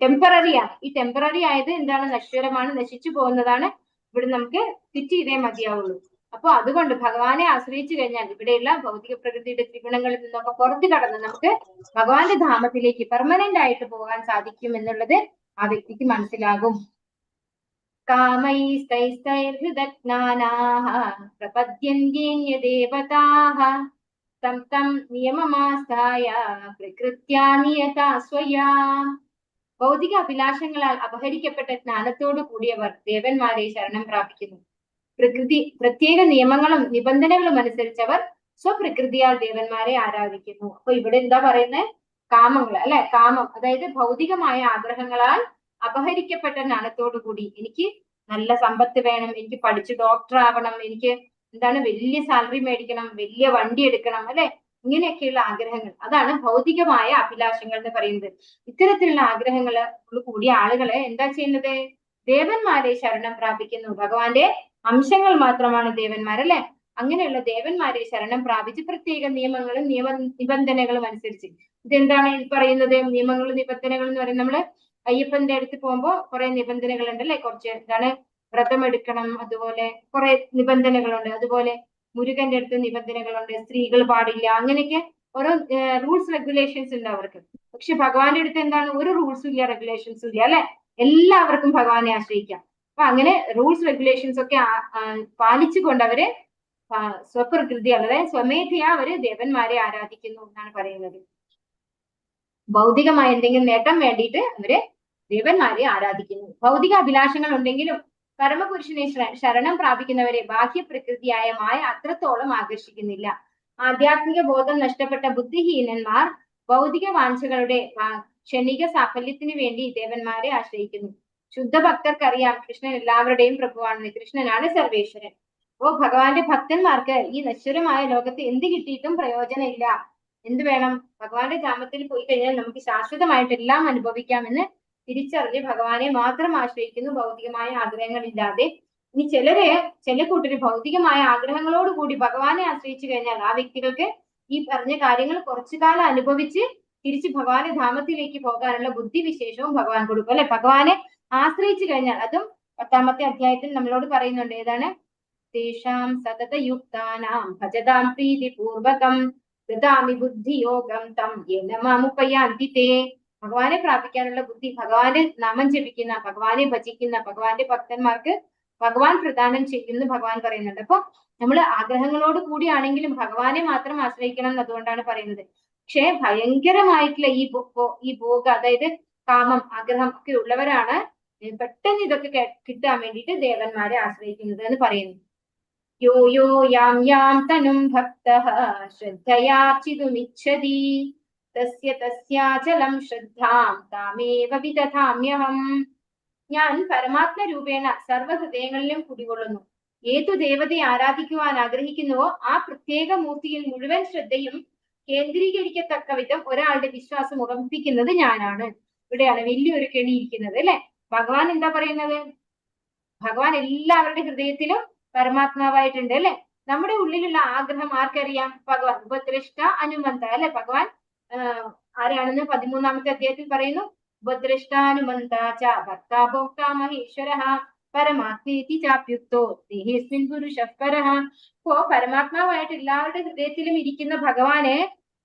ടെമ്പററി ആണ്. ഈ ടെമ്പററി ആയത് എന്താണ്? നശ്വരമാണ്, നശിച്ചു പോകുന്നതാണ്. ഇവിടെ നമുക്ക് ഫിറ്റ് ചെയ്തേ മതിയാവുള്ളൂ. അപ്പൊ അതുകൊണ്ട് ഭഗവാനെ ആശ്രയിച്ചു കഴിഞ്ഞാൽ ഇവിടെയുള്ള ഭൗതിക പ്രകൃതിയുടെ ത്രിഗുണങ്ങളിൽ നിന്നൊക്കെ പുറത്തു കടന്ന് നമുക്ക് ഭഗവാന്റെ ധാമത്തിലേക്ക് പെർമനന്റ് ആയിട്ട് പോകാൻ സാധിക്കും എന്നുള്ളത് ആ വ്യക്തിക്ക് മനസ്സിലാകും. കാമൈസ്തൈസ്തൈർഹൃദജ്ഞാനാഃ പ്രപദ്യന്ത്യന്യദേവതാഃ തം തം നിയമമാസ്ഥായ പ്രകൃത്യാ നിയതാ സ്വയാ. ഭൗതിക അഭിലാഷങ്ങളാൽ അപഹരിക്കപ്പെട്ട ജ്ഞാനത്തോടു കൂടിയവർ ദേവന്മാരെ ശരണം പ്രാപിക്കുന്നു. പ്രത്യേക നിയമങ്ങളും നിബന്ധനകളും അനുസരിച്ചവർ സ്വപ്രകൃതിയാൽ ദേവന്മാരെ ആരാധിക്കുന്നു. അപ്പൊ ഇവിടെ എന്താ പറയുന്നത്? കാമങ്ങൾ അല്ലെ. കാമം അതായത് ഭൗതികമായ ആഗ്രഹങ്ങളാൽ അപഹരിക്കപ്പെട്ട ജ്ഞാനത്തോടു കൂടി എനിക്ക് നല്ല സമ്പത്ത് വേണം, എനിക്ക് പഠിച്ച് ഡോക്ടർ ആവണം, എനിക്ക് എന്താണ് വലിയ സാലറി മേടിക്കണം, വലിയ വണ്ടി എടുക്കണം അല്ലെ, ഇങ്ങനെയൊക്കെയുള്ള ആഗ്രഹങ്ങൾ, അതാണ് ഭൗതികമായ അഭിലാഷങ്ങൾ എന്ന് പറയുന്നത്. ഇത്തരത്തിലുള്ള ആഗ്രഹങ്ങൾ കൂടിയ ആളുകളെ എന്താ ചെയ്യുന്നത്? ദേവന്മാരെ ശരണം പ്രാപിക്കുന്നു. ഭഗവാന്റെ അംശങ്ങൾ മാത്രമാണ് ദേവന്മാരല്ലേ. അങ്ങനെയുള്ള ദേവന്മാരെ ശരണം പ്രാപിച്ച് പ്രത്യേക നിയമങ്ങളും നിബന്ധനകളും അനുസരിച്ച്. ഇതെന്താണ് ഈ പറയുന്നത്? നിയമങ്ങളും നിബന്ധനകൾ എന്ന് പറയുന്നത് നമ്മള് അയ്യപ്പന്റെ അടുത്ത് പോകുമ്പോൾ കുറെ നിബന്ധനകൾ ഉണ്ട് അല്ലെ. കുറച്ച് എന്താണ് വ്രതം എടുക്കണം, അതുപോലെ കുറെ നിബന്ധനകളുണ്ട്. അതുപോലെ മുരുകന്റെ അടുത്ത് നിബന്ധനകളുണ്ട്, സ്ത്രീകൾ പാടില്ല, അങ്ങനെയൊക്കെ ഓരോ റൂൾസ് റെഗുലേഷൻസ് ഉണ്ട് അവർക്ക്. പക്ഷെ ഭഗവാന്റെ അടുത്ത് എന്താണ്? ഒരു റൂൾസും ഇല്ല, റെഗുലേഷൻസും ഇല്ല അല്ലെ. എല്ലാവർക്കും ഭഗവാനെ ആശ്രയിക്കാം. അപ്പൊ അങ്ങനെ റൂൾസ് റെഗുലേഷൻസ് ഒക്കെ പാലിച്ചുകൊണ്ട് അവര് സ്വപ്രകൃതി അതായത് സ്വമേധയാ അവര് ദേവന്മാരെ ആരാധിക്കുന്നു എന്നാണ് പറയുന്നത്. ഭൗതികമായ എന്തെങ്കിലും നേട്ടം വേണ്ടിയിട്ട് അവര് ദേവന്മാരെ ആരാധിക്കുന്നു. ഭൗതിക അഭിലാഷങ്ങൾ ഉണ്ടെങ്കിലും പരമപുരുഷനെ ശരണം പ്രാപിക്കുന്നവരെ ബാഹ്യ പ്രകൃതിയായ മായ അത്രത്തോളം ആകർഷിക്കുന്നില്ല. ആധ്യാത്മിക ബോധം നഷ്ടപ്പെട്ട ബുദ്ധിഹീനന്മാർ ഭൗതിക വാഞ്ചകളുടെ ക്ഷണിക സാഫല്യത്തിന് വേണ്ടി ദേവന്മാരെ ആശ്രയിക്കുന്നു. ശുദ്ധ ഭക്തർക്കറിയാം കൃഷ്ണൻ എല്ലാവരുടെയും പ്രഭുവാണെന്ന്. കൃഷ്ണനാണ് സർവേശ്വരൻ. അപ്പോ ഭഗവാന്റെ ഭക്തന്മാർക്ക് ഈ നശ്വരമായ ലോകത്ത് എന്ത് കിട്ടിയിട്ടും പ്രയോജനമില്ല. എന്ത് വേണം? ഭഗവാന്റെ ധാമത്തിൽ പോയി കഴിഞ്ഞാൽ നമുക്ക് ശാശ്വതമായിട്ട് എല്ലാം അനുഭവിക്കാമെന്ന് തിരിച്ചറിഞ്ഞ് ഭഗവാനെ മാത്രം ആശ്രയിക്കുന്നു, ഭൗതികമായ ആഗ്രഹങ്ങളില്ലാതെ. ഇനി ചില കൂട്ടര് ഭൗതികമായ ആഗ്രഹങ്ങളോട് കൂടി ഭഗവാനെ ആശ്രയിച്ചു കഴിഞ്ഞാൽ ആ വ്യക്തികൾക്ക് ഈ പറഞ്ഞ കാര്യങ്ങൾ കുറച്ചു കാലം അനുഭവിച്ച് തിരിച്ച് ഭഗവാന്റെ ധാമത്തിലേക്ക് പോകാനുള്ള ബുദ്ധിവിശേഷവും ഭഗവാൻ കൊടുക്കും അല്ലെ. ഭഗവാനെ ആശ്രയിച്ചു കഴിഞ്ഞാൽ, അതും 10ാമത്തെ അധ്യായത്തിൽ നമ്മളോട് പറയുന്നുണ്ട്. ഏതാണ്? തേഷാം സതതയുക്താനാം ഭജതാം പ്രീതിപൂർവകം ദദാമി ബുദ്ധിയോഗം തം യേന മാമുപയാന്തി തേ. ഭഗവാനെ പ്രാപിക്കാനുള്ള ബുദ്ധി ഭഗവാനെ നാമം ജപിക്കുന്ന, ഭഗവാനെ ഭജിക്കുന്ന ഭഗവാന്റെ ഭക്തന്മാർക്ക് ഭഗവാൻ പ്രദാനം ചെയ്യുന്നു ഭഗവാൻ പറയുന്നുണ്ട്. അപ്പൊ നമ്മൾ ആഗ്രഹങ്ങളോട് കൂടിയാണെങ്കിലും ഭഗവാനെ മാത്രം ആശ്രയിക്കണം എന്നതുകൊണ്ടാണ് പറയുന്നത്. പക്ഷെ ഭയങ്കരമായിട്ടുള്ള ഈ ഭോഗ അതായത് കാമം, ആഗ്രഹം ഒക്കെ ഉള്ളവരാണ് പെട്ടെന്ന് ഇതൊക്കെ കിട്ടാൻ വേണ്ടിയിട്ട് ദേവന്മാരെ ആശ്രയിക്കുന്നത് എന്ന് പറയുന്നു. യോ യോ യാം യാം തനും ഭക്തഃ ശ്രദ്ധയാർച്ചിതുമിച്ഛതി തസ്യ തസ്യാചലം ശ്രദ്ധാം താമേവ വിദധാമ്യഹം. ഞാൻ പരമാത്മ രൂപേണ സർവ്വഹൃദയങ്ങളിലും കുടികൊള്ളുന്നു. ഏതു ദേവതയെ ആരാധിക്കുവാൻ ആഗ്രഹിക്കുന്നുവോ ആ പ്രത്യേക മൂർത്തിയിൽ മുഴുവൻ ശ്രദ്ധയും കേന്ദ്രീകരിക്കത്തക്ക വിധം ഒരാളുടെ വിശ്വാസം ഉറപ്പിക്കുന്നത് ഞാനാണ്. ഇവിടെയാണ് വലിയൊരു കെണി ഇരിക്കുന്നത് അല്ലെ. ഭഗവാൻ എന്താ പറയുന്നത്? ഭഗവാൻ എല്ലാവരുടെ ഹൃദയത്തിലും പരമാത്മാവായിട്ടുണ്ട് അല്ലെ. നമ്മുടെ ഉള്ളിലുള്ള ആഗ്രഹം ആർക്കറിയാം? ഭഗവാൻ ഉപദ്രഷ്ട അനുമന്ത അല്ലെ. ഭഗവാൻ ആരാണെന്ന് 13ാമത്തെ അധ്യായത്തിൽ പറയുന്നു. ഉപദ്രഷ്ടാനുമന്ത ച ഭർത്താ ഭോക്താ മഹേശ്വരഃ. പരമാത്മേതി ചാപ്യുക്തോ ദേഹേസ്മിൻ പുരുഷഃ പരഃ. അപ്പോ പരമാത്മാവായിട്ട് എല്ലാവരുടെ ഹൃദയത്തിലും ഇരിക്കുന്ന ഭഗവാന്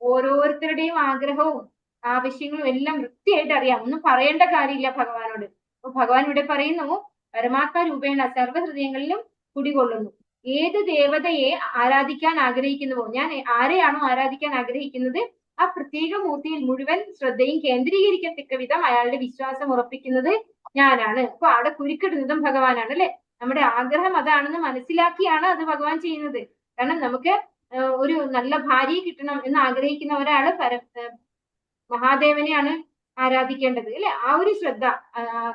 ഓരോരുത്തരുടെയും ആഗ്രഹവും ആവശ്യങ്ങളും എല്ലാം വൃത്തിയായിട്ട് അറിയാം. ഒന്നും പറയേണ്ട കാര്യമില്ല ഭഗവാനോട്. അപ്പൊ ഭഗവാൻ ഇവിടെ പറയുന്നു പരമാത്മ രൂപേണ സർവ്വഹൃദയങ്ങളിലും കുടികൊള്ളുന്നു. ഏത് ദേവതയെ ആരാധിക്കാൻ ആഗ്രഹിക്കുന്നുവോ, ഞാൻ ആരെയാണോ ആരാധിക്കാൻ ആഗ്രഹിക്കുന്നത് ആ പ്രത്യേക മൂർത്തിയിൽ മുഴുവൻ ശ്രദ്ധയും കേന്ദ്രീകരിക്കത്തക്ക വിധം അയാളുടെ വിശ്വാസം ഉറപ്പിക്കുന്നത് ഞാനാണ്. അപ്പൊ അവിടെ കുരുക്കിടുന്നതും ഭഗവാനാണ് അല്ലെ. നമ്മുടെ ആഗ്രഹം അതാണെന്ന് മനസ്സിലാക്കിയാണ് അത് ഭഗവാൻ ചെയ്യുന്നത്. കാരണം നമുക്ക് ഒരു നല്ല ഭാര്യയെ കിട്ടണം എന്ന് ആഗ്രഹിക്കുന്ന ഒരാള് മഹാദേവനെയാണ് ആരാധിക്കേണ്ടത് അല്ലെ. ആ ഒരു ശ്രദ്ധ,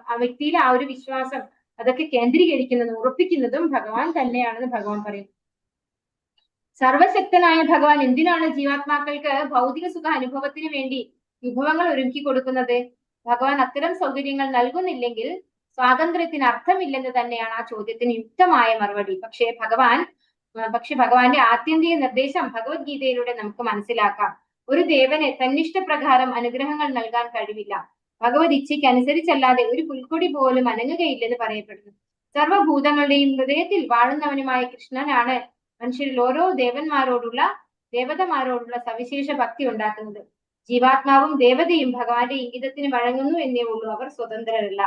ആ വ്യക്തിയിൽ ആ ഒരു വിശ്വാസം, അതൊക്കെ കേന്ദ്രീകരിക്കുന്നതും ഉറപ്പിക്കുന്നതും ഭഗവാൻ തന്നെയാണെന്ന് ഭഗവാൻ പറയുന്നു. സർവശക്തനായ ഭഗവാൻ എന്തിനാണ് ജീവാത്മാക്കൾക്ക് ഭൗതിക സുഖ അനുഭവത്തിന് വേണ്ടി വിഭവങ്ങൾ ഒരുക്കി കൊടുക്കുന്നത്? ഭഗവാൻ അത്തരം സൗകര്യങ്ങൾ നൽകുന്നില്ലെങ്കിൽ സ്വാതന്ത്ര്യത്തിന് അർത്ഥമില്ലെന്ന് തന്നെയാണ് ആ ചോദ്യത്തിന് യുക്തമായ മറുപടി. പക്ഷെ ഭഗവാന്റെ ആത്യന്തിക നിർദ്ദേശം ഭഗവത്ഗീതയിലൂടെ നമുക്ക് മനസ്സിലാക്കാം. ഒരു ദേവന് തന്നിഷ്ടപ്രകാരം അനുഗ്രഹങ്ങൾ നൽകാൻ കഴിവില്ല. ഭഗവത് ഇച്ഛയ്ക്ക് അനുസരിച്ചല്ലാതെ ഒരു പുൽക്കൊടി പോലും അനങ്ങുകയില്ലെന്ന് പറയപ്പെടുന്നു. സർവഭൂതങ്ങളുടെയും ഹൃദയത്തിൽ വാഴുന്നവനുമായ കൃഷ്ണനാണ് മനുഷ്യരിൽ ഓരോ ദേവതമാരോടുള്ള സവിശേഷ ഭക്തി ഉണ്ടാക്കുന്നത്. ജീവാത്മാവും ദേവതയും ഭഗവാന്റെ ഇംഗിതത്തിന് വഴങ്ങുന്നു എന്നേ ഉള്ളൂ, അവർ സ്വതന്ത്രരല്ല.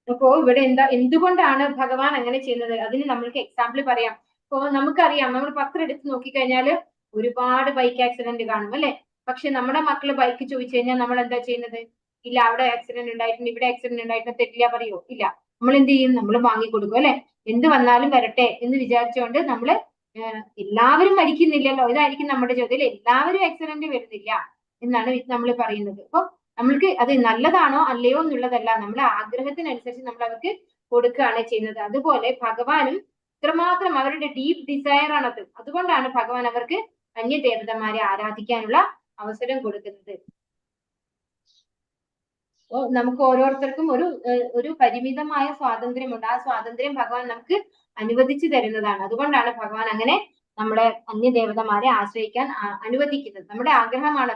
അപ്പോ ഇവിടെ എന്തുകൊണ്ടാണ് ഭഗവാൻ അങ്ങനെ ചെയ്യുന്നത്? അതിന് നമ്മൾക്ക് എക്സാമ്പിൾ പറയാം. ഇപ്പോ നമുക്കറിയാം, നമ്മൾ പത്രം എടുത്ത് നോക്കിക്കഴിഞ്ഞാല് ഒരുപാട് ബൈക്ക് ആക്സിഡന്റ് കാണും അല്ലെ. പക്ഷെ നമ്മുടെ മക്കള് ബൈക്ക് ചോദിച്ചു കഴിഞ്ഞാൽ നമ്മൾ എന്താ ചെയ്യുന്നത്? ഇല്ല, അവിടെ ആക്സിഡന്റ് ഉണ്ടായിട്ടുണ്ട്, ഇവിടെ ആക്സിഡന്റ് ഉണ്ടായിട്ടുണ്ട്, തെറ്റില്ല പറയോ? ഇല്ല. നമ്മൾ എന്ത് ചെയ്യും? നമ്മൾ വാങ്ങിക്കൊടുക്കും അല്ലെ. എന്ത് വന്നാലും വരട്ടെ എന്ന് വിചാരിച്ചുകൊണ്ട് നമ്മള് എല്ലാവരും മരിക്കുന്നില്ലല്ലോ, ഇതായിരിക്കും നമ്മുടെ ചോദ്യം. എല്ലാവരും ആക്സിഡന്റ് വരുന്നില്ല എന്നാണ് നമ്മൾ പറയുന്നത്. അപ്പൊ നമ്മൾക്ക് അത് നല്ലതാണോ അല്ലയോ എന്നുള്ളതല്ല, നമ്മുടെ ആഗ്രഹത്തിനനുസരിച്ച് നമ്മൾ അവർക്ക് കൊടുക്കുകയാണ് ചെയ്യുന്നത്. അതുപോലെ ഭഗവാനും ഇത്രമാത്രം അവരുടെ ഡീപ് ഡിസയർ ആണത്. അതുകൊണ്ടാണ് ഭഗവാൻ അവർക്ക് അന്യദേവതമാരെ ആരാധിക്കാനുള്ള അവസരം കൊടുക്കുന്നത്. നമുക്ക് ഓരോരുത്തർക്കും ഒരു പരിമിതമായ സ്വാതന്ത്ര്യമുണ്ട്. ആ സ്വാതന്ത്ര്യം ഭഗവാൻ നമുക്ക് അനുവദിച്ചു തരുന്നതാണ്. അതുകൊണ്ടാണ് ഭഗവാൻ അങ്ങനെ നമ്മളെ അന്യദേവതമാരെ ആശ്രയിക്കാൻ അനുവദിക്കുന്നത്. നമ്മുടെ ആഗ്രഹമാണ്.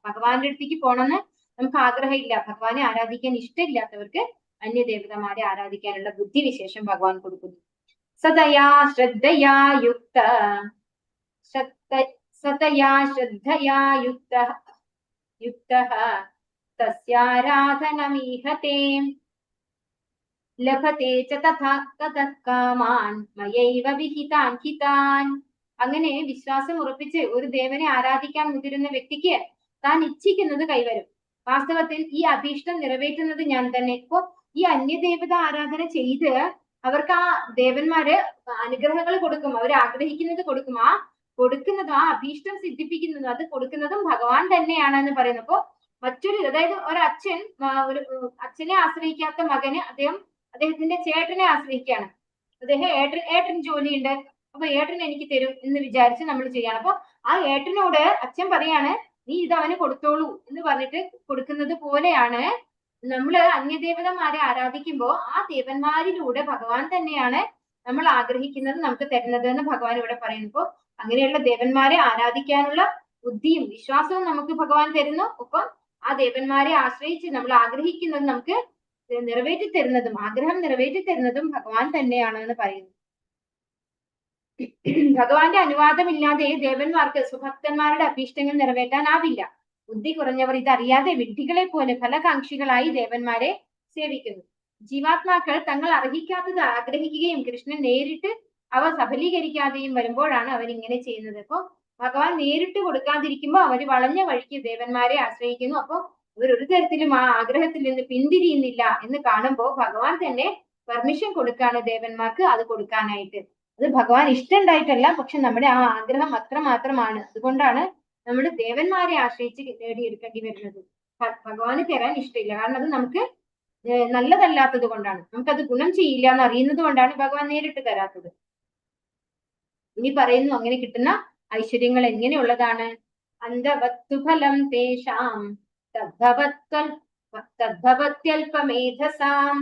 ഭഗവാന്റെ അടുത്തേക്ക് പോകണമെന്ന് നമുക്ക് ആഗ്രഹമില്ല, ഭഗവാനെ ആരാധിക്കാൻ ഇഷ്ടമില്ലാത്തവർക്ക് അന്യദേവതമാരെ ആരാധിക്കാനുള്ള ബുദ്ധിവിശേഷം ഭഗവാൻ കൊടുക്കുന്നു. സതയാ ശ്രദ്ധയാ യുക്തഃ തസ്യാരാധനമീഹതേ ലഭത്തെ ച തതഃ കാമാൻ മയൈവ വിഹിതാൻ ഹിതാൻ. അങ്ങനെ വിശ്വാസം ഉറപ്പിച്ച് ഒരു ദേവനെ ആരാധിക്കാൻ മുതിരുന്ന വ്യക്തിക്ക് താൻ ഇച്ഛിക്കുന്നത് കൈവരും. വാസ്തവത്തിൽ ഈ അഭീഷ്ടം നിറവേറ്റുന്നത് ഞാൻ തന്നെ. ഇപ്പോ ഈ അന്യദേവത ആരാധന ചെയ്ത് അവർക്ക് ആ ദേവന്മാര് അനുഗ്രഹങ്ങൾ കൊടുക്കും, അവർ ആഗ്രഹിക്കുന്നത് കൊടുക്കും. ആ കൊടുക്കുന്നതും ആ അഭീഷ്ടം സിദ്ധിപ്പിക്കുന്നതും അത് കൊടുക്കുന്നതും ഭഗവാൻ തന്നെയാണ് എന്ന് പറയുന്നു. അപ്പോ അതായത് ഒരു അച്ഛനെ ആശ്രയിക്കാത്ത മകന് അദ്ദേഹത്തിന്റെ ചേട്ടനെ ആശ്രയിക്കുകയാണ്. ഏട്ടൻ ജോലിയുണ്ട്, അപ്പൊ ഏട്ടൻ എനിക്ക് തരും എന്ന് വിചാരിച്ച് നമ്മൾ ചെയ്യണം. അപ്പൊ ആ ഏട്ടനോട് അച്ഛൻ പറയാണ്, നീ ഇത് അവന് കൊടുത്തോളൂ എന്ന് പറഞ്ഞിട്ട് കൊടുക്കുന്നത് പോലെയാണ് നമ്മൾ അന്യദേവതമാരെ ആരാധിക്കുമ്പോൾ ആ ദേവന്മാരിലൂടെ ഭഗവാൻ തന്നെയാണ് നമ്മൾ ആഗ്രഹിക്കുന്നത് നമുക്ക് തരുന്നത് എന്ന് ഭഗവാൻ ഇവിടെ പറയുന്നു. അങ്ങനെയുള്ള ദേവന്മാരെ ആരാധിക്കാനുള്ള ബുദ്ധിയും വിശ്വാസവും നമുക്ക് ഭഗവാൻ തരുന്നു. ഒപ്പം ആ ദേവന്മാരെ ആശ്രയിച്ച് നമ്മൾ ആഗ്രഹിക്കുന്നത് നമുക്ക് നിറവേറ്റി തരുന്നതും ആഗ്രഹം നിറവേറ്റി തരുന്നതും ഭഗവാൻ തന്നെയാണ് എന്ന് പറയുന്നു. ഭഗവാന്റെ അനുവാദമില്ലാതെ ദേവന്മാർക്ക് സുഭക്തന്മാരുടെ അഭീഷ്ടങ്ങൾ നിറവേറ്റാനാവില്ല. ബുദ്ധി കുറഞ്ഞവർ ഇതറിയാതെ വിഡ്ഢികളെ പോലെ ഫലകാംക്ഷികളായി ദേവന്മാരെ സേവിക്കുന്നു. ജീവാത്മാക്കൾ തങ്ങൾ അർഹിക്കാത്തത് ആഗ്രഹിക്കുകയും കൃഷ്ണൻ നേരിട്ട് അവ സഫലീകരിക്കാതെയും വരുമ്പോഴാണ് അവരിങ്ങനെ ചെയ്യുന്നത്. അപ്പൊ ഭഗവാൻ നേരിട്ട് കൊടുക്കാതിരിക്കുമ്പോൾ അവര് വളഞ്ഞ വഴിക്ക് ദേവന്മാരെ ആശ്രയിക്കുന്നു. അപ്പൊ ഇവർ ഒരു തരത്തിലും ആ ആഗ്രഹത്തിൽ നിന്ന് പിന്തിരിയുന്നില്ല എന്ന് കാണുമ്പോൾ ഭഗവാൻ തന്നെ പെർമിഷൻ കൊടുക്കാണ് ദേവന്മാർക്ക് അത് കൊടുക്കാനായിട്ട്. അത് ഭഗവാൻ ഇഷ്ടമുണ്ടായിട്ടല്ല, പക്ഷെ നമ്മുടെ ആ ആഗ്രഹം അത്രമാത്രമാണ്. അതുകൊണ്ടാണ് നമ്മൾ ദേവന്മാരെ ആശ്രയിച്ച് നേടിയെടുക്കേണ്ടി വരുന്നത്. ഭഗവാന് തരാൻ ഇഷ്ടമില്ല, കാരണം അത് നമുക്ക് നല്ലതല്ലാത്തത് കൊണ്ടാണ്, നമുക്കത് ഗുണം ചെയ്യില്ല എന്ന് അറിയുന്നത് കൊണ്ടാണ് ഭഗവാൻ നേരിട്ട് തരാത്തത്. ഇനി പറയുന്നു, അങ്ങനെ കിട്ടുന്ന ഐശ്വര്യങ്ങൾ എങ്ങനെയുള്ളതാണ്? അന്ധവത്തുഫലം തേഷാം തദ്ഭവത്യൽപമേധസാം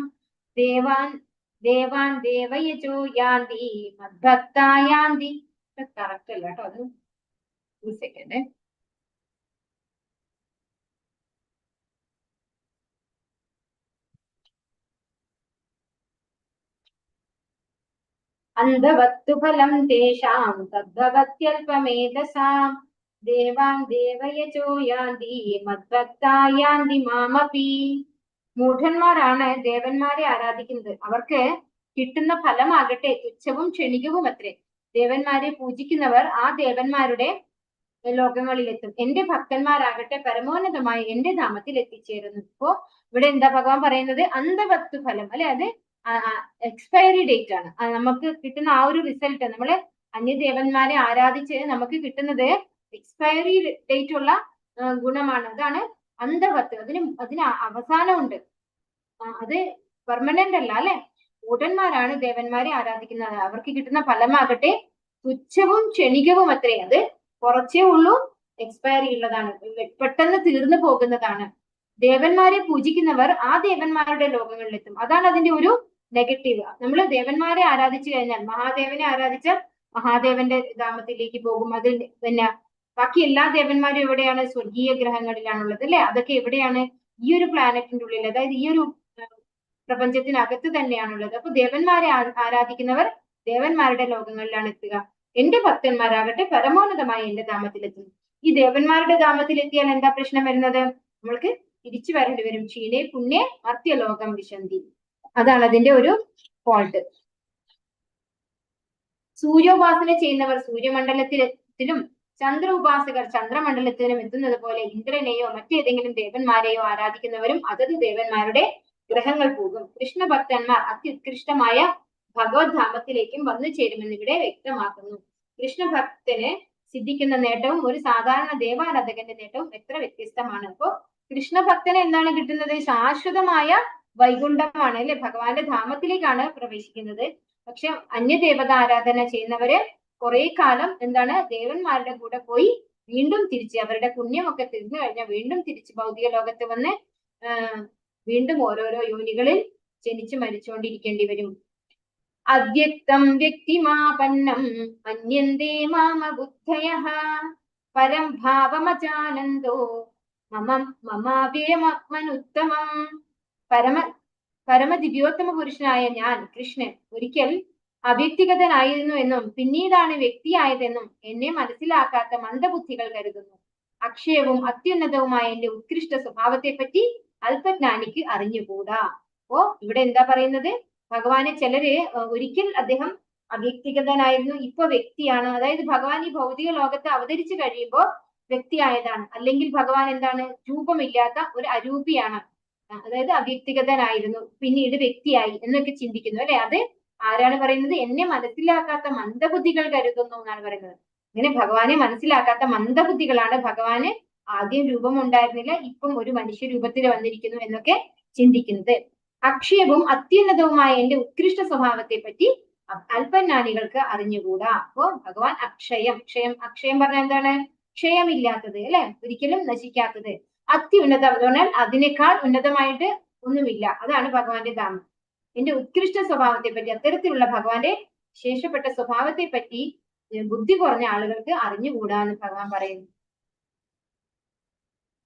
ദേവാൻ ദേവയജോ യാന്തി മദ്ഭക്തായാന്തി. കറക്റ്റ് അല്ല കേട്ടോ, അത് ഒരു സെക്കൻഡ്. അന്ധവത്തു ഫലം തേഷാം തദ്ഭവത്യൽപമേധസാം ദേവാൻ ദേവയജോ യാന്തി മദ്ഭക്താ യാന്തി മാമപി. മൂഢന്മാരാണ് ദേവന്മാരെ ആരാധിക്കുന്നത്. അവർക്ക് കിട്ടുന്ന ഫലമാകട്ടെ തുച്ഛവും ക്ഷണികവും അത്രേ. ദേവന്മാരെ പൂജിക്കുന്നവർ ആ ദേവന്മാരുടെ ലോകങ്ങളിലെത്തും. എന്റെ ഭക്തന്മാരാകട്ടെ പരമോന്നതമായ എന്റെ ധാമത്തിൽ എത്തിച്ചേരുന്നു. ഇപ്പോ ഇവിടെ എന്താ ഭഗവാൻ പറയുന്നത്? അന്ധവത്തു ഫലം അല്ലെ, അത് എക്സ്പയറി ഡേറ്റ് ആണ്. നമുക്ക് കിട്ടുന്ന ആ ഒരു റിസൾട്ട്, നമ്മള് അന്യദേവന്മാരെ ആരാധിച്ച് നമുക്ക് കിട്ടുന്നത് എക്സ്പയറി ഡേറ്റ് ഉള്ള ഗുണമാണ്. അതാണ് അന്ധവത്ത്. അതിന് അവസാനമുണ്ട്. അത് പെർമനന്റ് അല്ല അല്ലെ. മൂഢന്മാരാണ് ദേവന്മാരെ ആരാധിക്കുന്നത്. അവർക്ക് കിട്ടുന്ന ഫലമാകട്ടെ തുച്ഛവും ക്ഷണികവും അത്രേ. അത് കുറച്ചേ ഉള്ളൂ, എക്സ്പയറി ഉള്ളതാണ്, പെട്ടെന്ന് തീർന്നു പോകുന്നതാണ്. ദേവന്മാരെ പൂജിക്കുന്നവർ ആ ദേവന്മാരുടെ ലോകങ്ങളിലെത്തും. അതാണ് അതിന്റെ ഒരു നെഗറ്റീവ്. നമ്മൾ ദേവന്മാരെ ആരാധിച്ചു കഴിഞ്ഞാൽ, മഹാദേവനെ ആരാധിച്ചാൽ മഹാദേവന്റെ ധാമത്തിലേക്ക് പോകും. അതിൽ പിന്നെ ബാക്കി എല്ലാ ദേവന്മാരും എവിടെയാണ്? സ്വർഗീയ ഗ്രഹങ്ങളിലാണുള്ളത് അല്ലെ. അതൊക്കെ എവിടെയാണ്? ഈ ഒരു പ്ലാനറ്റിന്റെ ഉള്ളിൽ, അതായത് ഈ ഒരു പ്രപഞ്ചത്തിനകത്ത് തന്നെയാണുള്ളത്. അപ്പൊ ദേവന്മാരെ ആരാധിക്കുന്നവർ ദേവന്മാരുടെ ലോകങ്ങളിലാണ് എത്തുക. എന്റെ ഭക്തന്മാരാകട്ടെ പരമോന്നതമായ എന്റെ ധാമത്തിലെത്തുന്നു. ഈ ദേവന്മാരുടെ ധാമത്തിലെത്തിയാൽ എന്താ പ്രശ്നം വരുന്നത്? നമ്മൾക്ക് തിരിച്ചു വരേണ്ടി വരും. ക്ഷീണേ പുണ്യേ മർത്യലോകം വിശന്തി. അതാണ് അതിന്റെ ഒരു ഫോൾട്ട്. സൂര്യോപാസന ചെയ്യുന്നവർ സൂര്യമണ്ഡലത്തിലും ചന്ദ്ര ഉപാസകർ ചന്ദ്രമണ്ഡലത്തിലും എത്തുന്നത് പോലെ ഇന്ദ്രനെയോ മറ്റേതെങ്കിലും ദേവന്മാരെയോ ആരാധിക്കുന്നവരും അതത് ദേവന്മാരുടെ ഗ്രഹങ്ങൾ പോകും. കൃഷ്ണഭക്തന്മാർ അത്യുത്കൃഷ്ടമായ ഭഗവത് ധാമത്തിലേക്കും വന്നു ചേരുമെന്ന് ഇവിടെ വ്യക്തമാക്കുന്നു. കൃഷ്ണഭക്തന് സിദ്ധിക്കുന്ന നേട്ടവും ഒരു സാധാരണ ദേവാരാധകന്റെ നേട്ടവും എത്ര വ്യത്യസ്തമാണ്. അപ്പോ കൃഷ്ണഭക്തന് എന്താണ് കിട്ടുന്നത്? ശാശ്വതമായ വൈകുണ്ഠമാണ് അല്ലെ, ഭഗവാന്റെ ധാമത്തിലേക്കാണ് പ്രവേശിക്കുന്നത്. പക്ഷെ അന്യദേവത ആരാധന ചെയ്യുന്നവര് കുറെ കാലം എന്താണ് ദേവന്മാരുടെ കൂടെ പോയി വീണ്ടും തിരിച്ച് അവരുടെ പുണ്യമൊക്കെ തീർന്നു കഴിഞ്ഞാൽ വീണ്ടും തിരിച്ച് ഭൗതിക ലോകത്ത് വന്ന് വീണ്ടും ഓരോരോ യോനികളിൽ ജനിച്ച് മരിച്ചുകൊണ്ടിരിക്കേണ്ടി വരും. അവ്യക്തം വ്യക്തിമാപന്നം മന്യന്തേ മാമബുദ്ധയഃ പരം ഭാവമജാനന്തോ മമാവ്യയമാത്മനുത്തമം. പരമദിവ്യോത്തമ പുരുഷനായ ഞാൻ കൃഷ്ണൻ ഒരിക്കൽ അവ്യക്തിഗതനായിരുന്നു എന്നും പിന്നീടാണ് വ്യക്തിയായതെന്നും എന്നെ മനസ്സിലാക്കാത്ത മന്ദബുദ്ധികൾ കരുതുന്നു. അക്ഷയവും അത്യുന്നതവുമായ എന്റെ ഉത്കൃഷ്ട സ്വഭാവത്തെപ്പറ്റി അല്പജ്ഞാനിക്ക് അറിഞ്ഞുകൂടാ. അപ്പോ ഇവിടെ എന്താ പറയുന്നത്? ഭഗവാനെ ചിലര് ഒരിക്കൽ അദ്ദേഹം അവ്യക്തിഗതനായിരുന്നു, ഇപ്പൊ വ്യക്തിയാണ്. അതായത് ഭഗവാൻ ഈ ഭൗതിക ലോകത്ത് അവതരിച്ചു കഴിയുമ്പോൾ വ്യക്തിയായതാണ്. അല്ലെങ്കിൽ ഭഗവാൻ എന്താണ്? രൂപമില്ലാത്ത ഒരു അരൂപിയാണ്. അതായത് അവ്യക്തിഗതനായിരുന്നു പിന്നീട് വ്യക്തിയായി എന്നൊക്കെ ചിന്തിക്കുന്നു അല്ലെ. അത് ആരാണ് പറയുന്നത്? എന്നെ മനസ്സിലാക്കാത്ത മന്ദബുദ്ധികൾ കരുതുന്നു എന്നാണ് പറയുന്നത്. ഇങ്ങനെ ഭഗവാനെ മനസ്സിലാക്കാത്ത മന്ദബുദ്ധികളാണ് ഭഗവാന് ആദ്യം രൂപം ഉണ്ടായിരുന്നില്ല, ഇപ്പം ഒരു മനുഷ്യ രൂപത്തിൽ വന്നിരിക്കുന്നു എന്നൊക്കെ ചിന്തിക്കുന്നത്. അക്ഷയവും അത്യുന്നതവുമായ എന്റെ ഉത്കൃഷ്ട സ്വഭാവത്തെ പറ്റി അല്പജ്ഞാനികൾക്ക് അറിഞ്ഞുകൂടാ. അപ്പോ ഭഗവാൻ അക്ഷയം പറഞ്ഞാൽ എന്താണ്? ക്ഷയമില്ലാത്തത് അല്ലെ, ഒരിക്കലും നശിക്കാത്തത്. അത്യുന്നതം എന്ന് പറഞ്ഞാൽ അതിനേക്കാൾ ഉന്നതമായിട്ട് ഒന്നുമില്ല. അതാണ് ഭഗവാന്റെ ധാമം. എന്റെ ഉത്കൃഷ്ട സ്വഭാവത്തെ പറ്റി, അത്തരത്തിലുള്ള ഭഗവാന്റെ ശേഷപ്പെട്ട സ്വഭാവത്തെ പറ്റി ബുദ്ധി കുറഞ്ഞ ആളുകൾക്ക് അറിഞ്ഞുകൂടാന്ന് ഭഗവാൻ പറയുന്നു.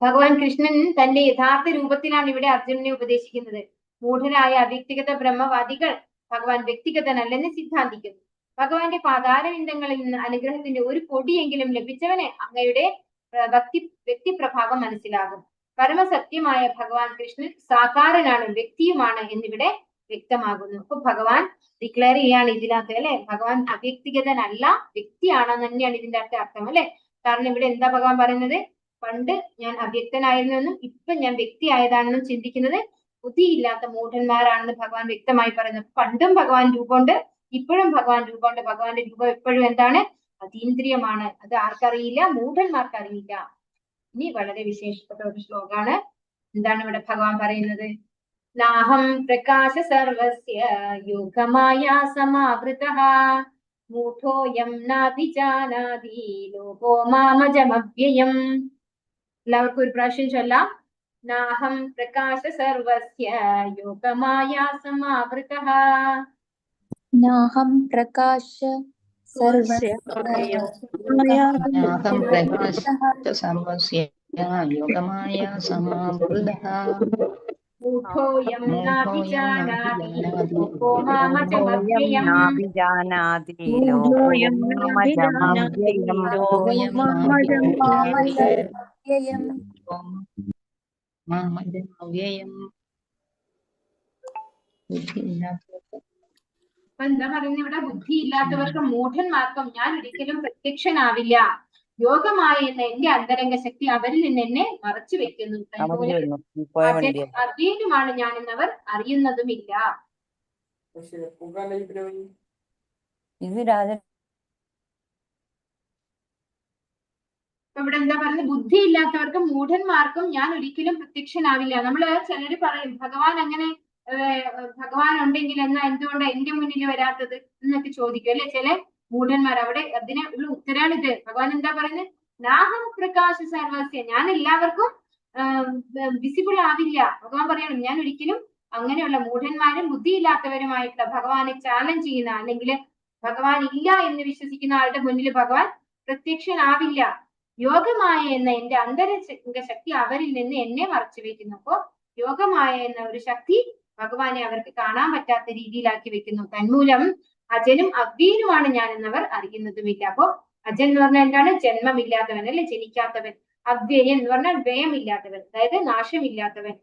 ഭഗവാൻ കൃഷ്ണൻ തന്റെ യഥാർത്ഥ രൂപത്തിലാണ് ഇവിടെ അർജുനനെ ഉപദേശിക്കുന്നത്. മൂഢരായ അവ്യക്തിഗത ബ്രഹ്മവാദികൾ ഭഗവാൻ വ്യക്തിഗതനല്ലെന്ന് സിദ്ധാന്തിക്കുന്നു. ഭഗവാന്റെ പാതാരവിന്ദങ്ങളിൽ നിന്ന് അനുഗ്രഹത്തിന്റെ ഒരു പൊടിയെങ്കിലും ലഭിച്ചവനെ അങ്ങയുടെ വ്യക്തിപ്രഭാവം മനസ്സിലാകും. പരമസത്യമായ ഭഗവാൻ കൃഷ്ണൻ സാകാരനാണ്, വ്യക്തിയുമാണ് എന്നിവിടെ വ്യക്തമാകുന്നു. അപ്പൊ ഭഗവാൻ ഡിക്ലെയർ ചെയ്യാണ് ഇതിനകത്ത് അല്ലെ, ഭഗവാൻ അവ്യക്തിഗതനല്ല, വ്യക്തിയാണെന്ന് തന്നെയാണ് ഇതിന്റെ അർത്ഥം അല്ലെ. കാരണം ഇവിടെ എന്താ ഭഗവാൻ പറയുന്നത്? പണ്ട് ഞാൻ അവ്യക്തനായിരുന്നെന്നും ഇപ്പൊ ഞാൻ വ്യക്തിയായതാണെന്നും ചിന്തിക്കുന്നത് ബുദ്ധിയില്ലാത്ത മൂഢന്മാരാണെന്ന് ഭഗവാൻ വ്യക്തമായി പറയുന്നു. പണ്ടും ഭഗവാൻ രൂപമുണ്ട്, ഇപ്പോഴും ഭഗവാൻ രൂപമുണ്ട്. ഭഗവാന്റെ രൂപം എപ്പോഴും എന്താണ്? അതീന്ദ്രിയമാണ്. അത് ആർക്കറിയില്ല? മൂഢന്മാർക്ക് അറിയില്ല. ഇനി വളരെ വിശേഷപ്പെട്ട ഒരു ശ്ലോകാണ്. എന്താണ് ഇവിടെ ഭഗവാൻ പറയുന്നത്? നാഹം പ്രകാശ സർവസ്യ യോഗമായാ സമാവൃതഃ മൂഢോയം നാഭിജാനാതി ലോകോ മാമജമവ്യയം. എല്ലാവർക്കും ഒരു പ്രാവശ്യം ചൊല്ലാം. നാഹം പ്രകാശ സർവസ്യ യോഗമായാ സമാവൃതഃ. നാഹം പ്രകാശ സർവസ്യ സർവസ്യ യോഗമായ സമാവൃതഃ. മൂഢോऽയം മൂഢോऽയം നാഭിജാനാതി നാഭിജാനാതി ലോകോ ലോകോയം മാമജമവ്യയം. നാഭിജാനാതി ലോകോ മൂഢോऽയം നാഭിജാനാതി മാമജമവ്യയം. ലോകോയം നാഭിജാനാതി വ്യയം മാമജമവ്യയം. ബുദ്ധിയില്ലാത്തവർക്ക് അപ്പൊ എന്താ പറയുന്നത് ഇവിടെ? ബുദ്ധി ഇല്ലാത്തവർക്ക് മൂഢന്മാർക്കും ഞാൻ ഒരിക്കലും പ്രത്യക്ഷനാവില്ല. യോഗമായ എന്ന എന്റെ അന്തരംഗ ശക്തി അവരിൽ നിന്ന് എന്നെ മറച്ചു വെക്കുന്നു. അദ്വൈതമാണ് ഞാൻ എന്നവർ അറിയുന്നതുമില്ല. ഇത് രാജൻ അപ്പൊ ഇവിടെ എന്താ പറയുന്നത്? ബുദ്ധി ഇല്ലാത്തവർക്കും മൂഢന്മാർക്കും ഞാൻ ഒരിക്കലും പ്രത്യക്ഷനാവില്ല. നമ്മള് ചിലര് പറയും ഭഗവാൻ അങ്ങനെ ഭഗവാൻ ഉണ്ടെങ്കിൽ എന്നാ എന്തുകൊണ്ടാ എന്റെ മുന്നിൽ വരാത്തത് എന്നൊക്കെ ചോദിക്കും അല്ലെ ചില മൂഢന്മാർ. അവിടെ അതിന് ഉള്ള ഉത്തരാണിത്. ഭഗവാൻ എന്താ പറയുന്നത്? നാഹം പ്രകാശ സർവസ്യ, ഞാൻ എല്ലാവർക്കും വിസിബിൾ ആവില്ല. ഭഗവാൻ പറയണം ഞാൻ ഒരിക്കലും അങ്ങനെയുള്ള മൂഢന്മാരും ബുദ്ധിയില്ലാത്തവരുമായിട്ടുള്ള ഭഗവാനെ ചാലഞ്ച് ചെയ്യുന്ന അല്ലെങ്കിൽ ഭഗവാൻ ഇല്ല എന്ന് വിശ്വസിക്കുന്ന ആളുടെ മുന്നിൽ ഭഗവാൻ പ്രത്യക്ഷനാവില്ല. യോഗമായ എന്ന എന്റെ അന്തരംഗ ശക്തി അവരിൽ നിന്ന് എന്നെ മറച്ചു വെക്കുന്നു. അപ്പോ യോഗമായ എന്ന ഒരു ശക്തി ഭഗവാനെ അവർക്ക് കാണാൻ പറ്റാത്ത രീതിയിലാക്കി വെക്കുന്നു. തന്മൂലം അജനും അവ്യനുമാണ് ഞാൻ എന്നവർ അറിയുന്നതുമില്ല. അപ്പോ അജൻ എന്ന് പറഞ്ഞാൽ എന്താണ്? ജന്മമില്ലാത്തവൻ അല്ലെ, ജനിക്കാത്തവൻ. അവ്യയൻ എന്ന് പറഞ്ഞാൽ വ്യയമില്ലാത്തവൻ, അതായത് നാശമില്ലാത്തവൻ.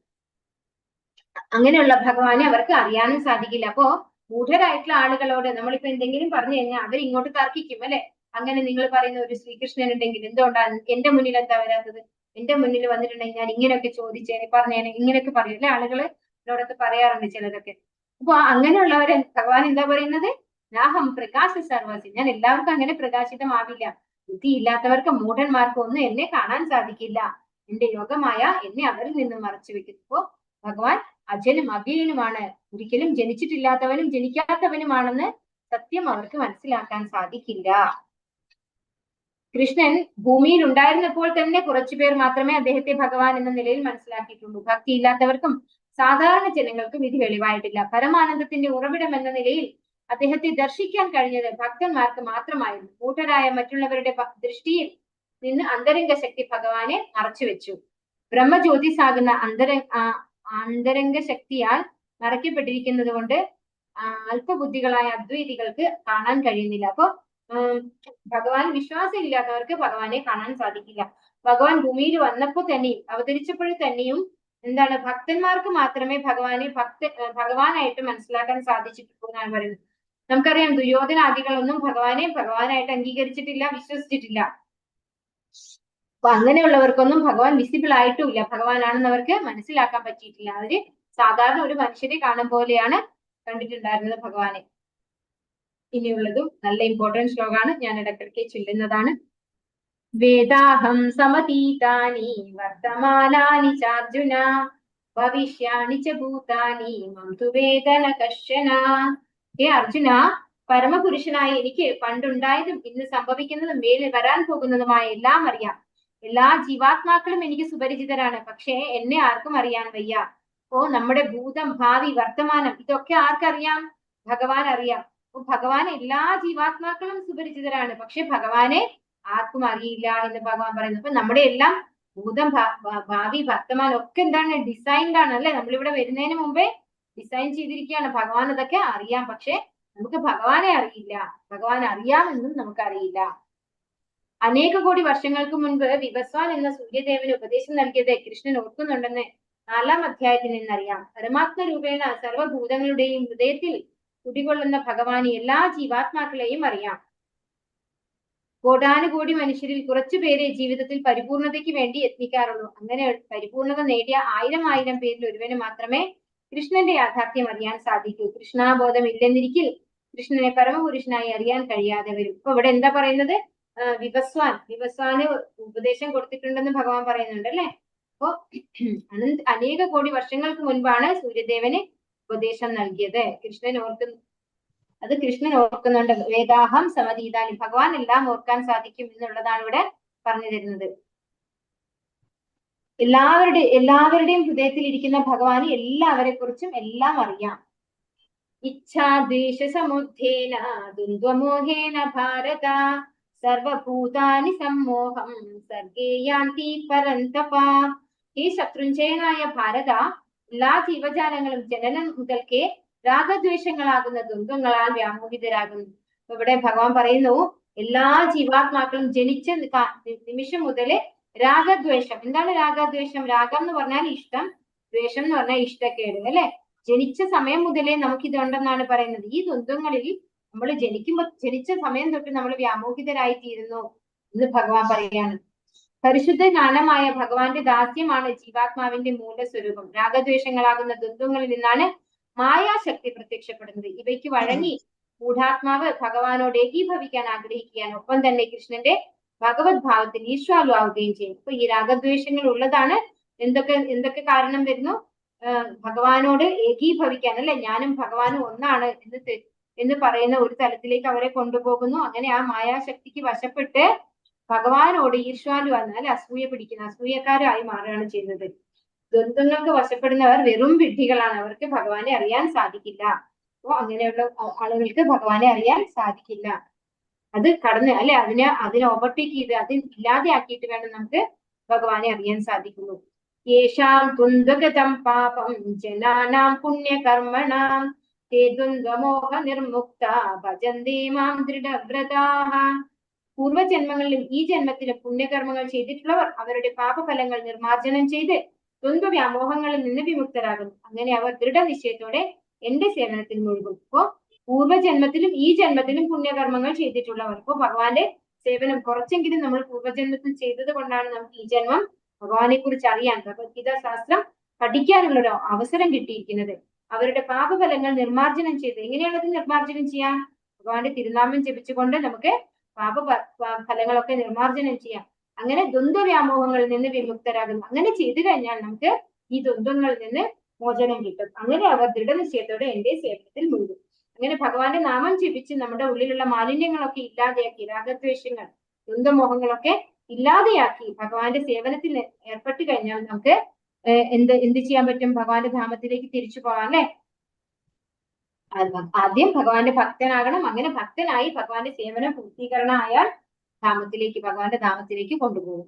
അങ്ങനെയുള്ള ഭഗവാനെ അവർക്ക് അറിയാനും സാധിക്കില്ല. അപ്പോ മൂഢരായിട്ടുള്ള ആളുകളോട് നമ്മളിപ്പോ എന്തെങ്കിലും പറഞ്ഞു കഴിഞ്ഞാൽ അവർ ഇങ്ങോട്ട് തർക്കിക്കും അല്ലെ. അങ്ങനെ നിങ്ങൾ പറയുന്ന ഒരു ശ്രീകൃഷ്ണൻ ഉണ്ടെങ്കിൽ എന്തുകൊണ്ടാണ് എന്റെ മുന്നിൽ എന്താ വരാത്തത്? എന്റെ മുന്നിൽ വന്നിട്ടുണ്ടെങ്കിൽ ഞാൻ ഇങ്ങനെയൊക്കെ ചോദിച്ചേനെ പറഞ്ഞേനെ ഇങ്ങനെയൊക്കെ പറയും അല്ലെ. ആളുകള് എന്നോടൊക്കെ പറയാറുണ്ട് ചിലരൊക്കെ. അപ്പൊ അങ്ങനെയുള്ളവരെ ഭഗവാൻ എന്താ പറയുന്നത്? നാഹം പ്രകാശ സർവസി, ഞാൻ എല്ലാവർക്കും അങ്ങനെ പ്രകാശിതമാവില്ല. ബുദ്ധി ഇല്ലാത്തവർക്ക് മൂഢന്മാർക്കും ഒന്നും എന്നെ കാണാൻ സാധിക്കില്ല. എന്റെ യോഗമായ എന്നെ അവരിൽ നിന്നും മറച്ചു വെക്കുന്നു. അപ്പോ ഭഗവാൻ അജനും അവ്യയനുമാണ്, ഒരിക്കലും ജനിച്ചിട്ടില്ലാത്തവനും ജനിക്കാത്തവനുമാണെന്ന് സത്യം അവർക്ക് മനസ്സിലാക്കാൻ സാധിക്കില്ല. കൃഷ്ണൻ ഭൂമിയിൽ ഉണ്ടായിരുന്നപ്പോൾ തന്നെ കുറച്ചുപേർ മാത്രമേ അദ്ദേഹത്തെ ഭഗവാൻ എന്ന നിലയിൽ മനസ്സിലാക്കിയിട്ടുള്ളൂ. ഭക്തിയില്ലാത്തവർക്കും സാധാരണ ജനങ്ങൾക്കും ഇത് വെളിവായിട്ടില്ല. പരമാനന്ദത്തിന്റെ ഉറവിടം എന്ന നിലയിൽ അദ്ദേഹത്തെ ദർശിക്കാൻ കഴിഞ്ഞത് ഭക്തന്മാർക്ക് മാത്രമായിരുന്നു. കൂട്ടരായ മറ്റുള്ളവരുടെ ദൃഷ്ടിയിൽ നിന്ന് അന്തരംഗ ശക്തി ഭഗവാനെ മറച്ചുവെച്ചു. ബ്രഹ്മജ്യോതിസാകുന്ന അന്തരംഗ ശക്തിയാൽ മറയ്ക്കപ്പെട്ടിരിക്കുന്നത് കൊണ്ട് അല്പബുദ്ധികളായ അദ്വൈതികൾക്ക് കാണാൻ കഴിയുന്നില്ല. അപ്പൊ ഭഗവാൻ വിശ്വാസം ഇല്ലാത്തവർക്ക് ഭഗവാനെ കാണാൻ സാധിക്കില്ല. ഭഗവാൻ ഭൂമിയിൽ വന്നപ്പോൾ തന്നെയും അവതരിച്ചപ്പോൾ തന്നെയും എന്താണ് ഭക്തന്മാർക്ക് മാത്രമേ ഭഗവാനായിട്ട് മനസ്സിലാക്കാൻ സാധിച്ചിട്ടുള്ളൂ എന്നാണ് പറയുന്നത്. നമുക്കറിയാം ദുര്യോധനാദികളൊന്നും ഭഗവാനായിട്ട് അംഗീകരിച്ചിട്ടില്ല, വിശ്വസിച്ചിട്ടില്ല. അപ്പൊ അങ്ങനെയുള്ളവർക്കൊന്നും ഭഗവാൻ വിസിബിൾ ആയിട്ടുമില്ല, ഭഗവാനാണെന്ന് അവർക്ക് മനസ്സിലാക്കാൻ പറ്റിയിട്ടില്ല. അവര് സാധാരണ ഒരു മനുഷ്യരെ കാണും പോലെയാണ് കണ്ടിട്ടുണ്ടായിരുന്നത് ഭഗവാനെ. ഇനിയുള്ളതും നല്ല ഇമ്പോർട്ടന്റ് ശ്ലോകമാണ്, ഞാൻ ഇടയ്ക്കിടയ്ക്ക് ചൊല്ലുന്നതാണ്. വേദാഹം സമതീതാനി വർത്തമാനാനി ചാർജുന ഭവിഷ്യാണി ച ഭൂതാനി മം തു വേദന കശ്ചന. ഹേ അർജുന, പരമപുരുഷനായ എനിക്ക് പണ്ടുണ്ടായതും ഇന്ന് സംഭവിക്കുന്നതും മേലിൽ വരാൻ പോകുന്നതുമായ എല്ലാം അറിയാം. എല്ലാ ജീവാത്മാക്കളും എനിക്ക് സുപരിചിതരാണ്, പക്ഷേ എന്നെ ആർക്കും അറിയാൻ വയ്യ. അപ്പോ നമ്മുടെ ഭൂതം, ഭാവി, വർത്തമാനം ഇതൊക്കെ ആർക്കറിയാം? ഭഗവാൻ അറിയാം. അപ്പൊ ഭഗവാൻ എല്ലാ ജീവാത്മാക്കളും സുപരിചിതരാണ്, പക്ഷെ ഭഗവാനെ ആർക്കും അറിയില്ല എന്ന് ഭഗവാൻ പറയുന്നു. അപ്പൊ നമ്മുടെ എല്ലാം ഭൂതം, ഭാവി, വർത്തമാനം ഒക്കെ എന്താണ്? ഡിസൈൻഡ് ആണ് അല്ലെ. നമ്മളിവിടെ വരുന്നതിന് മുമ്പേ ഡിസൈൻ ചെയ്തിരിക്കുകയാണ്. ഭഗവാൻ അതൊക്കെ അറിയാം, പക്ഷെ നമുക്ക് ഭഗവാനെ അറിയില്ല. ഭഗവാൻ അറിയാമെന്നും നമുക്കറിയില്ല. അനേക കോടി വർഷങ്ങൾക്ക് മുൻപ് വിവസ്വാൻ എന്ന സൂര്യദേവന് ഉപദേശം നൽകിയത് കൃഷ്ണൻ ഓർക്കുന്നുണ്ടെന്ന് 4-ാം അധ്യായത്തിൽ നിന്നറിയാം. പരമാത്മ രൂപേണ സർവ്വഭൂതങ്ങളുടെയും ഹൃദയത്തിൽ കുടികൊള്ളുന്ന ഭഗവാന് എല്ലാ ജീവാത്മാക്കളെയും അറിയാം. കോടാനുകോടി മനുഷ്യരിൽ കുറച്ചുപേരെ ജീവിതത്തിൽ പരിപൂർണതയ്ക്ക് വേണ്ടി യത്നിക്കാറുള്ളൂ. അങ്ങനെ പരിപൂർണത നേടിയ 1000 പേരിൽ ഒരുവന് മാത്രമേ കൃഷ്ണന്റെ യാഥാർത്ഥ്യം അറിയാൻ സാധിക്കൂ. കൃഷ്ണാബോധം ഇല്ലെന്നിരിക്കിൽ കൃഷ്ണനെ പരമപുരുഷനായി അറിയാൻ കഴിയാതെ വരും. ഇപ്പൊ ഇവിടെ എന്താ പറയുന്നത്? വിവസ്വാന് ഉപദേശം കൊടുത്തിട്ടുണ്ടെന്ന് ഭഗവാൻ പറയുന്നുണ്ട് അല്ലെ. അപ്പോ അനേക കോടി വർഷങ്ങൾക്ക് മുൻപാണ് സൂര്യദേവന് ഉപദേശം നൽകിയത്. കൃഷ്ണൻ ഓർക്കുന്നുണ്ട്. വേദാഹം സമതീതാനി, ഭഗവാൻ എല്ലാം ഓർക്കാൻ സാധിക്കും എന്നുള്ളതാണ് ഇവിടെ പറഞ്ഞു തരുന്നത്. എല്ലാവരുടെയും ഹൃദയത്തിൽ ഇരിക്കുന്ന ഭഗവാന് എല്ലാവരെ കുറിച്ചും എല്ലാം അറിയാം. ഇച്ഛാദ്വേഷ സമുദ്ധ്യേന ദ്വന്ദ്വമോഹേന ഭാരത സർവഭൂതാനി സമ്മോഹം സർഗേ യാന്തി പരന്തപ. ഈ ശത്രുഞ്ജയനായ ഭാരത, എല്ലാ ജീവജാലങ്ങളും ജനനം മുതൽക്കേ രാഗദ്വേഷങ്ങളാകുന്ന ദ്വന്ദ്ങ്ങളാൽ വ്യാമോഹിതരാകുന്നു. ഇവിടെ ഭഗവാൻ പറയുന്നു എല്ലാ ജീവാത്മാക്കളും ജനിച്ച നിമിഷം മുതല് രാഗദ്വേഷം. എന്താണ് രാഗദ്വേഷം? രാഗം എന്ന് പറഞ്ഞാൽ ഇഷ്ടം, ദ്വേഷം എന്ന് പറഞ്ഞാൽ ഇഷ്ടക്കേട്, അല്ലെ? ജനിച്ച സമയം മുതലേ നമുക്ക് ഇതുണ്ടെന്നാണ് പറയുന്നത്. ഈ ദ്വന്ദ്ങ്ങളിൽ നമ്മൾ ജനിച്ച സമയം തൊട്ട് നമ്മൾ വ്യാമോഹിതരായി തീരുന്നു എന്ന് ഭഗവാൻ പറയാണ്. പരിശുദ്ധ ജ്ഞാനമായ ഭഗവാന്റെ ദാസ്യമാണ് ജീവാത്മാവിന്റെ മൂലസ്വരൂപം. രാഗദ്വേഷങ്ങളാകുന്ന ദ്വന്ദ്ങ്ങളിൽ നിന്നാണ് മായാശക്തി പ്രത്യക്ഷപ്പെടുന്നത്. ഇവയ്ക്ക് വഴങ്ങി ഗൂഢാത്മാവ് ഭഗവാനോട് ഏകീഭവിക്കാൻ ആഗ്രഹിക്കുകയാണ്. ഒപ്പം തന്നെ കൃഷ്ണന്റെ ഭഗവത് ഭാവത്തിൽ ഈശ്വാലു ആവുകയും ചെയ്യും. അപ്പൊ ഈ രാഗദ്വേഷങ്ങൾ ഉള്ളതാണ് എന്തൊക്കെ കാരണം വരുന്നു? ഭഗവാനോട് ഏകീഭവിക്കാൻ, അല്ലെ? ഞാനും ഭഗവാനും ഒന്നാണ് എന്ന് പറയുന്ന ഒരു തലത്തിലേക്ക് അവരെ കൊണ്ടുപോകുന്നു. അങ്ങനെ ആ മായാശക്തിക്ക് വശപ്പെട്ട് ഭഗവാനോട് ഈശ്വാലു എന്നാൽ അസൂയ പിടിക്കുന്ന അസൂയക്കാരായി മാറുകയാണ് ചെയ്യുന്നത്. ദ്വന്ദ്ങ്ങൾക്ക് വശപ്പെടുന്നവർ വെറും വിഡ്ഢികളാണ്. അവർക്ക് ഭഗവാനെ അറിയാൻ സാധിക്കില്ല. അപ്പൊ അങ്ങനെയുള്ള ആളുകൾക്ക് ഭഗവാനെ അറിയാൻ സാധിക്കില്ല. അത് കടന്ന്, അല്ലെ, അതിനെ ഓവർടേക്ക് ചെയ്ത് അത് ഇല്ലാതെയാക്കിയിട്ട് വേണം നമുക്ക് ഭഗവാനെ അറിയാൻ സാധിക്കുന്നു. യേശാം ദ്വന്ദ്വഗതം പാപം ജനാനാം പുണ്യകർമ്മണാം തേ ദ്വന്ദ്വമോഹ നിർമുക്ത ഭജന്തേ മാം ദൃഢവ്രതാഃ. പൂർവ്വജന്മങ്ങളിലും ഈ ജന്മത്തിലും പുണ്യകർമ്മങ്ങൾ ചെയ്തിട്ടുള്ളവർ അവരുടെ പാപഫലങ്ങൾ നിർമാർജനം ചെയ്ത് ദ്വന്ദ്വ വ്യാമോഹങ്ങളിൽ നിന്ന് വിമുക്തരാകുന്നു. അങ്ങനെ അവർ ദൃഢനിശ്ചയത്തോടെ എന്റെ സേവനത്തിൽ മുഴുകും. അപ്പോ പൂർവ്വജന്മത്തിലും ഈ ജന്മത്തിലും പുണ്യകർമ്മങ്ങൾ ചെയ്തിട്ടുള്ളവർ, ഇപ്പോ ഭഗവാന്റെ സേവനം കുറച്ചെങ്കിലും നമ്മൾ പൂർവ്വജന്മത്തിൽ ചെയ്തത് കൊണ്ടാണ് നമുക്ക് ഈ ജന്മം ഭഗവാനെ കുറിച്ച് അറിയാൻ, ഭഗവത്ഗീത ശാസ്ത്രം പഠിക്കാനുള്ള ഒരു അവസരം കിട്ടിയിരിക്കുന്നത്. അവരുടെ പാപഫലങ്ങൾ നിർമാർജനം ചെയ്ത്, എങ്ങനെയാണ് അത് നിർമാർജനം ചെയ്യാം? ഭഗവാന്റെ തിരുനാമം ജപിച്ചുകൊണ്ട് നമുക്ക് ഫലങ്ങളൊക്കെ നിർമാർജനം ചെയ്യാം. അങ്ങനെ ദ്വന്ദ്വ വ്യാമോഹങ്ങളിൽ നിന്ന് വിമുക്തരാകുന്നു. അങ്ങനെ ചെയ്തു കഴിഞ്ഞാൽ നമുക്ക് ഈ ദ്വന്ദ്വങ്ങളിൽ നിന്ന് മോചനം കിട്ടും. അങ്ങനെ അവർ ദൃഢനിശ്ചയത്തോടെ എന്റെ സേവനത്തിൽ മുഴുകും. അങ്ങനെ ഭഗവാന്റെ നാമം ജപിച്ച് നമ്മുടെ ഉള്ളിലുള്ള മാലിന്യങ്ങളൊക്കെ ഇല്ലാതെയാക്കി, രാഗദ്വേഷങ്ങൾ, ദ്വന്ദ്വമോഹങ്ങളൊക്കെ ഇല്ലാതെയാക്കി ഭഗവാന്റെ സേവനത്തിൽ ഏർപ്പെട്ട് കഴിഞ്ഞാൽ നമുക്ക് എന്ത് ചെയ്യാൻ പറ്റും? ഭഗവാന്റെ ധാമത്തിലേക്ക് തിരിച്ചു പോകാം, അല്ലെ? ആദ്യം ഭഗവാന്റെ ഭക്തനാകണം. അങ്ങനെ ഭക്തനായി ഭഗവാന്റെ സേവനം പൂർത്തീകരണമായാൽ ഭഗവാന്റെ ധാമത്തിലേക്ക് കൊണ്ടുപോകും.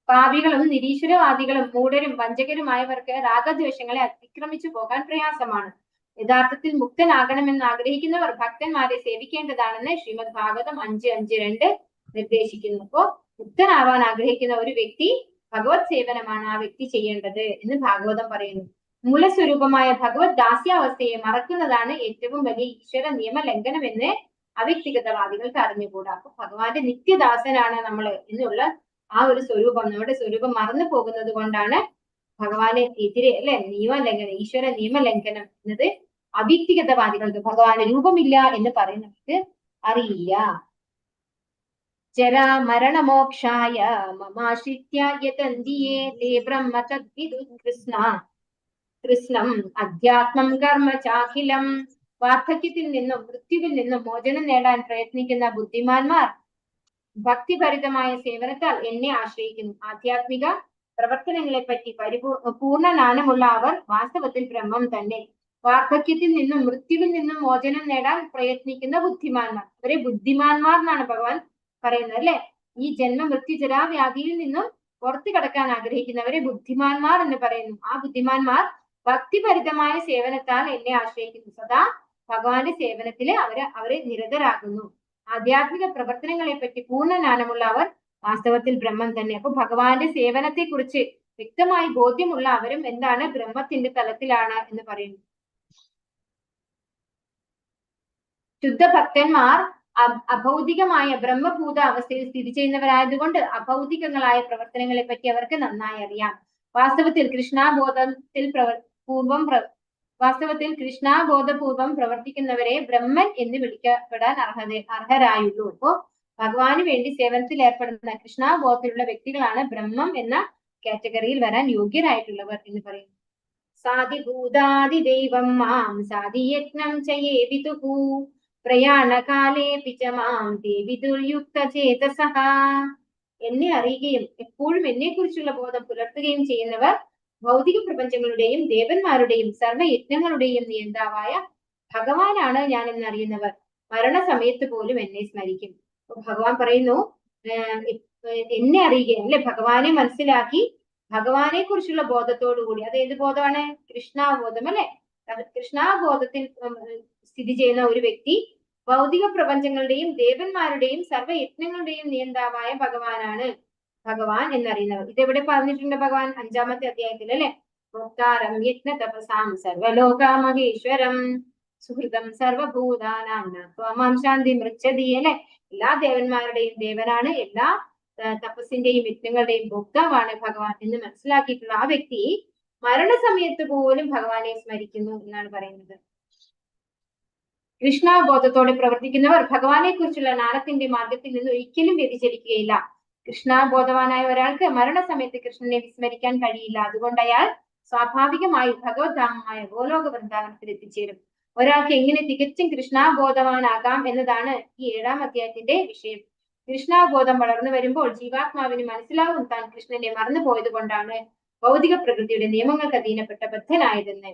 പാപികളും നിരീശ്വരവാദികളും മൂഢരും വഞ്ചകരുമായവർക്ക് രാഗദ്വേഷങ്ങളെ അതിക്രമിച്ചു പോകാൻ പ്രയാസമാണ്. യഥാർത്ഥത്തിൽ മുക്തനാകണമെന്ന് ആഗ്രഹിക്കുന്നവർ ഭക്തന്മാരെ സേവിക്കേണ്ടതാണെന്ന് ശ്രീമദ് ഭാഗവതം 5:5-2 നിർദ്ദേശിക്കുന്നു. അപ്പോ മുക്തനാവാൻ ആഗ്രഹിക്കുന്ന ഒരു വ്യക്തി ഭഗവത് സേവനമാണ് ആ വ്യക്തി ചെയ്യേണ്ടത് എന്ന് ഭാഗവതം പറയുന്നു. മൂലസ്വരൂപമായ ഭഗവത് ദാസ്യാവസ്ഥയെ മറക്കുന്നതാണ് ഏറ്റവും വലിയ ഈശ്വര നിയമ ലംഘനമെന്ന് അവ്യക്തിഗതവാദികൾക്ക് അറിഞ്ഞുകൂടാ. അപ്പൊ ഭഗവാന്റെ നിത്യദാസനാണ് നമ്മൾ എന്നുള്ള ആ ഒരു സ്വരൂപം, നമ്മുടെ സ്വരൂപം മറന്നു പോകുന്നത് കൊണ്ടാണ് ഭഗവാനെ എതിരെ, അല്ലെ, നിയമലംഘനം, ഈശ്വര നിയമലംഘനം എന്നത് അവ്യക്തിഗതവാദികൾക്ക്, ഭഗവാന് രൂപമില്ല എന്ന് പറയുന്നവർക്ക് അറിയില്ല. ജരാ മരണമോക്ഷായ മമാശ്രിത്യ യതന്തിയേ തേ ബ്രഹ്മ തദ്വിദു കൃഷ്ണം അധ്യാത്മം കർമ്മ ചാഖിലം. വാർദ്ധക്യത്തിൽ നിന്നും മൃത്യുവിൽ നിന്നും മോചനം നേടാൻ പ്രയത്നിക്കുന്ന ബുദ്ധിമാന്മാർ ഭക്തിഭരിതമായ സേവനത്താൽ എന്നെ ആശ്രയിക്കുന്നു. ആധ്യാത്മിക പ്രവർത്തനങ്ങളെ പറ്റി പൂർണ്ണ ജ്ഞാനമുള്ള അവർ വാസ്തവത്തിൽ ബ്രഹ്മം തന്നെ. വാർദ്ധക്യത്തിൽ നിന്നും മൃത്യുവിൽ നിന്നും മോചനം നേടാൻ പ്രയത്നിക്കുന്ന ബുദ്ധിമാന്മാർ, അവരെ ബുദ്ധിമാന്മാർ എന്നാണ് ഭഗവാൻ പറയുന്നത്, അല്ലെ? ഈ ജന്മ മൃത്യു ജരാവ്യാധിയിൽ നിന്നും പുറത്തു കടക്കാൻ ആഗ്രഹിക്കുന്നവരെ ബുദ്ധിമാന്മാർ എന്ന് പറയുന്നു. ആ ബുദ്ധിമാന്മാർ ഭക്തിഭരിതമായ സേവനത്താൽ എന്നെ ആശ്രയിക്കുന്നു. സദാ ഭഗവാന്റെ സേവനത്തില് അവരെ നിരതരാകുന്നു. ആധ്യാത്മിക പ്രവർത്തനങ്ങളെ പറ്റി പൂർണ്ണ ജ്ഞാനമുള്ള അവർ വാസ്തവത്തിൽ ബ്രഹ്മം തന്നെ. അപ്പൊ ഭഗവാന്റെ സേവനത്തെ കുറിച്ച് വ്യക്തമായി ബോധ്യമുള്ള അവരും എന്താണ്? ബ്രഹ്മത്തിന്റെ തലത്തിലാണ് എന്ന് പറയുന്നു. ശുദ്ധഭക്തന്മാർ അഭൗതികമായ ബ്രഹ്മഭൂത അവസ്ഥയിൽ സ്ഥിതി ചെയ്യുന്നവരായതുകൊണ്ട് അഭൗതികങ്ങളായ പ്രവർത്തനങ്ങളെ പറ്റി അവർക്ക് നന്നായി അറിയാം. വാസ്തവത്തിൽ കൃഷ്ണാബോധപൂർവം പ്രവർത്തിക്കുന്നവരെ ബ്രഹ്മൻ എന്ന് വിളിക്കപ്പെടാൻ അർഹരായുള്ളൂ. അപ്പോ ഭഗവാന് വേണ്ടി സേവനത്തിൽ ഏർപ്പെടുന്ന കൃഷ്ണാബോധത്തിലുള്ള വ്യക്തികളാണ് ബ്രഹ്മം എന്ന കാറ്റഗറിയിൽ വരാൻ യോഗ്യരായിട്ടുള്ളവർ എന്ന് പറയുന്നു. സാധിഭൂതാദി ദൈവം മാം സാധിയജ്ഞം ചയേവിതുഹു പ്രയാണകാലേ പിചമാം ദേവിദുർയുക്ത ചേതസഃ. എന്നെ അറിയുകയും എപ്പോഴും എന്നെ കുറിച്ചുള്ള ബോധം പുലർത്തുകയും ചെയ്യുന്നവർ ഭൗതിക പ്രപഞ്ചങ്ങളുടെയും ദേവന്മാരുടെയും സർവയജ്ഞങ്ങളുടെയും നിയന്താവായ ഭഗവാനാണ് ഞാൻ എന്നറിയുന്നവർ മരണസമയത്ത് പോലും എന്നെ സ്മരിക്കും. ഭഗവാൻ പറയുന്നു എന്നെ അറിയുകയും, അല്ലെ, ഭഗവാനെ മനസ്സിലാക്കി ഭഗവാനെ കുറിച്ചുള്ള ബോധത്തോടു കൂടി, അത് ഏത് ബോധമാണ്? കൃഷ്ണാബോധം അല്ലെ? കൃഷ്ണാബോധത്തിൽ സ്ഥിതി ചെയ്യുന്ന ഒരു വ്യക്തി ഭൗതിക പ്രപഞ്ചങ്ങളുടെയും ദേവന്മാരുടെയും സർവ്വയജ്ഞങ്ങളുടെയും നിയന്താവായ ഭഗവാനാണ് ഭഗവാൻ എന്നറിയുന്നവർ. ഇതെവിടെ പറഞ്ഞിട്ടുണ്ട് ഭഗവാൻ? 5-ാമത്തെ അധ്യായത്തിൽ അല്ലെ? ഭോക്താരം യജ്ഞ തപസാം സർവലോകാമഹേശ്വരം സുഹൃതം സർവഭൂതാനാം ത്വാമാം ശാന്തി മൃച്ഛതി അല്ലെ? എല്ലാ ദേവന്മാരുടെയും ദേവനാണ്, എല്ലാ തപസ്സിന്റെയും യജ്ഞങ്ങളുടെയും ഭോക്താവാണ് ഭഗവാൻ എന്ന് മനസ്സിലാക്കിയിട്ടുള്ള ആ വ്യക്തി മരണസമയത്ത് പോലും ഭഗവാനെ സ്മരിക്കുന്നു എന്നാണ് പറയുന്നത്. കൃഷ്ണബോധത്തോടെ പ്രവർത്തിക്കുന്നവർ ഭഗവാനെ കുറിച്ചുള്ള ജ്ഞാനത്തിന്റെ മാർഗത്തിൽ നിന്ന് ഒരിക്കലും വ്യതിചലിക്കുകയില്ല. കൃഷ്ണബോധവാനായ ഒരാൾക്ക് മരണസമയത്ത് കൃഷ്ണനെ വിസ്മരിക്കാൻ കഴിയില്ല. അതുകൊണ്ട് അയാൾ സ്വാഭാവികമായി ഭഗവത്ധാമമായ ഗോലോക വൃന്ദാവനത്തിൽ എത്തിച്ചേരും. ഒരാൾക്ക് എങ്ങനെ തികച്ചും കൃഷ്ണബോധവാനാകാം എന്നതാണ് ഈ 7-ാം അധ്യായത്തിന്റെ വിഷയം. കൃഷ്ണബോധം വളർന്നു വരുമ്പോൾ ജീവാത്മാവിന് മനസ്സിലാവും താൻ കൃഷ്ണനെ മറന്നു പോയത് കൊണ്ടാണ് ഭൗതിക പ്രകൃതിയുടെ നിയമങ്ങൾക്ക് അധീനപ്പെട്ട ബദ്ധനായതെന്ന്.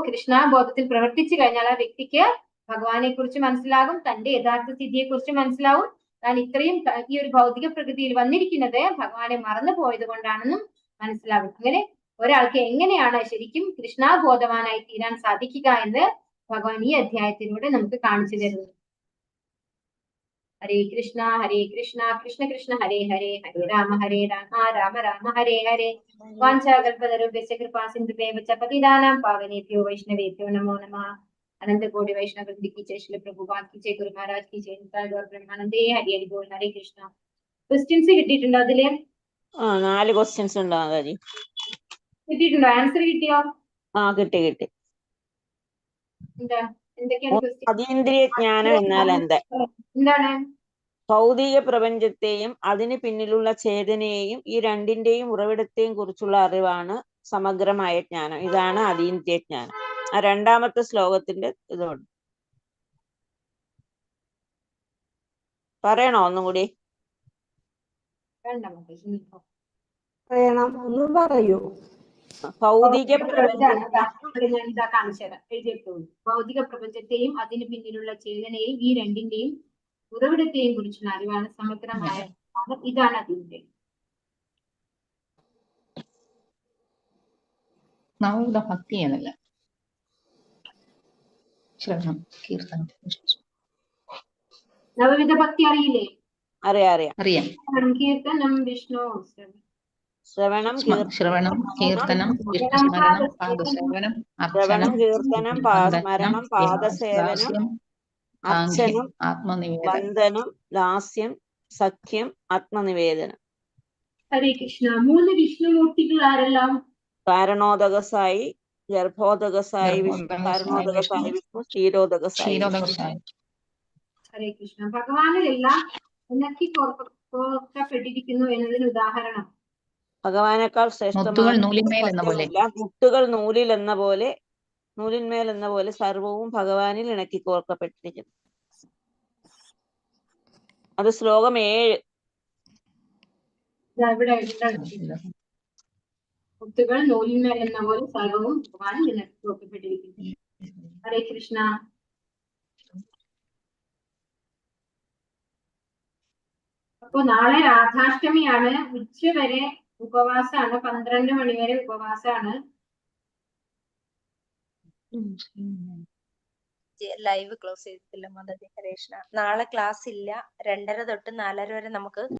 കൃഷ്ണബോധത്തിൽ പ്രവർത്തിച്ചു കഴിഞ്ഞാൽ ആ വ്യക്തിക്ക് ഭഗവാനെ കുറിച്ച് മനസ്സിലാകും, തന്റെ യഥാർത്ഥ സ്ഥിതിയെ കുറിച്ച് മനസ്സിലാവും, താൻ ഇത്രയും ഈ ഒരു ഭൗതിക പ്രകൃതിയിൽ വന്നിരിക്കുന്നത് ഭഗവാനെ മറന്നു പോയത് കൊണ്ടാണെന്നും മനസ്സിലാകും. അങ്ങനെ ഒരാൾക്ക് എങ്ങനെയാണ് ശരിക്കും കൃഷ്ണബോധവാനായി തീരാൻ സാധിക്കുക എന്ന് ഭഗവാൻ ഈ അധ്യായത്തിലൂടെ നമുക്ക് കാണിച്ചു തരുന്നു. ഹരേ കൃഷ്ണ കൃഷ്ണ കൃഷ്ണ ഹരേ ഹരേ, ഹരേ രാമ രാമ രാമ ഹരേ ഹരേ. വാഞ്ചാകൽപതരുഭ്യശ്ച കൃപാസിന്ധുഭ്യൈവ ച പതിതാനാം പാവനേഭ്യോ വൈഷ്ണവേഭ്യോ നമോ നമഃ. അനന്തകോടി വൈഷ്ണവവൃന്ദ की जय, श्री प्रभुपाद की जय, गुरु महाराज की जय, ബ്രഹ്മാനന്ദേ ഹരി ഹരി ബോൾ. ഹരേ കൃഷ്ണ. ക്വസ്റ്റ്യൻസ് കിട്ടിയിട്ടുണ്ടോ അതില്? 4 ക്വസ്റ്റ്യൻസ് ഉണ്ടോ മാതാജി? കിട്ടിയിട്ടുണ്ടോ? ആൻസർ കിട്ടിയോ? കിട്ടി. എന്താ എന്തൊക്കെയാണ് ക്വസ്റ്റ്യൻ? അതീന്ദ്രിയ ജ്ഞാനം എന്നാൽ എന്താണ്? ഭൗതിക പ്രപഞ്ചത്തെയും അതിന് പിന്നിലുള്ള ചേതനയെയും ഈ രണ്ടിന്റെയും ഉറവിടത്തെയും കുറിച്ചുള്ള അറിവാണ് സമഗ്രമായ ജ്ഞാനം. ഇതാണ് അതീന്ദ്രിയ ജ്ഞാനം. ആ 2-ാമത്തെ ശ്ലോകത്തിന്റെ ഇതുണ്ട്. പറയണോ ഒന്നും കൂടി? പറയണം, ഒന്നും പറയൂ. ഭൗതിക ഭൗതിക പ്രപഞ്ചത്തെയും അതിന് പിന്നിലുള്ള ചേതനയെയും ഈ രണ്ടിന്റെയും ഉറവിടത്തെയും കുറിച്ചുള്ള അറിവാണ് സമഗ്രമായ. ഇതാണ് അതിന്റെ നവവിധ ഭക്തി എന്നല്ല, ശ്രവണം കീർത്തനം. നവവിധ ഭക്തി അറിയില്ലേ? അറിയാം. കീർത്തനം വിഷ്ണു ശ്രവണം കീർത്തനം വിഷ്ണുസ്മരണം പാദസേവനം അർച്ചനം കീർത്തനം സ്മരണം പാദസേവനം അർച്ചനം ആത്മനിവേദനം വന്ദനം ലാസ്യം സഖ്യം ആത്മനിവേദനം. ഹരേ കൃഷ്ണ. 3 വിഷ്ണുമൂർത്തികൾ ആരെല്ലാം? കാരണോദകസായി, ഗർഭോദകസായി വിഷ്ണു, കാരണോദകസായി വിഷ്ണു, ക്ഷീരോദകസായി. ഹരേ കൃഷ്ണ. ഭഗവാനിലെല്ലാം ഉണക്കി കോർക്കപ്പെട്ടിരിക്കുന്നു എന്നതിന് ഉദാഹരണം? ഭഗവാനേക്കാൾ മുത്തുകൾ നൂലിന്മേൽ എന്ന പോലെ, മുത്തുകൾ നൂലിന്മേൽ എന്ന പോലെ സർവവും ഭഗവാനിൽ ഇണക്കി കോർക്കപ്പെട്ടിരിക്കുന്നു. അത് ശ്ലോകം 7. മുത്തുകൾ നൂലിന്മേൽ എന്ന പോലെ സർവവും ഭഗവാനിൽ ഇണക്കി കോർക്കപ്പെട്ടിരിക്കുന്നു. ഹരേ കൃഷ്ണ. അപ്പൊ നാളെ രാധാഷ്ടമിയാണ്. ഉച്ചവരെ ഉപവാസമാണ്, 12 മണി വരെ ഉപവാസമാണ്. ലൈവ് ക്ലോസ് ചെയ്തിട്ടില്ല മാതാജി. ഹരേ കൃഷ്ണ. നാളെ ക്ലാസ് ഇല്ല. 2:30 തൊട്ട് 4:30 വരെ നമുക്ക്